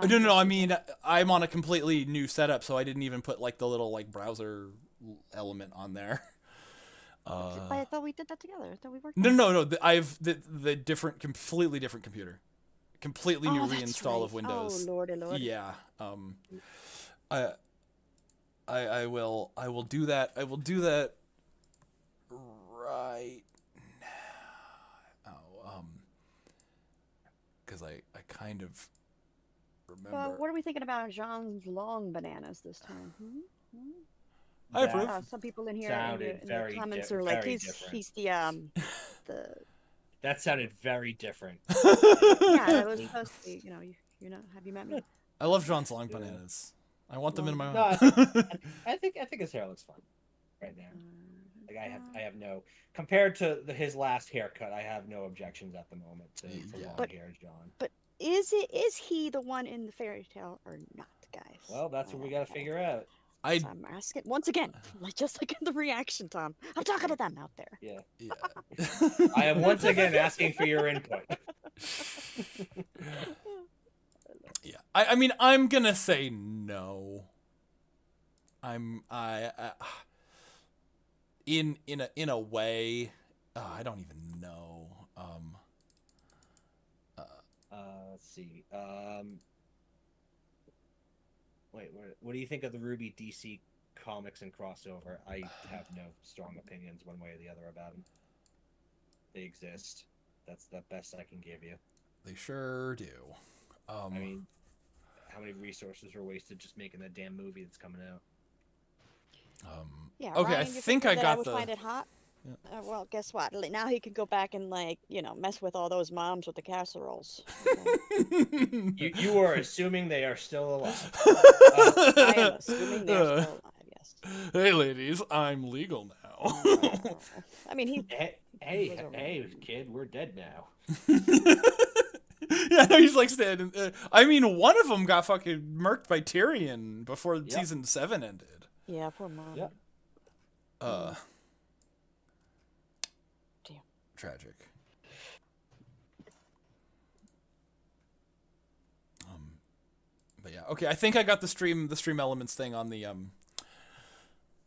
No, I mean I'm on a completely new setup, so I didn't even put like the little like browser element on there. I thought we did that together. I thought we worked. No. I've the different, completely different computer, completely new Oh, that's reinstall of right. Windows. Oh lordy, lord. Yeah. I will do that. I will do that right now. Because I kind of remember. Well, what are we thinking about Jean's long bananas this time? I approve. Some people in here Sounded in very the comments di- are like, very he's different. he's the That sounded very different. yeah. It was supposed to be. You know. Have you met me? I love John's long bananas. I want them in my No, mouth. I think his hair looks fine right now. Like I have no compared to his last haircut, I have no objections at the moment to Yeah. long hair John. But is he the one in the fairy tale or not, guys? Well, that's what we got to figure out. So I'm asking once again, just like in the reaction, Tom. I'm talking to them out there. Yeah. Yeah. I am once again asking for your input. Yeah. I mean, I'm gonna say no. In a way, I don't even know. Let's see. Wait, what do you think of the Ruby DC comics and crossover? I have no strong opinions one way or the other about them. They exist. That's the best I can give you. They sure do. I mean, how many resources are wasted just making that damn movie that's coming out? Yeah. Okay, I Ryan, you think I that got would the- find it hot. Well, guess what? Now he can go back and mess with all those moms with the casseroles. You are assuming they are still alive. I am assuming they're still alive. Yes. Hey, ladies, I'm legal now. I mean, he. Hey, kid, we're dead now. Yeah, no, he's like standing. I mean, one of them got fucking murked by Tyrion before Yep. season 7 ended. Yeah, poor mom. Yep. Damn. Tragic. But yeah, okay. I think I got the stream elements thing on the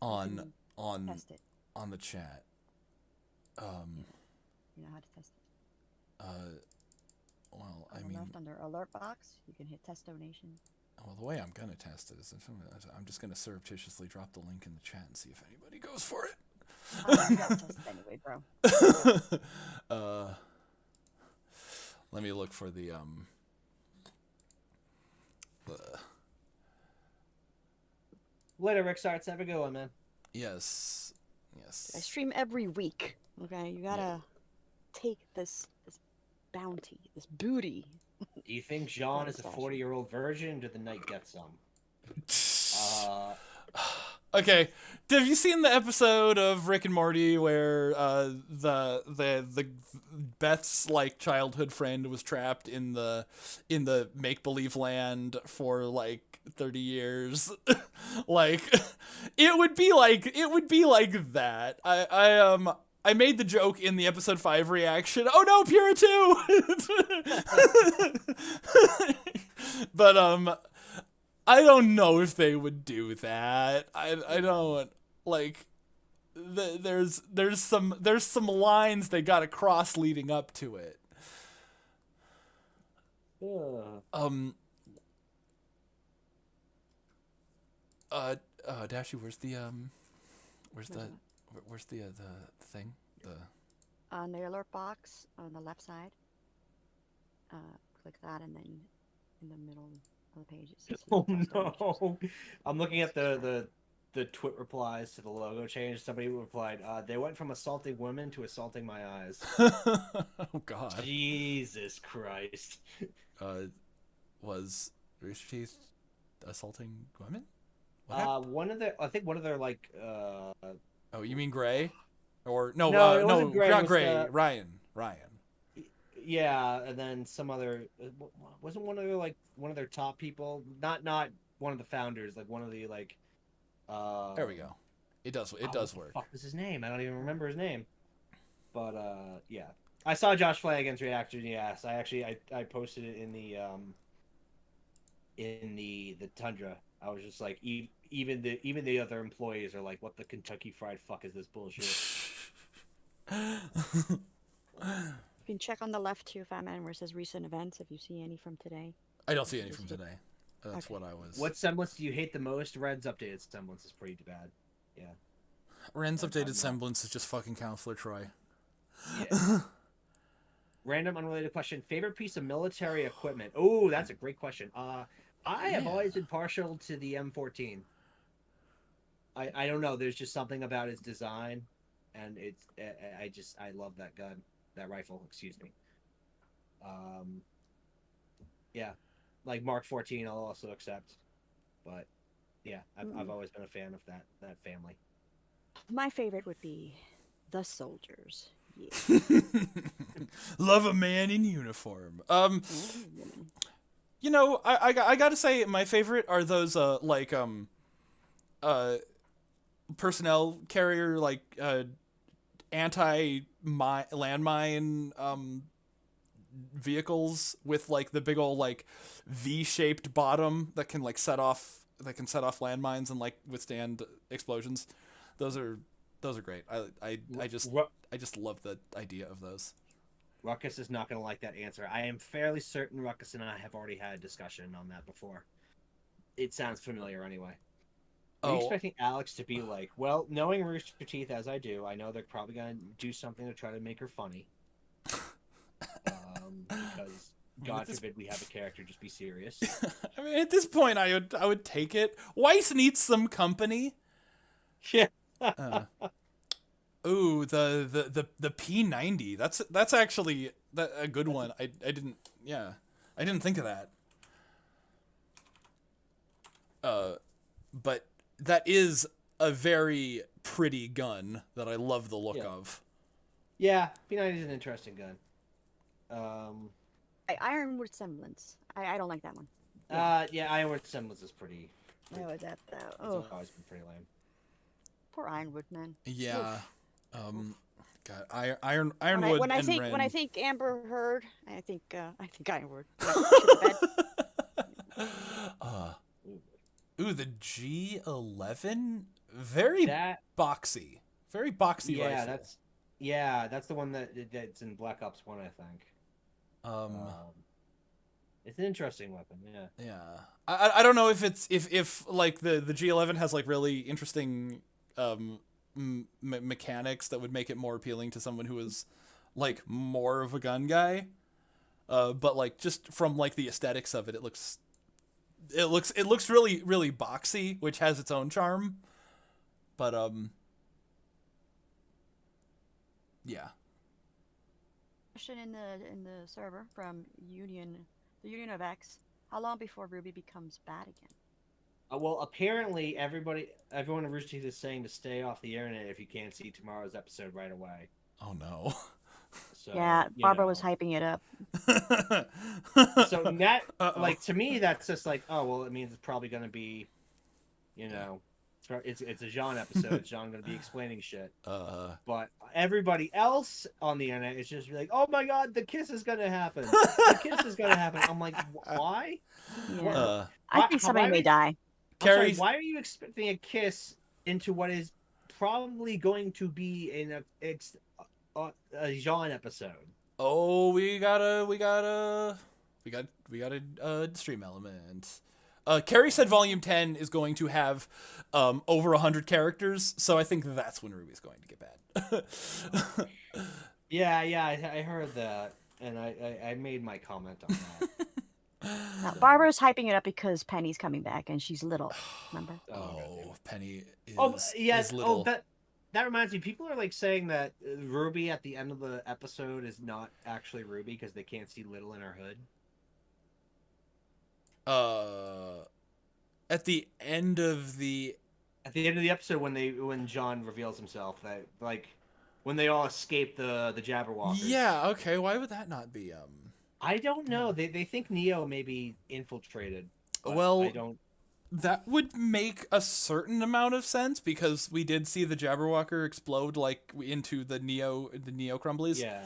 on Test it. on the chat. You know how to test it. Well, I On the mean, left under alert box, you can hit test donation. well, the way I'm gonna test it is I'm just gonna surreptitiously drop the link in the chat and see if anybody goes for it. You gotta test it anyway, bro. Let me look for the Later, Rick Starts. Have a good one, man. yes. I stream every week. Okay, you gotta take this bounty, this booty. Do you think Jean is a Satisfaction. 40-year-old virgin? Did the knight get some? Okay, have you seen the episode of Rick and Morty where the Beth's like childhood friend was trapped in the make believe land for like 30 years? Like it would be like that. I made the joke in the episode 5 reaction. Oh no, Pura too. But I don't know if they would do that. I don't like. There's some lines they got to cross leading up to it. Dashy, where's the thing? On the alert box on the left side, click that, and then in the middle of the page it says Oh test donation. no! I'm looking at the twit replies to the logo change. Somebody replied, "They went from assaulting women to assaulting my eyes." Oh God. Jesus Christ! Was Rooster Teeth assaulting women? What happened? I think one of their like Oh, you mean Gray? Or no, No, it no, wasn't Gray, it not was, Gray. Ryan. yeah, and then some other wasn't one of their like one of their top people, not one of the founders, like one of the like There we go. It does what work. the fuck was his name? I don't even remember his name. But yeah. I saw Josh Flanagan's reaction, yes. I posted it in the Tundra. I was just like even the other employees are like, what the Kentucky Fried fuck is this bullshit? You can check on the left too, Fat Man, where it says recent events. If you see any from today. I don't see any from today. That's Okay. what I was. What semblance do you hate the most? Red's updated semblance is pretty bad. Yeah. Ren's I'm updated not. semblance is just fucking Counselor Troy. Yeah. Random unrelated question. Favorite piece of military equipment? Oh, that's a great question. I have always been partial to the M14. I don't know. There's just something about its design, and I love that gun, that rifle. Excuse me. Yeah, like Mark 14, I'll also accept, but yeah, I've always been a fan of that family. My favorite would be the soldiers. Yeah. Love a man in uniform. Woman. You know, I gotta say my favorite are those personnel carrier like anti landmine vehicles with like the big old like V-shaped bottom that can like set off landmines and like withstand explosions. Those are great. I just love the idea of those. Ruckus is not going to like that answer. I am fairly certain Ruckus and I have already had a discussion on that before. It sounds familiar anyway. Are you expecting Alex to be like, well, knowing Rooster Teeth as I do, I know they're probably going to do something to try to make her funny. Because God forbid we have a character just be serious. I mean, at this point, I would take it. Weiss needs some company. Yeah. Ooh, the P90. That's actually a good one. I didn't think of that. But that is a very pretty gun that I love the look of. Yeah, P90 is an interesting gun. Ironwood Semblance. I don't like that one. Yeah, Ironwood Semblance is pretty. Oh, that. It's Oh, always been pretty lame. poor Ironwood, man. Yeah. God, Ironwood When I and think Ren. when I think Amber Heard, I think Ironwood. Ooh, the G11, very That boxy, very boxy yeah, rifle. Yeah, that's the one that's in Black Ops 1, I think. It's an interesting weapon, yeah. Yeah, I don't know if it's if like the G11 has like really interesting mechanics that would make it more appealing to someone who is like more of a gun guy. But like just from like the aesthetics of it, it looks really really boxy, which has its own charm. But yeah. Question in the server from the Union of X. How long before Ruby becomes bad again? Well, apparently everyone in Rooster Teeth is saying to stay off the internet if you can't see tomorrow's episode right away. Oh no. So, yeah, you Barbara know. was hyping it up. So that, Uh-oh. like, to me, that's just like, oh well, it means it's probably gonna be, you know, it's a Jean episode. Jean gonna be explaining shit. But everybody else on the internet is just like, oh my god, the kiss is gonna happen. The kiss is gonna happen. I'm like, why? Yeah. I think somebody why may would- die. I'm sorry, Carrie's why are you expecting a kiss into what is probably going to be in a Jean episode? Oh, we got a stream element. Carrie said Volume 10 is going to have over 100 characters, so I think that's when Ruby's going to get bad. Yeah, I heard that, and I made my comment on that. Now, Barbara's hyping it up because Penny's coming back and she's little. Remember? Oh, Penny is, yes. is little. Oh, that reminds me. People are like saying that Ruby at the end of the episode is not actually Ruby because they can't see Little in her hood. At the end of the episode when John reveals himself, that like when they all escape the Jabberwockers. Yeah, okay, why would that not be I don't know. They think Neo may be infiltrated. but Well, I don't. that would make a certain amount of sense because we did see the Jabberwocker explode like into the Neo Crumblies. Yeah.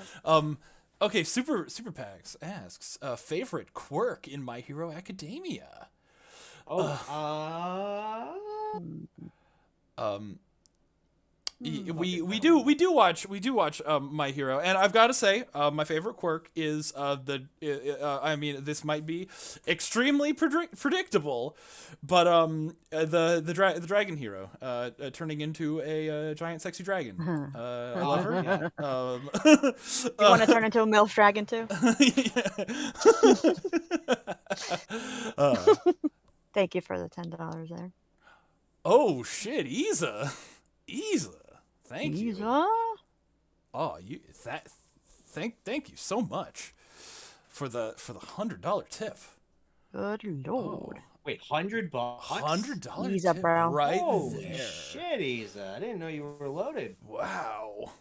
Okay, Super Pax asks, favorite quirk in My Hero Academia. We do watch My Hero, and I've got to say my favorite quirk is I mean, this might be extremely predictable, but the dragon hero turning into a giant sexy dragon. I love her. You want to turn into a MILF dragon too? Thank you for the $10 there. Oh shit, Isa, thank you. Isa? Oh, thank you so much for the $100 tip. Good lord. Wait, $100? $100 Isa, tip bro. right Holy there. shit, Isa! I didn't know you were loaded. Wow.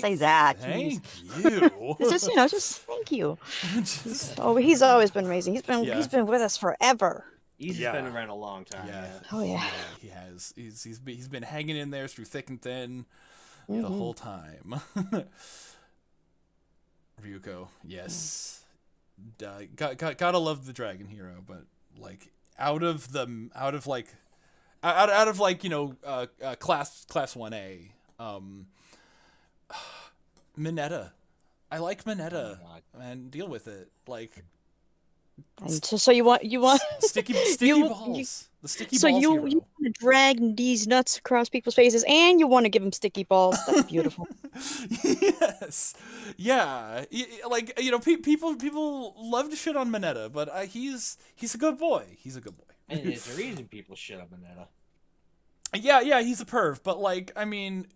Say that, Thank jeez. you. It's just, just thank you. Just- Oh, he's always been amazing. He's Yeah. been with us forever. Isa's Yeah. been around a long time. yeah. Oh, yeah. He has. He's been hanging in there through thick and thin the Mhm. whole time. Ryuko, yes. Gotta love the dragon hero, but like out of class 1A, Mineta. I like Mineta, God. and deal with it. Like And so you want sticky You- balls. The sticky so balls you hero. want to drag these nuts across people's faces, and you want to give them sticky balls. That's beautiful. Yes, yeah. Like people love to shit on Mineta, but he's a good boy. He's a good boy. And there's a reason people shit on Mineta. Yeah, he's a perv, but like, I mean,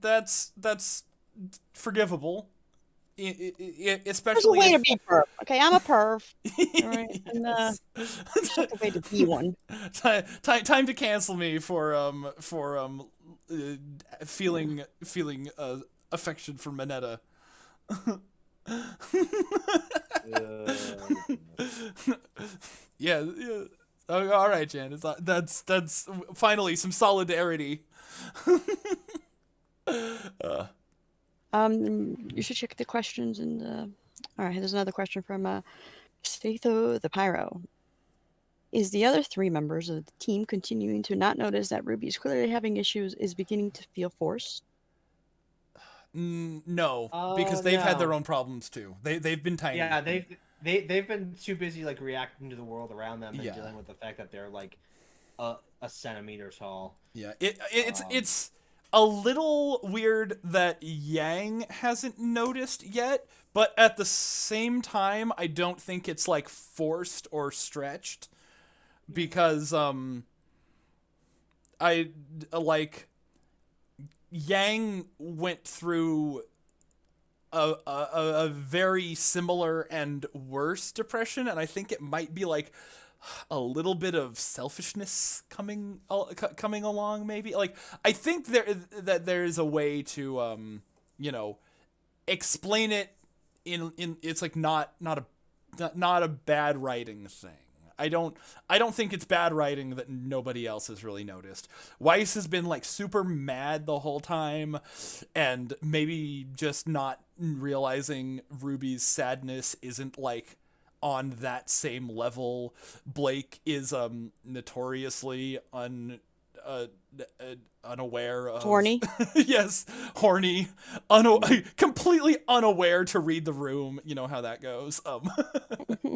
that's forgivable. There's a Especially way to if- be a perv. Okay, I'm a perv. Alright, and, Yes. There's a way to be one. Time to cancel me for feeling affection for Mineta. Yeah. Oh, all right, Jan. That's finally some solidarity. You should check the questions and. All right, there's another question from Statho the Pyro. Is the other 3 members of the team continuing to not notice that Ruby is clearly having issues? Is beginning to feel forced? No, because they've had their No. own problems too. They've been tiny. Yeah, they've been too busy like reacting to the world around them and Yeah. dealing with the fact that they're like a centimeter tall. Yeah, it's a little weird that Yang hasn't noticed yet, but at the same time, I don't think it's like forced or stretched because I like Yang went through a very similar and worse depression, and I think it might be like a little bit of selfishness coming along, maybe. Like, I think there's a way to explain it in it's like not a bad writing thing. I don't think it's bad writing that nobody else has really noticed. Weiss has been like super mad the whole time, and maybe just not realizing Ruby's sadness isn't like on that same level. Blake is notoriously unaware of Horny? yes, horny, completely unaware to read the room. You know how that goes.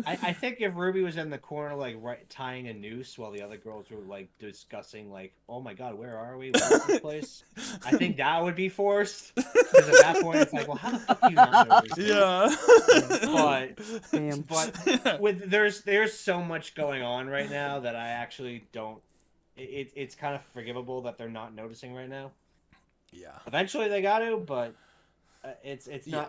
I think if Ruby was in the corner like tying a noose while the other girls were like discussing like, oh my god, where are we? Where's this place? I think that would be forced. Because at that point it's like, well, how the fuck do you not know these things? Yeah. Damn. But with there's so much going on right now that I actually don't. It's kind of forgivable that they're not noticing right now. Yeah. Eventually they got to, but it's Yeah.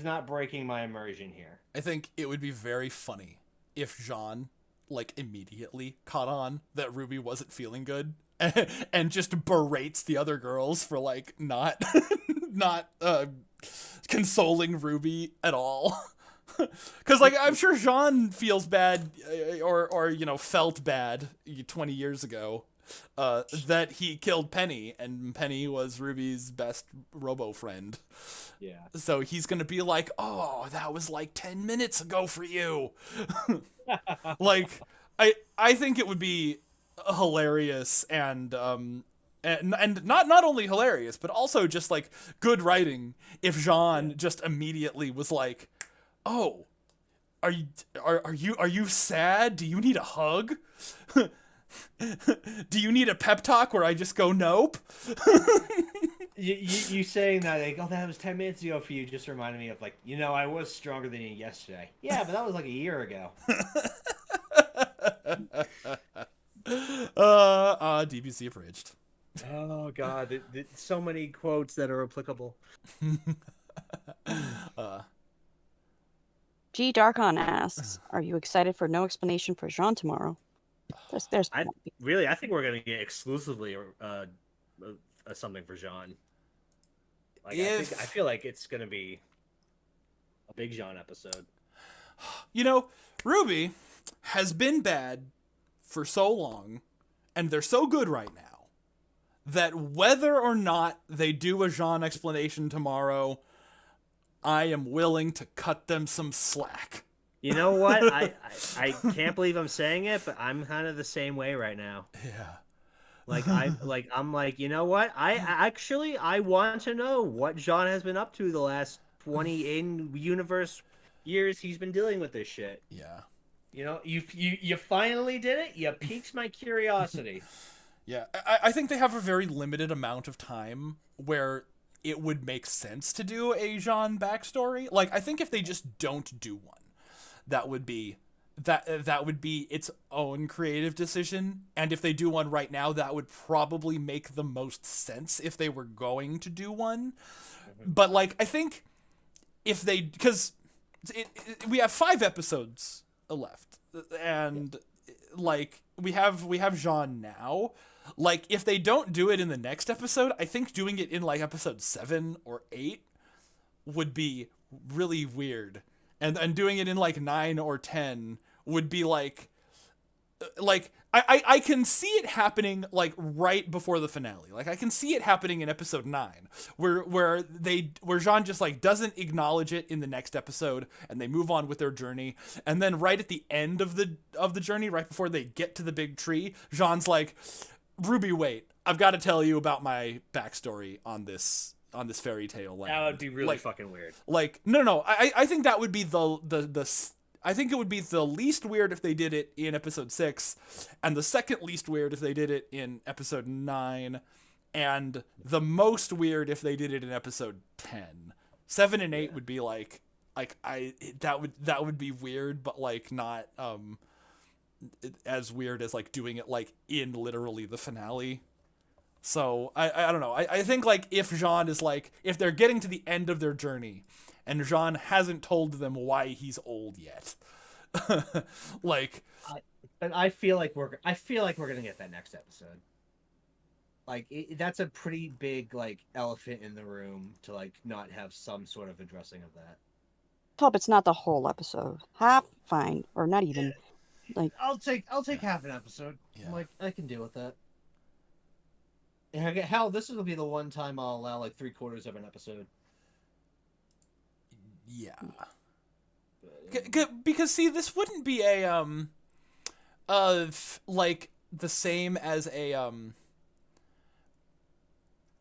not breaking my immersion here. I think it would be very funny if Jean like immediately caught on that Ruby wasn't feeling good and just berates the other girls for like not consoling Ruby at all. Because like I'm sure Jean feels bad or felt bad 20 years ago that he killed Penny, and Penny was Ruby's best robo friend. Yeah. So he's gonna be like, oh, that was like 10 minutes ago for you. Like I think it would be hilarious and not only hilarious but also just like good writing if Jean just immediately was like, oh, are you sad? Do you need a hug? Do you need a pep talk where I just go nope? You saying that like, oh, that was 10 minutes ago for you just reminded me of like, I was stronger than you yesterday. Yeah, but that was like a year ago. DBC abridged. Oh god, so many quotes that are applicable. G Darkon asks, "Are you excited for no explanation for Jean tomorrow?" There's I think we're gonna get exclusively something for Jean. Like, I feel like it's gonna be a big Jean episode. Ruby has been bad for so long, and they're so good right now that whether or not they do a Jean explanation tomorrow, I am willing to cut them some slack. You know what? I can't believe I'm saying it, but I'm kind of the same way right now. Yeah. I'm like, you know what? I want to know what Jean has been up to the last 20 in-universe years he's been dealing with this shit. Yeah. You finally did it. You piqued my curiosity. Yeah. I think they have a very limited amount of time where it would make sense to do a Jean backstory. Like, I think if they just don't do one, that would be its own creative decision. And if they do one right now, that would probably make the most sense if they were going to do one. But like, I think if they, because we have 5 episodes left, and like we have Jean now. Like, if they don't do it in the next episode, I think doing it in like episode 7 or 8 would be really weird. And doing it in like 9 or 10 would be like I can see it happening like right before the finale. Like, I can see it happening in episode 9 where Jean just like doesn't acknowledge it in the next episode and they move on with their journey. And then right at the end of the journey, right before they get to the big tree, Jean's like, Ruby, wait, I've got to tell you about my backstory on this fairy tale land. That would be really like, fucking weird. Like no, I think that would be I think it would be the least weird if they did it in episode 6, and the second least weird if they did it in episode 9, and the most weird if they did it in episode 10. 7 and 8 would be that would be weird, but like not as weird as like doing it like in literally the finale. So I don't know. I think like if Jean is like, if they're getting to the end of their journey and Jean hasn't told them why he's old yet, like, but I feel like we're gonna get that next episode. Like that's a pretty big like elephant in the room to like not have some sort of addressing of that. Hope it's not the whole episode. Half, fine, or not even. Like, I'll take half an episode. Yeah. Like I can deal with that. Hell, this will be the one time I'll allow like 3/4 of an episode. yeah. Because see, this wouldn't be a like the same as a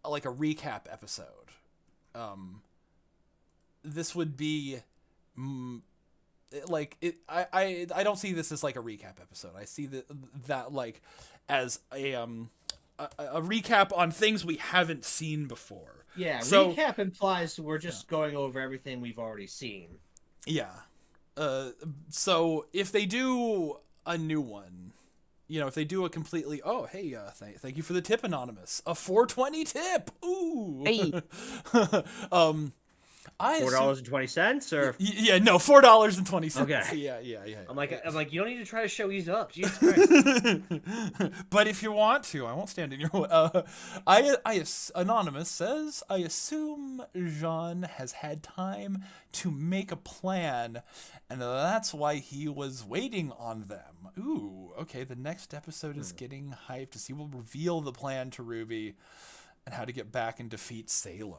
like a recap episode. This would be like it. I don't see this as like a recap episode. I see that like as a recap on things we haven't seen before. Yeah, So- recap implies we're just going over everything we've already seen. Yeah. So if they do a new one, you know, if they do a completely, oh, hey, thank you for the tip, Anonymous. A 420 tip. Ooh. Hey. I assume- $4.20 or Yeah, no, $4.20. Okay. Yeah. I'm like, you don't need to try to show ease up. Jesus Christ. But if you want to, I won't stand in your way. Anonymous says, I assume Jean has had time to make a plan, and that's why he was waiting on them. Ooh, okay, the next episode is getting hyped as he will reveal the plan to Ruby and how to get back and defeat Salem.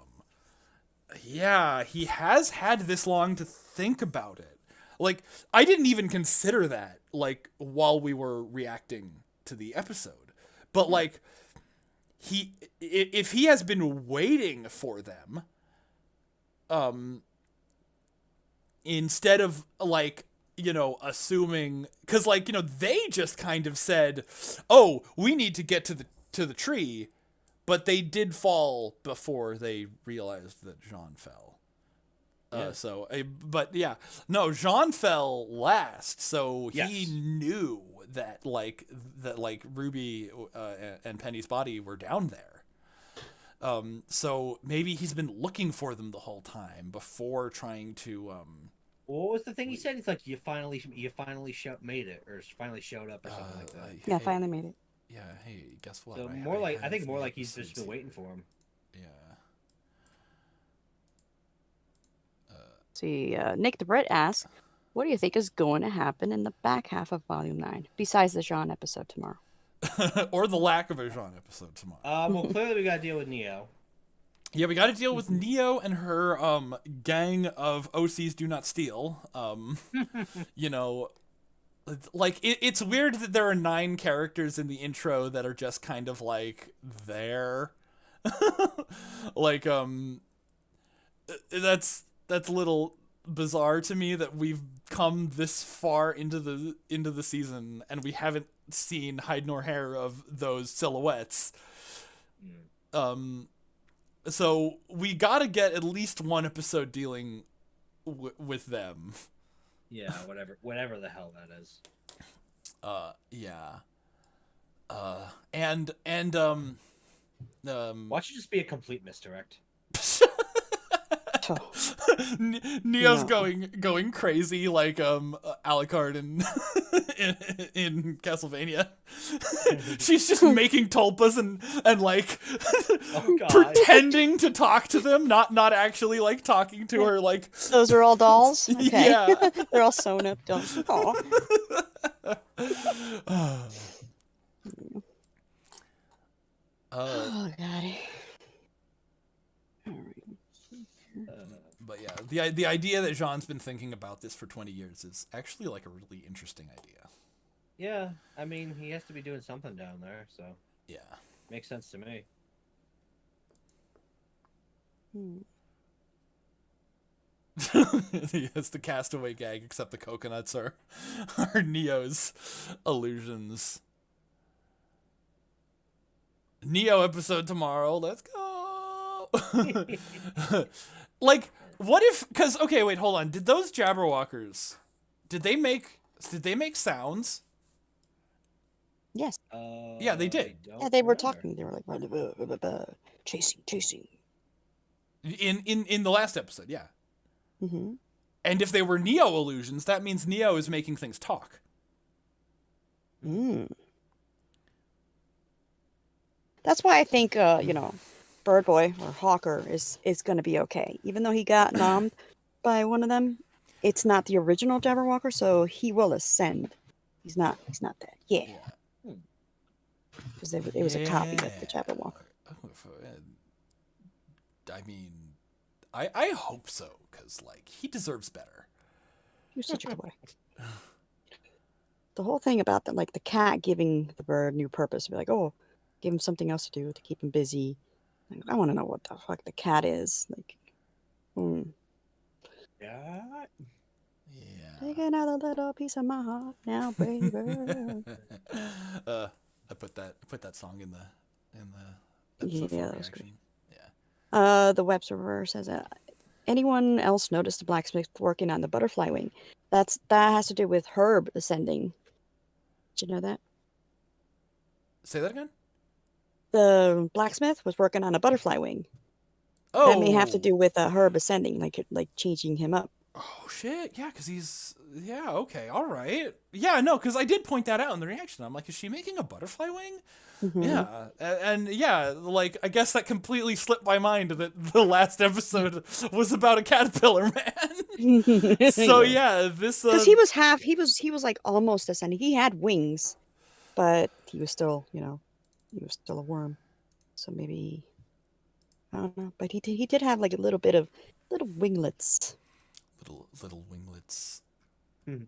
Yeah, he has had this long to think about it. Like, I didn't even consider that, like, while we were reacting to the episode. But, like, if he has been waiting for them, instead of, like, you know, assuming, because, like, you know, they just kind of said, oh, we need to get to the tree, but they did fall before they realized that Jean fell. But yeah, no, Jean fell last, so he Yes. knew that Ruby and Penny's body were down there. So maybe he's been looking for them the whole time before trying to. What was the thing he said? It's like you finally made it, or finally showed up, or something like that. yeah, finally made it. Yeah. Hey, guess what? So I I think have more the like he's just episodes. been waiting for him. Yeah. See, Nick the Brit asks, what do you think is going to happen in the back half of Volume 9, besides the Jean episode tomorrow? Or the lack of a Jean episode tomorrow. Well, clearly we got to deal with Neo. Yeah, we got to deal with Neo and her gang of OCs do not steal. You know, like it's weird that there are 9 characters in the intro that are just kind of like there. Like that's a little bizarre to me that we've come this far into the season and we haven't seen hide nor hair of those silhouettes. So we gotta get at least one episode dealing with them. Yeah, whatever the hell that is. Yeah. And Watch it just be a complete misdirect. Neo's No. going crazy like Alucard in Castlevania. She's just making tulpas and like Oh, God. pretending to talk to them, not actually like talking to her like Those are all dolls? Okay. Yeah. They're all sewn up dolls. Aw. Oh, God. But yeah, the idea that Jean's been thinking about this for 20 years is actually like a really interesting idea. Yeah, I mean, he has to be doing something down there, so Yeah. makes sense to me. Hmm. It's the castaway gag, except the coconuts are Neo's illusions. Neo episode tomorrow. Let's go. Like, what if? Because okay, wait, hold on. Did those Jabberwockers? Did they make sounds? Yes. Yeah, they did. I don't Yeah, they were remember. talking. They were like, chasing. In the last episode, yeah. Mm-hmm. And if they were Neo illusions, that means Neo is making things talk. Mm. That's why I think, Bird Boy or Hawker is going to be okay. Even though he got nommed by one of them, it's not the original Jabberwocker, so he will ascend. He's not dead. Yeah. Because it was a copy of the Jabberwocker. I mean, I hope so, because, like, he deserves better. He was such a good boy. The whole thing about the cat giving the bird new purpose, be like, oh, give him something else to do to keep him busy. Like, I want to know what the fuck the cat is. Like, Yeah. Yeah. take another little piece of my heart now, baby. I put that song in the episode Yeah, four that was great. reaction. Yeah. The Web server says, anyone else notice the blacksmith working on the butterfly wing? That has to do with Herb ascending. Did you know that? Say that again? The blacksmith was working on a butterfly wing. Oh, That may have to do with Herb ascending, like changing him up. Oh shit! Yeah, because yeah. Okay, all right. Yeah, no, because I did point that out in the reaction. I'm like, is she making a butterfly wing? Mhm. Yeah, and yeah, like I guess that completely slipped my mind that the last episode was about a caterpillar man. So yeah, this because he was like almost ascending. He had wings, but he was still, he was still a worm. So maybe I don't know, but he did have like a little bit of little winglets. little winglets. Mhm.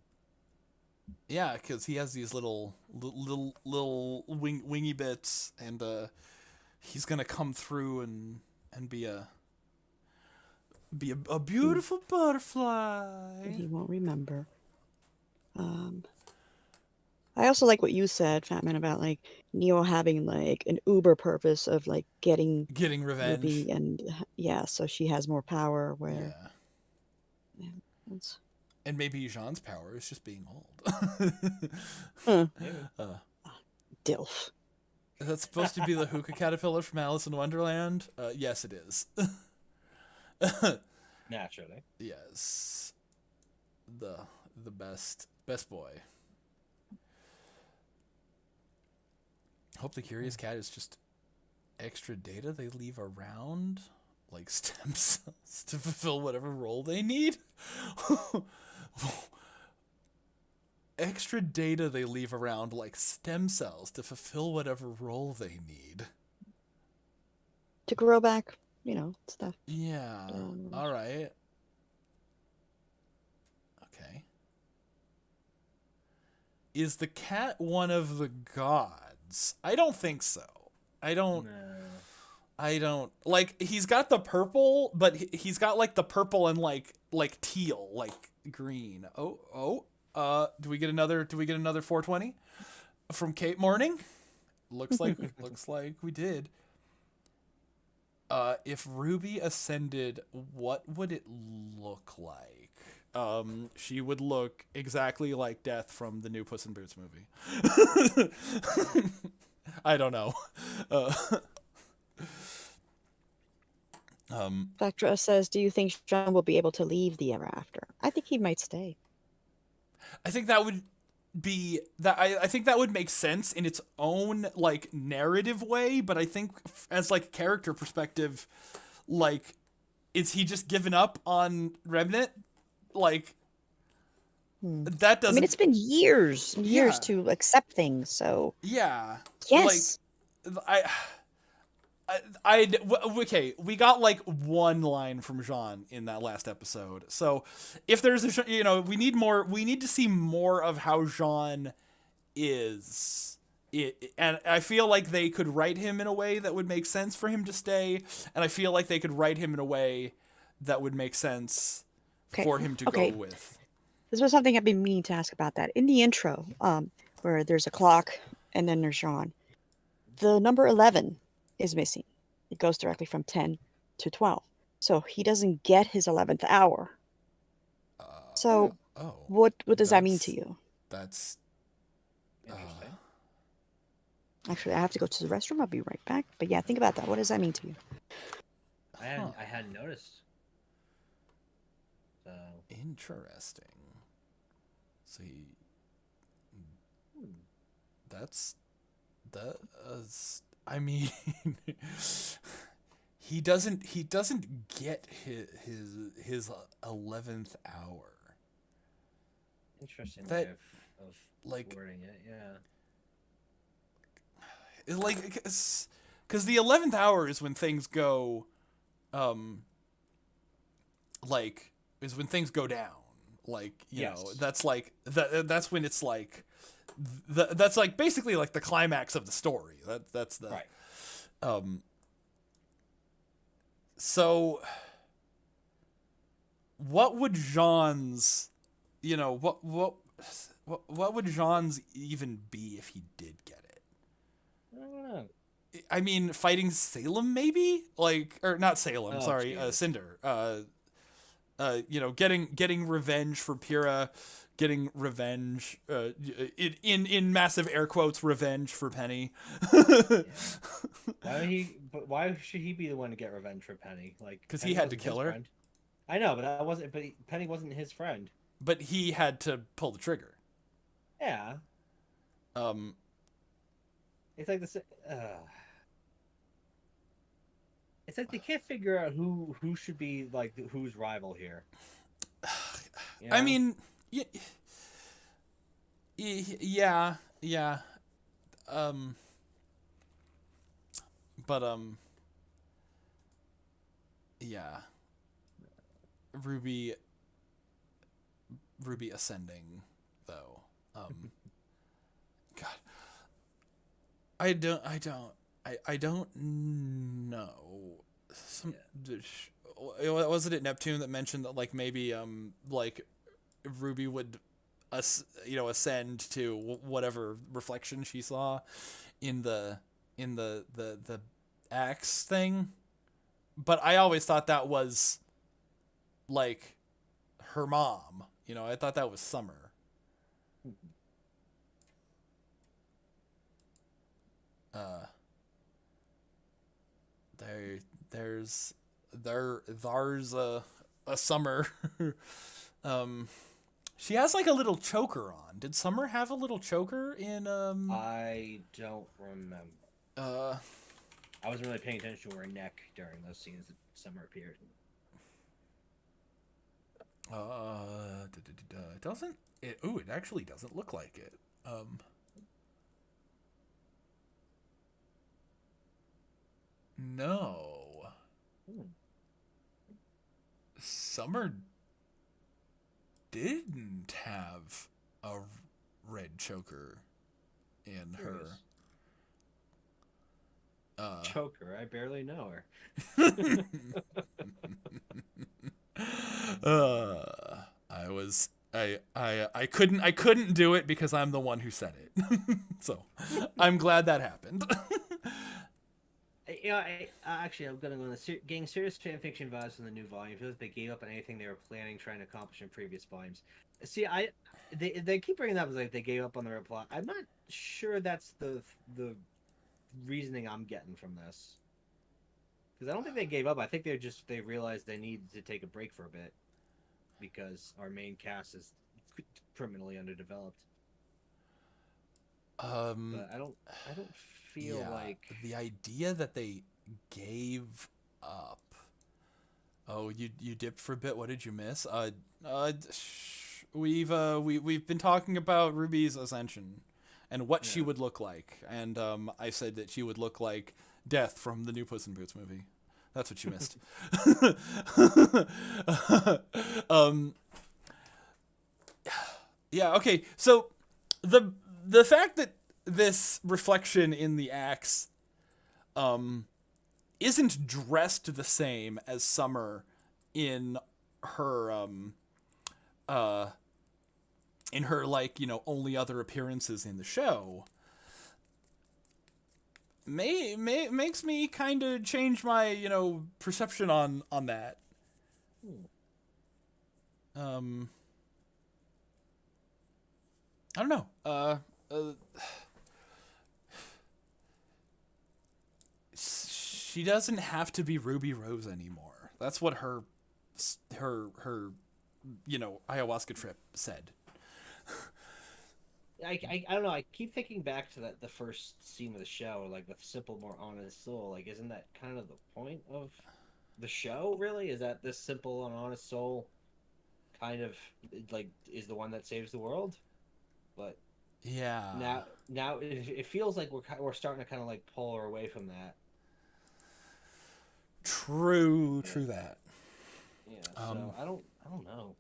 Yeah, because he has these little wingy bits, and he's gonna come through and be a beautiful butterfly. He won't remember. I also like what you said, Fatman, about like Neo having like an uber purpose of like getting Revenge. Ruby, and so she has more power. Where it's, And maybe Jean's power is just being old. Dilf. That's supposed to be the hookah caterpillar from Alice in Wonderland? Yes, it is. Naturally. Yes. The best boy. Hope the Curious Cat is just extra data they leave around, like stem cells to fulfill whatever role they need. Extra data they leave around, like stem cells to fulfill whatever role they need. To grow back, stuff. Yeah. All right. Okay. Is the cat one of the gods? I don't think so. I don't like. He's got the purple, but he's got like the purple and like teal, like green. Do we get another 420 from Kate Morning? Looks like we did. If Ruby ascended, what would it look like? She would look exactly like Death from the new Puss in Boots movie. I don't know. Vectra says, do you think John will be able to leave the Ever After? I think he might stay. I think that would be that. I think that would make sense in its own like narrative way, but I think as like character perspective, like, is he just given up on Remnant? Like, that doesn't. I mean, it's been years Yeah. to accept things. So Yeah. yes, Okay, we got like one line from Jean in that last episode. So if there's we need to see more of how Jean is and I feel like they could write him in a way that would make sense for him to stay, and I feel like they could write him in a way that would make sense Okay, for him to okay. go with. This was something I've been meaning to ask about that. In the intro, where there's a clock and then there's Jean, the number 11 is missing. It goes directly from 10 to 12. So he doesn't get his 11th hour. So Oh, what does that mean to that's- you? That's Interesting. Actually, I have to go to the restroom. I'll be right back. But yeah, think about that. What does that mean to you? I hadn't noticed. So interesting. See, that's I mean, he doesn't get his 11th hour. interesting That- way of like- wording it. Yeah. It's like, because the 11th hour is when things go, like, is when things go down. Like, you know, Yes. that's like, that's when it's like, that's like basically like the climax of the story. That's the, Right. So, what would Jean's, you know, what would Jean's even be if he did get it? I don't know. I mean, fighting Salem, maybe? Like, or not Salem, Oh, sorry, Jesus. Cinder. You know, getting revenge for Pyrrha, getting revenge, in massive air quotes, revenge for Penny. Why should he be the one to get revenge for Penny? Like, 'Cause he Penny had to wasn't kill his her. friend. I know, but that wasn't. But Penny wasn't his friend. But he had to pull the trigger. Yeah, it's like this. It's like they can't figure out who should be like who's rival here. You I know? mean, yeah. But yeah. Ruby ascending though. God. I don't know. Was it at Neptune that mentioned that like maybe like Ruby would ascend to whatever reflection she saw in the axe thing, but I always thought that was like her mom. You know, I thought that was Summer. There's a Summer. She has like a little choker on. Did Summer have a little choker in I don't remember. uh I wasn't really paying attention to her neck during those scenes that Summer appeared. it doesn't it actually doesn't look like it. No. Summer didn't have a red choker in her. Choker, I barely know her. I couldn't do it because I'm the one who said it. So I'm glad that happened. You know, actually, I'm gonna go on the getting serious fan fiction vibes from the new volume. I feel like they gave up on anything they were planning, trying to accomplish in previous volumes. See, they keep bringing that up as like they gave up on the plot. I'm not sure that's the reasoning I'm getting from this, because I don't think they gave up. I think they realized they needed to take a break for a bit because our main cast is criminally underdeveloped. But I don't feel like the idea that they gave up. Oh, you dipped for a bit. What did you miss? We've been talking about Ruby's ascension and what she would look like, and I said that she would look like Death from the new Puss in Boots movie. That's what you missed. Yeah. Okay. So the fact that this reflection in the axe isn't dressed the same as Summer in her like, you know, only other appearances in the show, makes me kind of change my, you know, perception on that. I don't know. She doesn't have to be Ruby Rose anymore. That's what her you know, ayahuasca trip said. I don't know. I keep thinking back to the first scene of the show, like the simple, more honest soul. Like, isn't that kind of the point of the show? Really, is that this simple and honest soul kind of like is the one that saves the world? But Yeah. now it feels like we're starting to kind of like pull her away from that. True that. Yeah. So I don't know.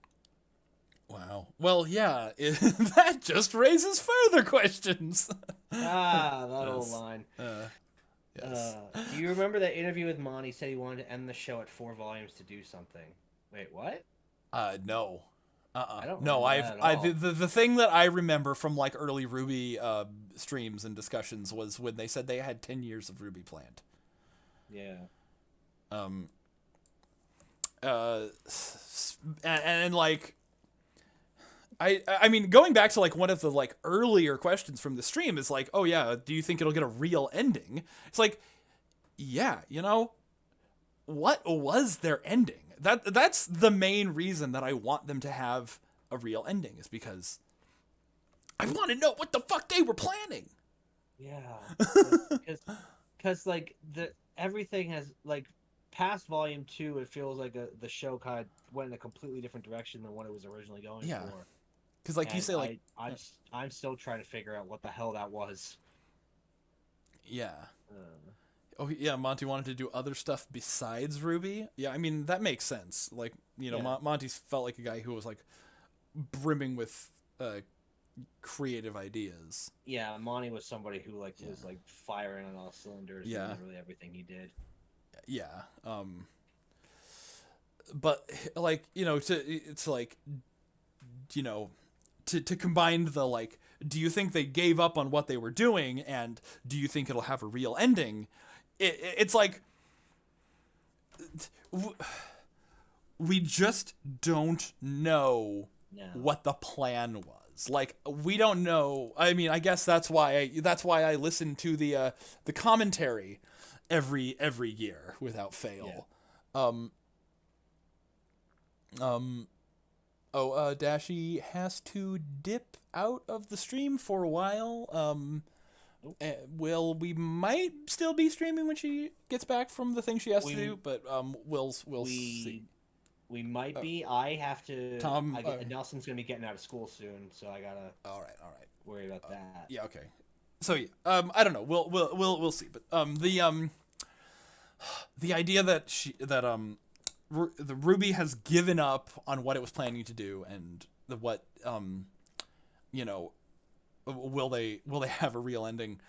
Wow. Well, yeah, that just raises further questions. That old Yes. line. Yes. Do you remember that interview with Monty? Said he wanted to end the show at 4 volumes to do something. Wait, what? No. I don't No, remember that at all. the thing that I remember from like early Ruby streams and discussions was when they said they had 10 years of Ruby planned. Yeah. And like I mean, going back to like one of the like earlier questions from the stream is like, oh yeah, do you think it'll get a real ending? It's like, yeah, you know, what was their ending? That's the main reason that I want them to have a real ending, is because I want to know what the fuck they were planning. Yeah. Because like everything has like past volume 2, it feels like the show kind of went in a completely different direction than what it was originally going Yeah. for. Because like you And say, like I'm still trying to figure out what the hell that was. yeah. Oh yeah, Monty wanted to do other stuff besides Ruby. Yeah, I mean that makes sense. Like, you know, Yeah. Monty felt like a guy who was like brimming with creative ideas. Yeah, Monty was somebody who like Yeah. was like firing on all cylinders. Yeah. In literally everything he did. Yeah. But like, you know, it's like, you know, to combine the like, do you think they gave up on what they were doing, and do you think it'll have a real ending? It's like we just don't know No. what the plan was. Like, we don't know. I mean, I guess that's why I listen to the commentary every year without fail. Dashi has to dip out of the stream for a while. We might still be streaming when she gets back from the thing she has to do, but we'll see. We might be. I have to. Tom, Nelson's gonna be getting out of school soon, so I gotta All right. worry about that. Yeah, okay. So yeah, I don't know. We'll see. But the idea that the Ruby has given up on what it was planning to do, and you know, will they have a real ending?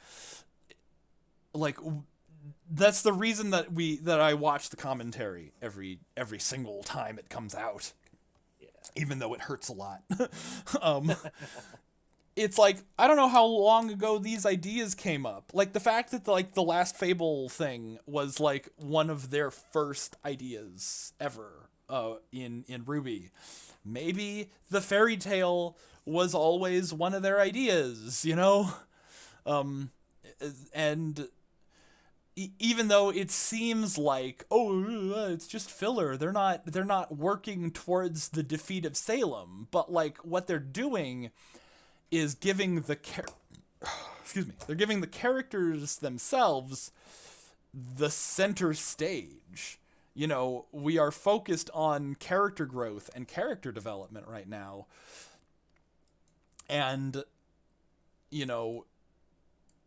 Like, that's the reason that I watch the commentary every single time it comes out. Yeah. Even though it hurts a lot. It's like, I don't know how long ago these ideas came up. Like, the fact that the last Fable thing was like one of their first ideas ever in Ruby. Maybe the fairy tale was always one of their ideas, you know? And even though it seems like, it's just filler, they're not working towards the defeat of Salem, but like what they're doing is giving they're giving the characters themselves the center stage. You know, we are focused on character growth and character development right now. And, you know,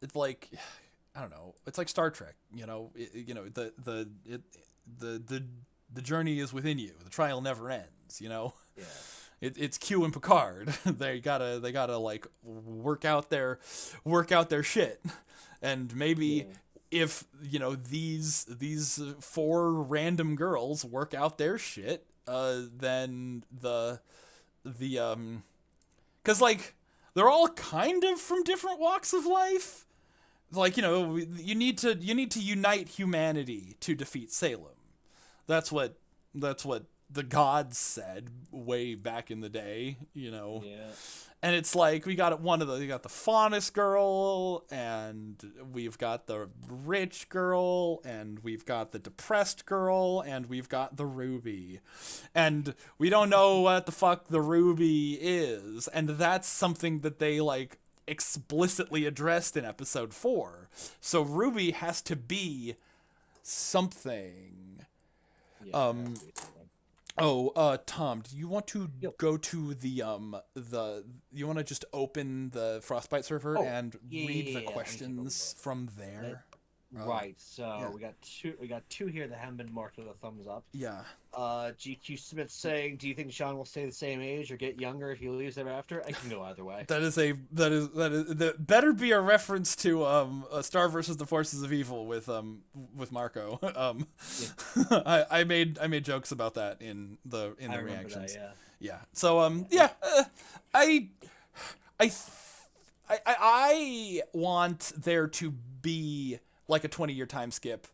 it's like, I don't know, it's like Star Trek, you know, the journey is within you. The trial never ends, you know? Yeah. it's Q and Picard. They gotta like work out their shit, and maybe if these four random girls work out their shit, then because like they're all kind of from different walks of life. Like, you need to unite humanity to defeat Salem. That's what the gods said way back in the day, Yeah. And it's like we got the Faunus girl, and we've got the rich girl, and we've got the depressed girl, and we've got the Ruby. And we don't know what the fuck the Ruby is, and that's something that they like explicitly addressed in episode 4. So Ruby has to be something. Yeah. Tom, do you want to go to the you want to just open the Frostbite server and read the questions from there? Right. So we got two here that haven't been marked with a thumbs up. Yeah. GQ Smith saying, "Do you think Sean will stay the same age or get younger if he leaves ever after?" I can go either way. That better be a reference to a Star versus the Forces of Evil with Marco. I made jokes about that in the reactions. That, yeah. So I want there to be like a 20-year time skip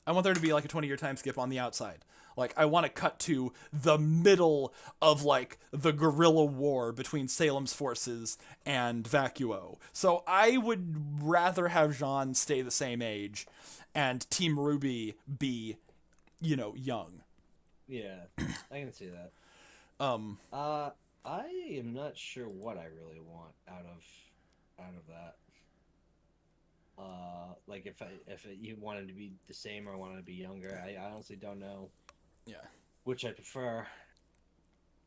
I want there to be like a 20-year time skip on the outside. Like, I want to cut to the middle of, like, the guerrilla war between Salem's forces and Vacuo. So I would rather have Jean stay the same age and Team Ruby be, young. Yeah, I can see that. I am not sure what I really want out of that. Like if you wanted to be the same or wanted to be younger, I honestly don't know. Yeah. Which I prefer.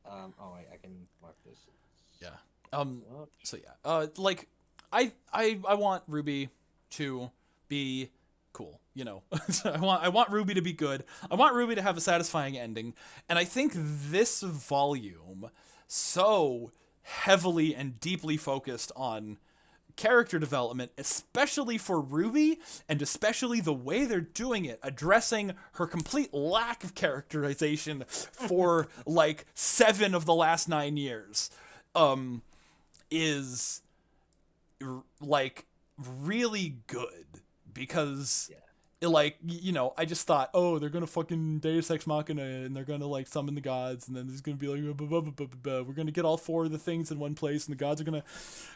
I can mark this. Yeah. So yeah. Like I want Ruby to be cool, I want Ruby to be good. I want Ruby to have a satisfying ending. And I think this volume so heavily and deeply focused on character development, especially for Ruby, and especially the way they're doing it, addressing her complete lack of characterization for like 7 of the last 9 years, is like really good because I just thought, they're gonna fucking Deus Ex Machina and they're gonna like summon the gods, and then there's gonna be like we're gonna get all 4 of the things in one place, and the gods are gonna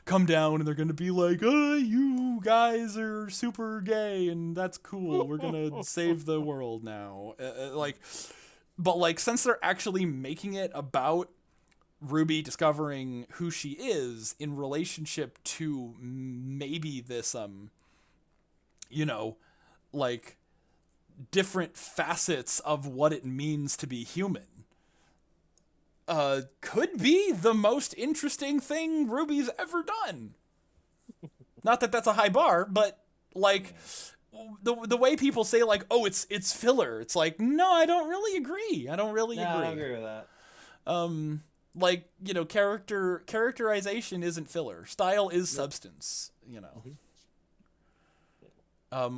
come down and they're gonna be like, you guys are super gay and that's cool, we're gonna save the world now. But since they're actually making it about Ruby discovering who she is in relationship to maybe this like different facets of what it means to be human, could be the most interesting thing Ruby's ever done. Not that that's a high bar, but like the way people say like, it's filler. It's like, no, I don't really agree. I don't agree. I agree with that. Characterization isn't filler. Style is substance,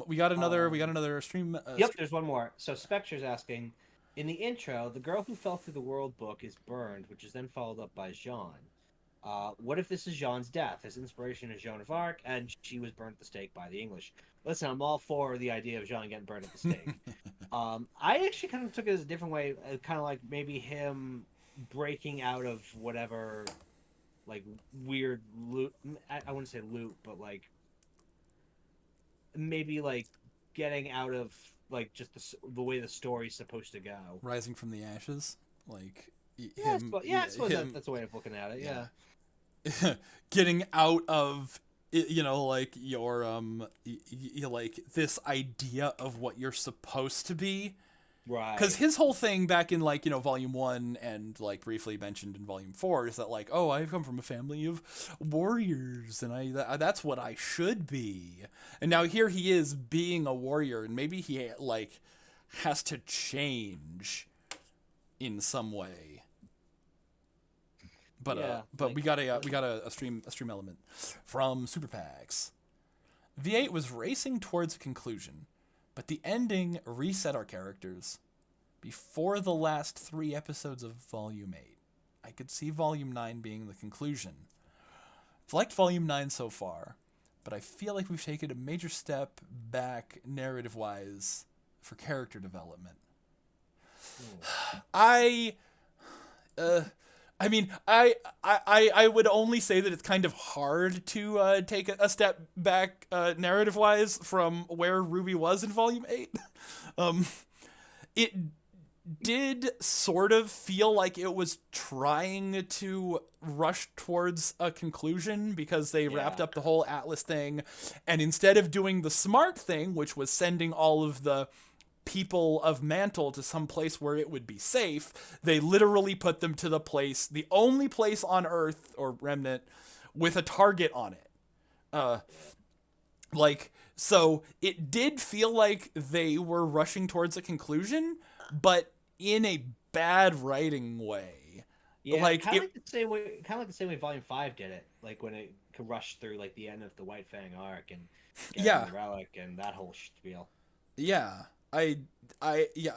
We got another stream. There's one more. So Spectre's asking, in the intro, the girl who fell through the world book is burned, which is then followed up by Jean. What if this is Jean's death? His inspiration is Joan of Arc, and she was burned at the stake by the English. Listen, I'm all for the idea of Jean getting burned at the stake. I actually kind of took it as a different way, kind of like maybe him breaking out of whatever, like, weird loop. I wouldn't say loop, but like maybe like getting out of like just the way the story's supposed to go. Rising from the ashes, like I suppose that's a way of looking at it. Yeah. Getting out of like your like this idea of what you're supposed to be. Right. Because his whole thing back in volume 1 and like briefly mentioned in volume 4 is that like, I come from a family of warriors and that's what I should be. And now here he is being a warrior, and maybe he like has to change in some way. But Yeah, we got a stream element from Super Packs. V8 was racing towards a conclusion, but the ending reset our characters. Before the last 3 episodes of Volume 8, I could see Volume 9 being the conclusion. I've liked Volume 9 so far, but I feel like we've taken a major step back narrative-wise for character development. I mean, I would only say that it's kind of hard to take a step back narrative-wise from where Ruby was in Volume 8. It did sort of feel like it was trying to rush towards a conclusion because they wrapped up the whole Atlas thing, and instead of doing the smart thing, which was sending all of the people of Mantle to some place where it would be safe, they literally put them to the only place on Earth, or Remnant, with a target on it. So it did feel like they were rushing towards a conclusion, but in a bad writing way. Yeah, like kind of like the same way Volume 5 did it, like when it could rush through like the end of the White Fang arc and Yeah. the Relic and that whole spiel. Yeah, I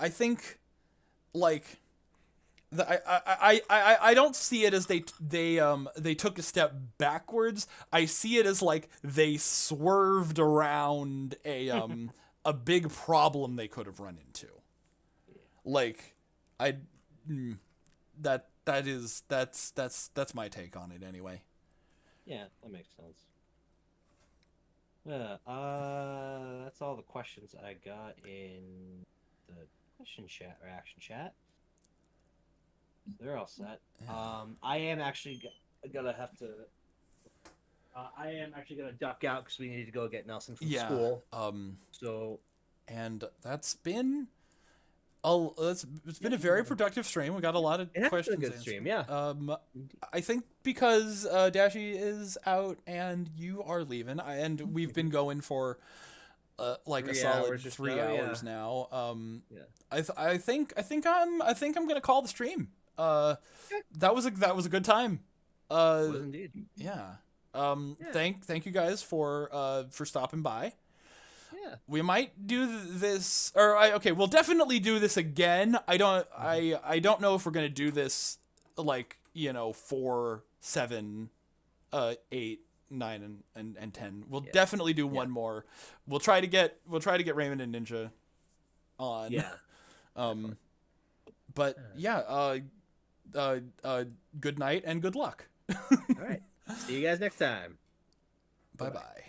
think, like, I don't see it as they took a step backwards. I see it as like they swerved around a big problem they could have run into. Like, that's my take on it anyway. Yeah, that makes sense. That's all the questions I got in the question chat or action chat. So they're all set. I am actually gonna have to. I am actually gonna duck out because we need to go get Nelson from school. So, and it's been a very productive stream. We got a lot of questions. Been a good stream, yeah. I think because Dashi is out and you are leaving, and we've been going for like 3 a solid hours or 3 so, hours yeah. now. Yeah. I think I'm gonna call the stream. That was a good time. Was indeed. Yeah. Thank you guys for stopping by. Yeah. We might do this, we'll definitely do this again. I don't know if we're gonna do this like 4, 7, 8, 9, and 10. We'll definitely do one more. We'll try to get Raymond and Ninja on. Yeah. But yeah. Good night and good luck. All right. See you guys next time. Bye bye.